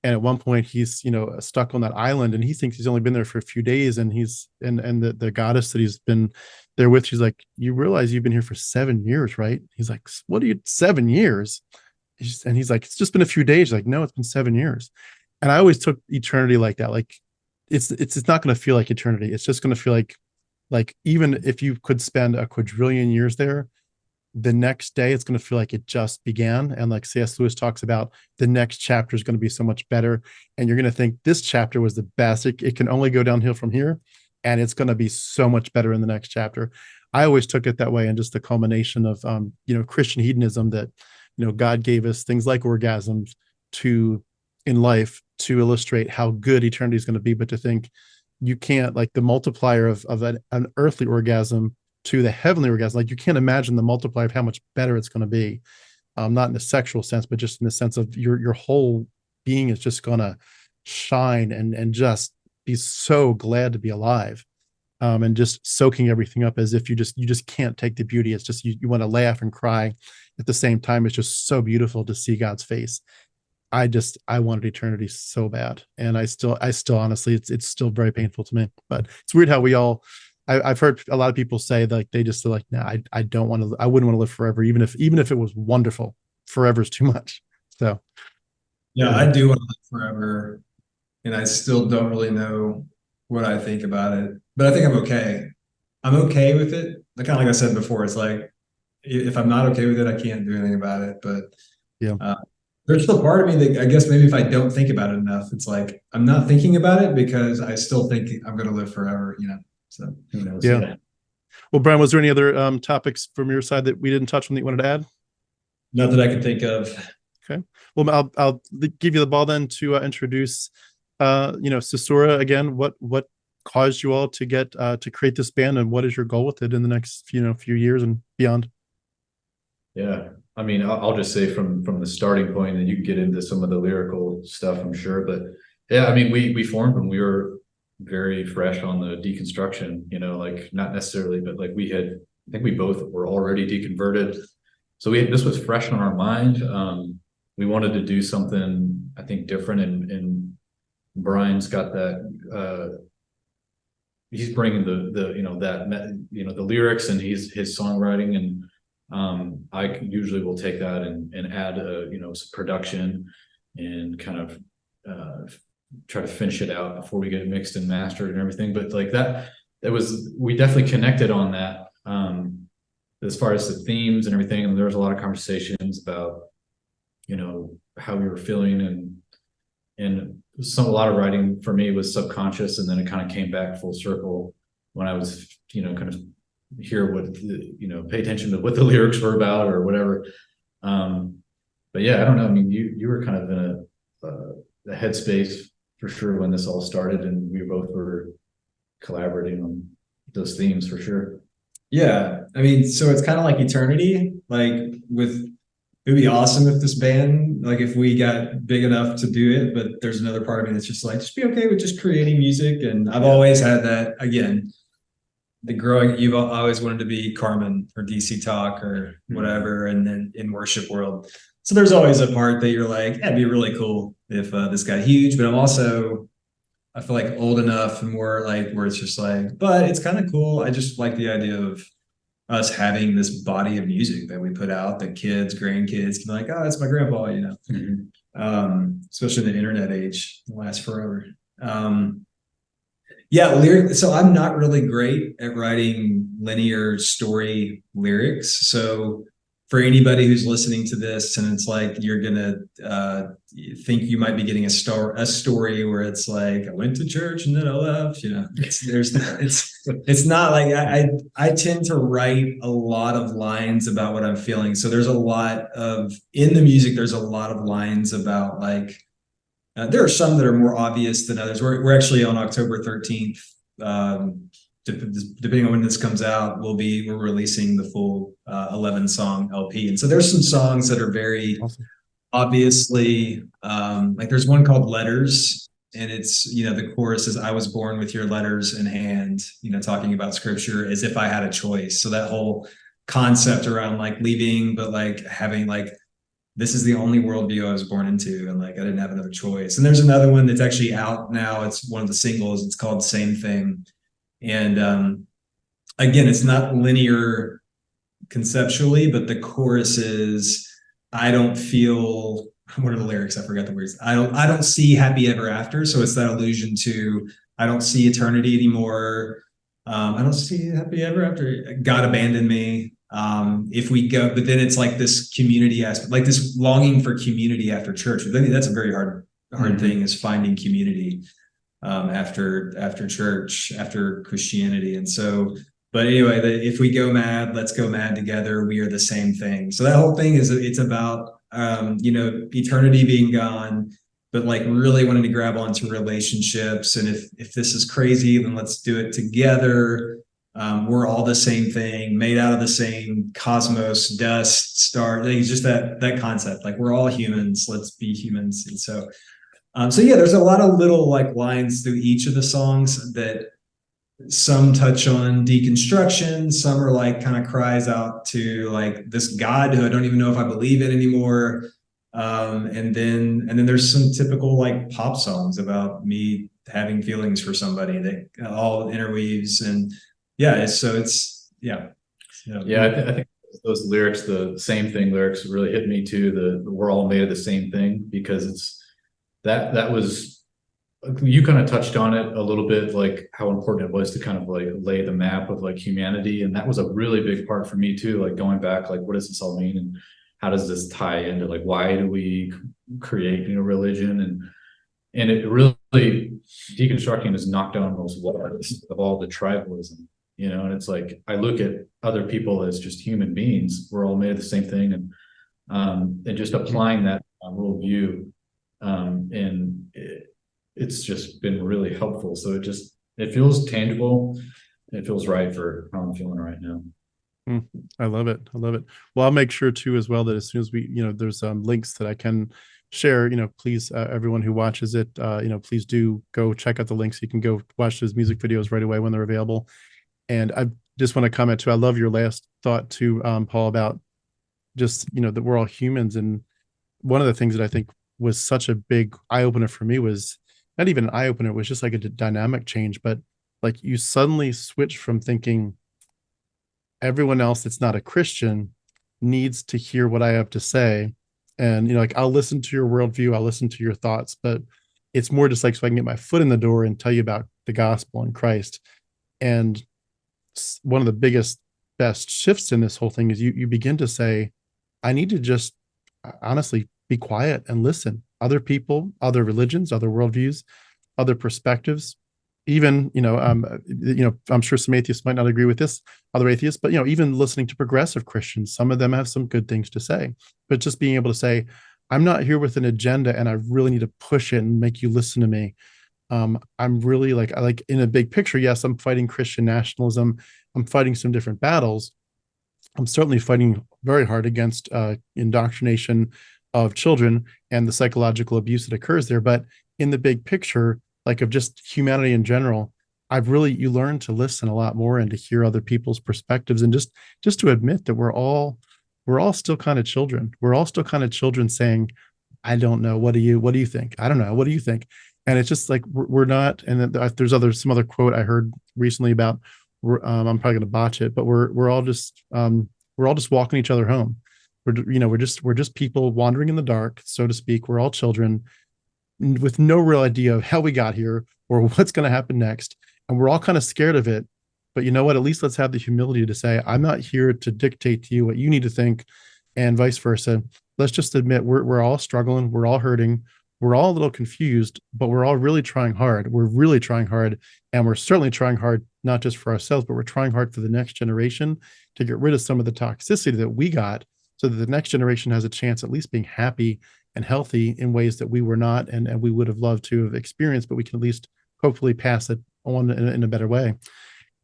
And at one point he's, you know, stuck on that island and he thinks he's only been there for a few days. And the goddess that he's been there with, she's like, you realize you've been here for 7 years, right? He's like, what are you, 7 years? And he's like, it's just been a few days. She's like, no, it's been 7 years. And I always took eternity like that. Like it's not going to feel like eternity. It's just going to feel like even if you could spend a quadrillion years there, the next day it's going to feel like it just began. And like C.S. Lewis talks about, the next chapter is going to be so much better. And you're going to think this chapter was the best. It can only go downhill from here. And it's going to be so much better in the next chapter. I always took it that way. And just the culmination of, you know, Christian hedonism, that, you know, God gave us things like orgasms in life to illustrate how good eternity is going to be. But to think you can't, like the multiplier of an earthly orgasm to the heavenly orgasm, like you can't imagine the multiplier of how much better it's going to be. Not in a sexual sense, but just in the sense of your whole being is just going to shine and just be so glad to be alive, and just soaking everything up as if you just can't take the beauty. It's just you want to laugh and cry at the same time. It's just so beautiful to see God's face. I wanted eternity so bad, and I still honestly, it's still very painful to me. But it's weird how I've heard a lot of people say like they just like, nah, I don't want to. I wouldn't want to live forever, even if it was wonderful. Forever is too much. So yeah, I do want to live forever, and I still don't really know what I think about it, but I think I'm okay. I'm okay with it. Kind of like I said before, it's like if I'm not okay with it, I can't do anything about it. But yeah. There's still part of me that I guess maybe if I don't think about it enough, it's like I'm not thinking about it because I still think I'm going to live forever, you know. So who knows? Yeah. Well, Brian, was there any other topics from your side that we didn't touch on that you wanted to add? Not that I can think of. Well, I'll give you the ball then to introduce, Susurra again. What caused you all to get to create this band, and what is your goal with it in the next few years and beyond? Yeah, I mean, I'll just say from the starting point, and you can get into some of the lyrical stuff, I'm sure. But yeah, I mean, we formed when we were very fresh on the deconstruction. Like not necessarily, but like I think we both were already deconverted, so this was fresh on our mind. We wanted to do something, I think, different, and Brian's got that. He's bringing the lyrics and his songwriting, and I usually will take that and add some production and kind of try to finish it out before we get it mixed and mastered and everything. But like we definitely connected on that as far as the themes and everything. And there was a lot of conversations about how we were feeling, and a lot of writing for me was subconscious, and then it kind of came back full circle when I was kind of hear what pay attention to what the lyrics were about or whatever. But yeah, I don't know, I mean, you were kind of in a headspace for sure when this all started, and we both were collaborating on those themes for sure. Yeah, I mean, so it's kind of like eternity. Like it would be awesome if this band, like if we got big enough to do it, but there's another part of me that's just like, just be okay with just creating music. And I've always had that, again, you've always wanted to be Carmen or DC Talk or whatever, and then in worship world. So there's always a part that you're like, it'd be really cool if this got huge, but I feel like old enough and more like where it's just like, but it's kind of cool. I just like the idea of us having this body of music that we put out that kids, grandkids can be like, oh, that's my grandpa, especially in the internet age, it lasts forever. So I'm not really great at writing linear story lyrics. So for anybody who's listening to this and it's like you're gonna think you might be getting a story where it's like, I went to church and then I left, it's not like I tend to write a lot of lines about what I'm feeling. So there's a lot of, in the music, there's a lot of lines about like, there are some that are more obvious than others. We're actually on October 13th, depending on when this comes out, we're releasing the full 11 song LP. And so there's some songs that are very obviously, like there's one called Letters, and it's, the chorus is, I was born with your letters in hand, talking about scripture as if I had a choice. So that whole concept around like leaving, but like having like, this is the only worldview I was born into, and like I didn't have another choice. And there's another one that's actually out now. It's one of the singles. It's called Same Thing. And again, it's not linear conceptually, but the chorus is, I don't feel, what are the lyrics? I forgot the words. I don't see happy ever after. So it's that allusion to, I don't see eternity anymore. I don't see happy ever after. God abandoned me. If we go, but then it's like this community aspect, like this longing for community after church. I think that's a very hard thing, is finding community after church, after Christianity. And so, but anyway, if we go mad, let's go mad together. We are the same thing. So that whole thing it's about, eternity being gone, but like really wanting to grab onto relationships. And if this is crazy, then let's do it together. We're all the same thing, made out of the same cosmos, dust, star. It's just that concept. Like we're all humans. Let's be humans. And so there's a lot of little like lines through each of the songs that some touch on deconstruction. Some are like kind of cries out to like this God who I don't even know if I believe in anymore. And then there's some typical like pop songs about me having feelings for somebody that all interweaves. And I think those lyrics, the Same Thing lyrics, really hit me too. We're all made of the same thing, because that was, you kind of touched on it a little bit, like how important it was to kind of like lay the map of like humanity. And that was a really big part for me too, like going back, like what does this all mean, and how does this tie into like, why do we create religion, and it really, deconstructing has knocked down those walls of all the tribalism. And it's like, I look at other people as just human beings. We're all made of the same thing. And and just applying that worldview. And it's just been really helpful. So it feels tangible. It feels right for how I'm feeling right now. I love it. I love it. Well, I'll make sure too, as well, that as soon as we, there's links that I can share, please, everyone who watches it, please do go check out the links. You can go watch those music videos right away when they're available. And I just want to comment too. I love your last thought too, Paul, about just, that we're all humans. And one of the things that I think was such a big eye opener for me was not even an eye opener. It was just like a dynamic change, but like you suddenly switch from thinking everyone else that's not a Christian needs to hear what I have to say. And, like I'll listen to your worldview, I'll listen to your thoughts, but it's more just like so I can get my foot in the door and tell you about the gospel and Christ. And one of the biggest, best shifts in this whole thing is you begin to say, I need to just honestly be quiet and listen. Other people, other religions, other worldviews, other perspectives. Even, I'm sure some atheists might not agree with this, other atheists, but, even listening to progressive Christians, some of them have some good things to say, but just being able to say, I'm not here with an agenda and I really need to push it and make you listen to me. I'm really I like in a big picture. Yes, I'm fighting Christian nationalism. I'm fighting some different battles. I'm certainly fighting very hard against indoctrination of children and the psychological abuse that occurs there. But in the big picture, like of just humanity in general, you learn to listen a lot more and to hear other people's perspectives, and just to admit that we're all still kind of children. We're all still kind of children saying, I don't know. What do you think? I don't know. What do you think? And it's just like, we're not. And then there's some other quote I heard recently about, I'm probably going to botch it, but we're all just walking each other home. We're just people wandering in the dark, so to speak. We're all children with no real idea of how we got here or what's going to happen next. And we're all kind of scared of it. But you know what? At least let's have the humility to say, I'm not here to dictate to you what you need to think, and vice versa. Let's just admit we're all struggling. We're all hurting. We're all a little confused, but we're all really trying hard. We're really trying hard. And we're certainly trying hard, not just for ourselves, but we're trying hard for the next generation to get rid of some of the toxicity that we got, so that the next generation has a chance at least being happy and healthy in ways that we were not, and we would have loved to have experienced, but we can at least hopefully pass it on in a better way.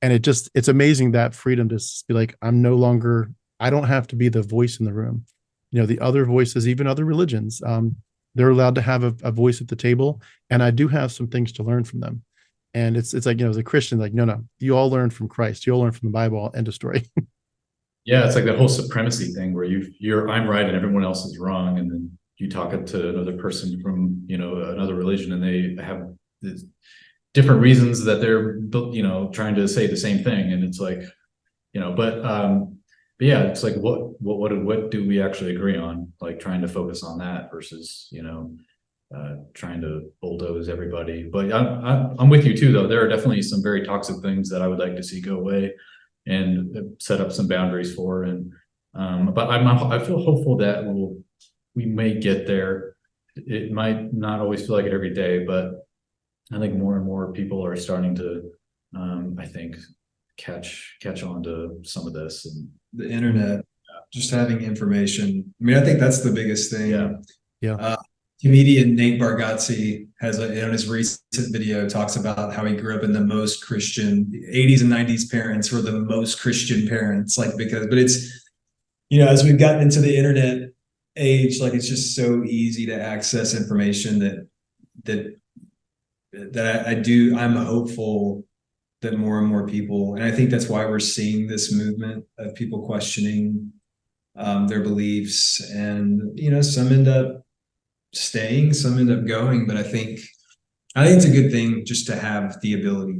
And it's amazing, that freedom to be like, I don't have to be the voice in the room. The other voices, even other religions, they're allowed to have a voice at the table. And I do have some things to learn from them. And it's like, as a Christian, like, no, you all learn from Christ. You all learn from the Bible, end of story. Yeah. It's like that whole supremacy thing where I'm right and everyone else is wrong. And then you talk to another person from, another religion, and they have this different reasons that they're, trying to say the same thing. And it's like, but yeah, it's like, what do we actually agree on? Like trying to focus on that versus, trying to bulldoze everybody. But I'm with you too, though. There are definitely some very toxic things that I would like to see go away and set up some boundaries for. And, but I feel hopeful that we may get there. It might not always feel like it every day, but I think more and more people are starting to, I think, catch on to some of this. And the internet, just having information. I mean, I think that's the biggest thing. Yeah. Comedian Nate Bargatze has in his recent video talks about how he grew up in the most Christian 80s and 90s. Parents were the most Christian parents, but it's, as we've gotten into the internet age, like it's just so easy to access information that I'm hopeful that more and more people, and I think that's why we're seeing this movement of people questioning their beliefs, and some end up staying, some end up going, but I think it's a good thing just to have the ability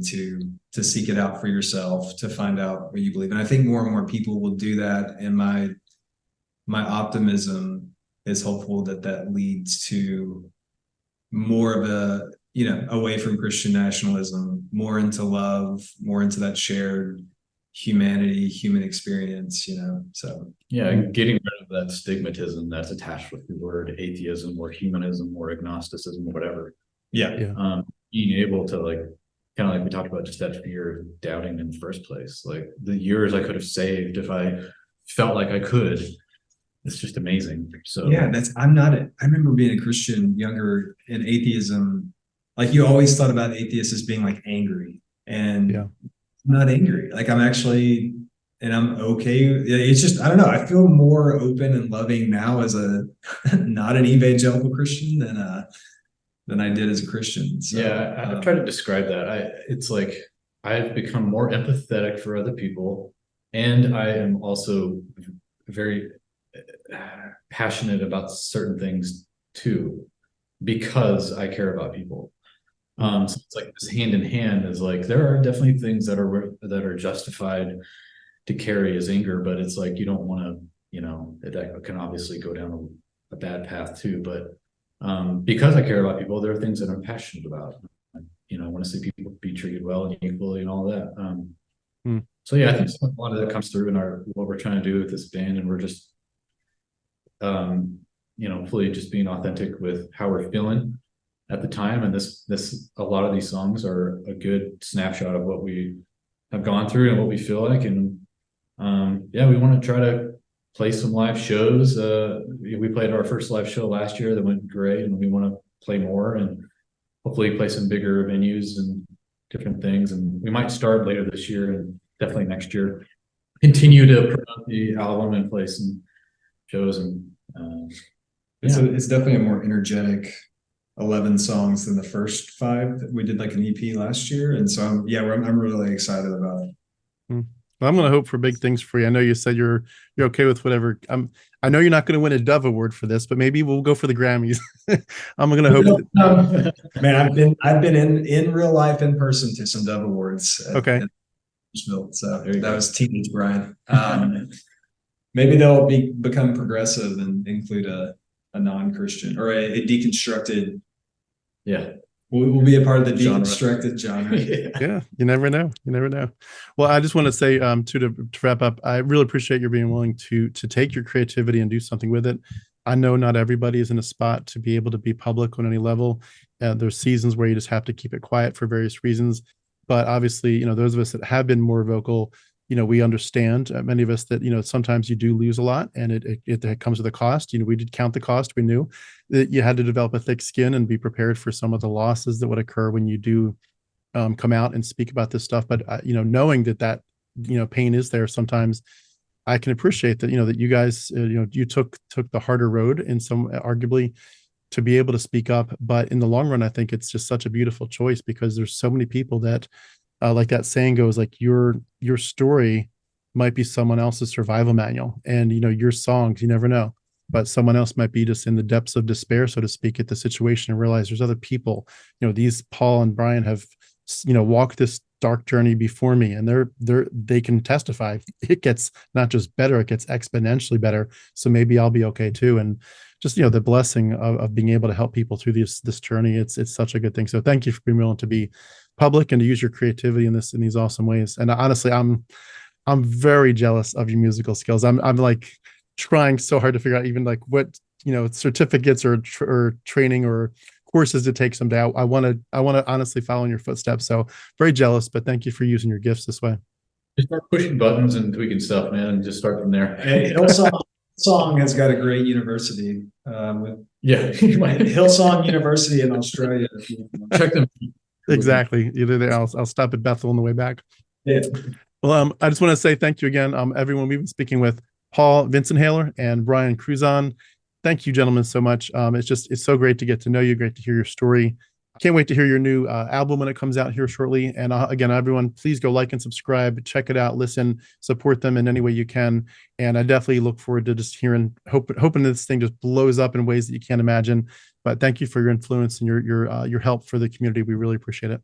to seek it out for yourself, to find out what you believe. And I think more and more people will do that, and my optimism is hopeful that leads to more of a, away from Christian nationalism, more into love, more into that shared humanity, human experience, so. Yeah, getting rid of that stigmatism that's attached with the word atheism or humanism or agnosticism or whatever. Yeah. Being able to kind of like we talked about, just that fear of doubting in the first place, like the years I could have saved if I felt like I could, it's just amazing. So Yeah, I remember being a Christian younger, and atheism, like you always thought about atheists as being like angry, and Yeah. I'm not angry. Like I'm actually, and I'm okay. It's just, I don't know. I feel more open and loving now as a not an evangelical Christian than I did as a Christian. So, yeah, I've tried to describe that. It's like I've become more empathetic for other people, and I am also very passionate about certain things too, because I care about people. So it's like this hand in hand is like there are definitely things that are justified to carry as anger, but it's like you don't want to, that can obviously go down a bad path too. But because I care about people, there are things that I'm passionate about. I want to see people be treated well and equally and all that. So yeah, I think a lot of that comes through in what we're trying to do with this band, and we're just hopefully just being authentic with how we're feeling at the time. And a lot of these songs are a good snapshot of what we have gone through and what we feel like. And we want to try to play some live shows. We played our first live show last year that went great, and we want to play more and hopefully play some bigger venues and different things. And we might start later this year and definitely next year continue to promote the album and play some shows. And it's definitely a more energetic 11 songs than the first 5 that we did, like an EP last year. And so I'm really excited about it. Well, I'm going to hope for big things for you. I know you said you're okay with whatever. I know you're not going to win a Dove Award for this, but maybe we'll go for the Grammys. I'm going to hope. Man, I've been in real life in person to some Dove Awards. Okay. So that was teenage Brian. Maybe they'll become progressive and include a non-Christian or a deconstructed. Yeah. We'll be a part of the deconstructed genre. Yeah, you never know. Well, I just want to say, to wrap up, I really appreciate you being willing to take your creativity and do something with it. I know not everybody is in a spot to be able to be public on any level. There's seasons where you just have to keep it quiet for various reasons. But obviously, those of us that have been more vocal, we understand, many of us, that, sometimes you do lose a lot, and it comes with a cost. We did count the cost. We knew that you had to develop a thick skin and be prepared for some of the losses that would occur when you do come out and speak about this stuff. But, knowing that pain is there, sometimes I can appreciate that, that you guys, you took the harder road in some, arguably, to be able to speak up. But in the long run, I think it's just such a beautiful choice, because there's so many people that, like that saying goes, like your story might be someone else's survival manual, and your songs, you never know, but someone else might be just in the depths of despair, so to speak, at the situation, and realize there's other people. These Paul and Brian have walked this dark journey before me, and they can testify it gets not just better, it gets exponentially better. So maybe I'll be okay too. And just the blessing of being able to help people through this journey, it's such a good thing. So thank you for being willing to be public and to use your creativity in these awesome ways. And honestly, I'm very jealous of your musical skills. I'm like trying so hard to figure out even like what certificates or training or courses to take someday. I want to honestly follow in your footsteps. So very jealous, but thank you for using your gifts this way. Just start pushing buttons and tweaking stuff, man, and just start from there. Hillsong has got a great university. Hillsong University in Australia. Check them. Exactly. Either there, I'll stop at Bethel on the way back. Yeah. Well, I just want to say thank you again, everyone. We've been speaking with Paul Vinsonhaler and Brian Kruzan. Thank you, gentlemen, so much. It's so great to get to know you. Great to hear your story. Can't wait to hear your new album when it comes out here shortly. And again, everyone, please go like and subscribe, check it out, listen, support them in any way you can. And I definitely look forward to just hoping this thing just blows up in ways that you can't imagine. But thank you for your influence and your help for the community. We really appreciate it.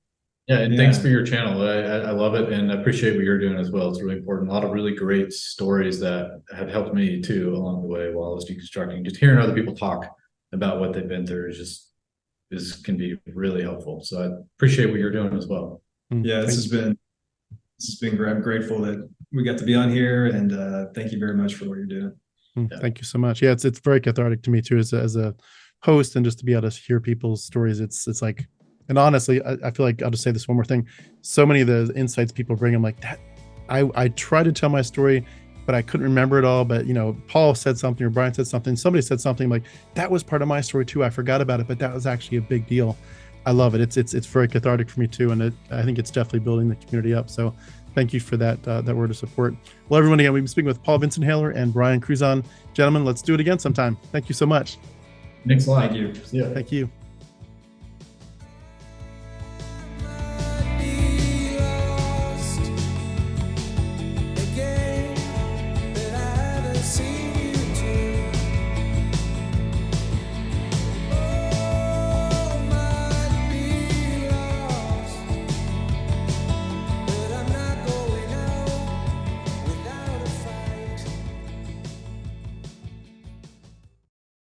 Yeah, and thanks for your channel. I love it, and I appreciate what you're doing as well. It's really important. A lot of really great stories that have helped me too along the way while I was deconstructing. Just hearing other people talk about what they've been through can be really helpful. So I appreciate what you're doing as well. Yeah, this has been great. I'm grateful that we got to be on here, and thank you very much for what you're doing. Thank you so much. Yeah, it's very cathartic to me too as a host, and just to be able to hear people's stories. It's like, and honestly, I feel like I'll just say this one more thing. So many of the insights people bring, I'm like that. I try to tell my story but I couldn't remember it all. But, you know, Paul said something or Brian said something, somebody said something like, that was part of my story too. I forgot about it, but that was actually a big deal. I love it. It's very cathartic for me too. And I think it's definitely building the community up. So thank you for that word of support. Well, everyone, again, we've been speaking with Paul Vinsonhaler and Brian Kruzan. Gentlemen, let's do it again sometime. Thanks so much. Thanks a lot. Thank you. Yeah. Thank you.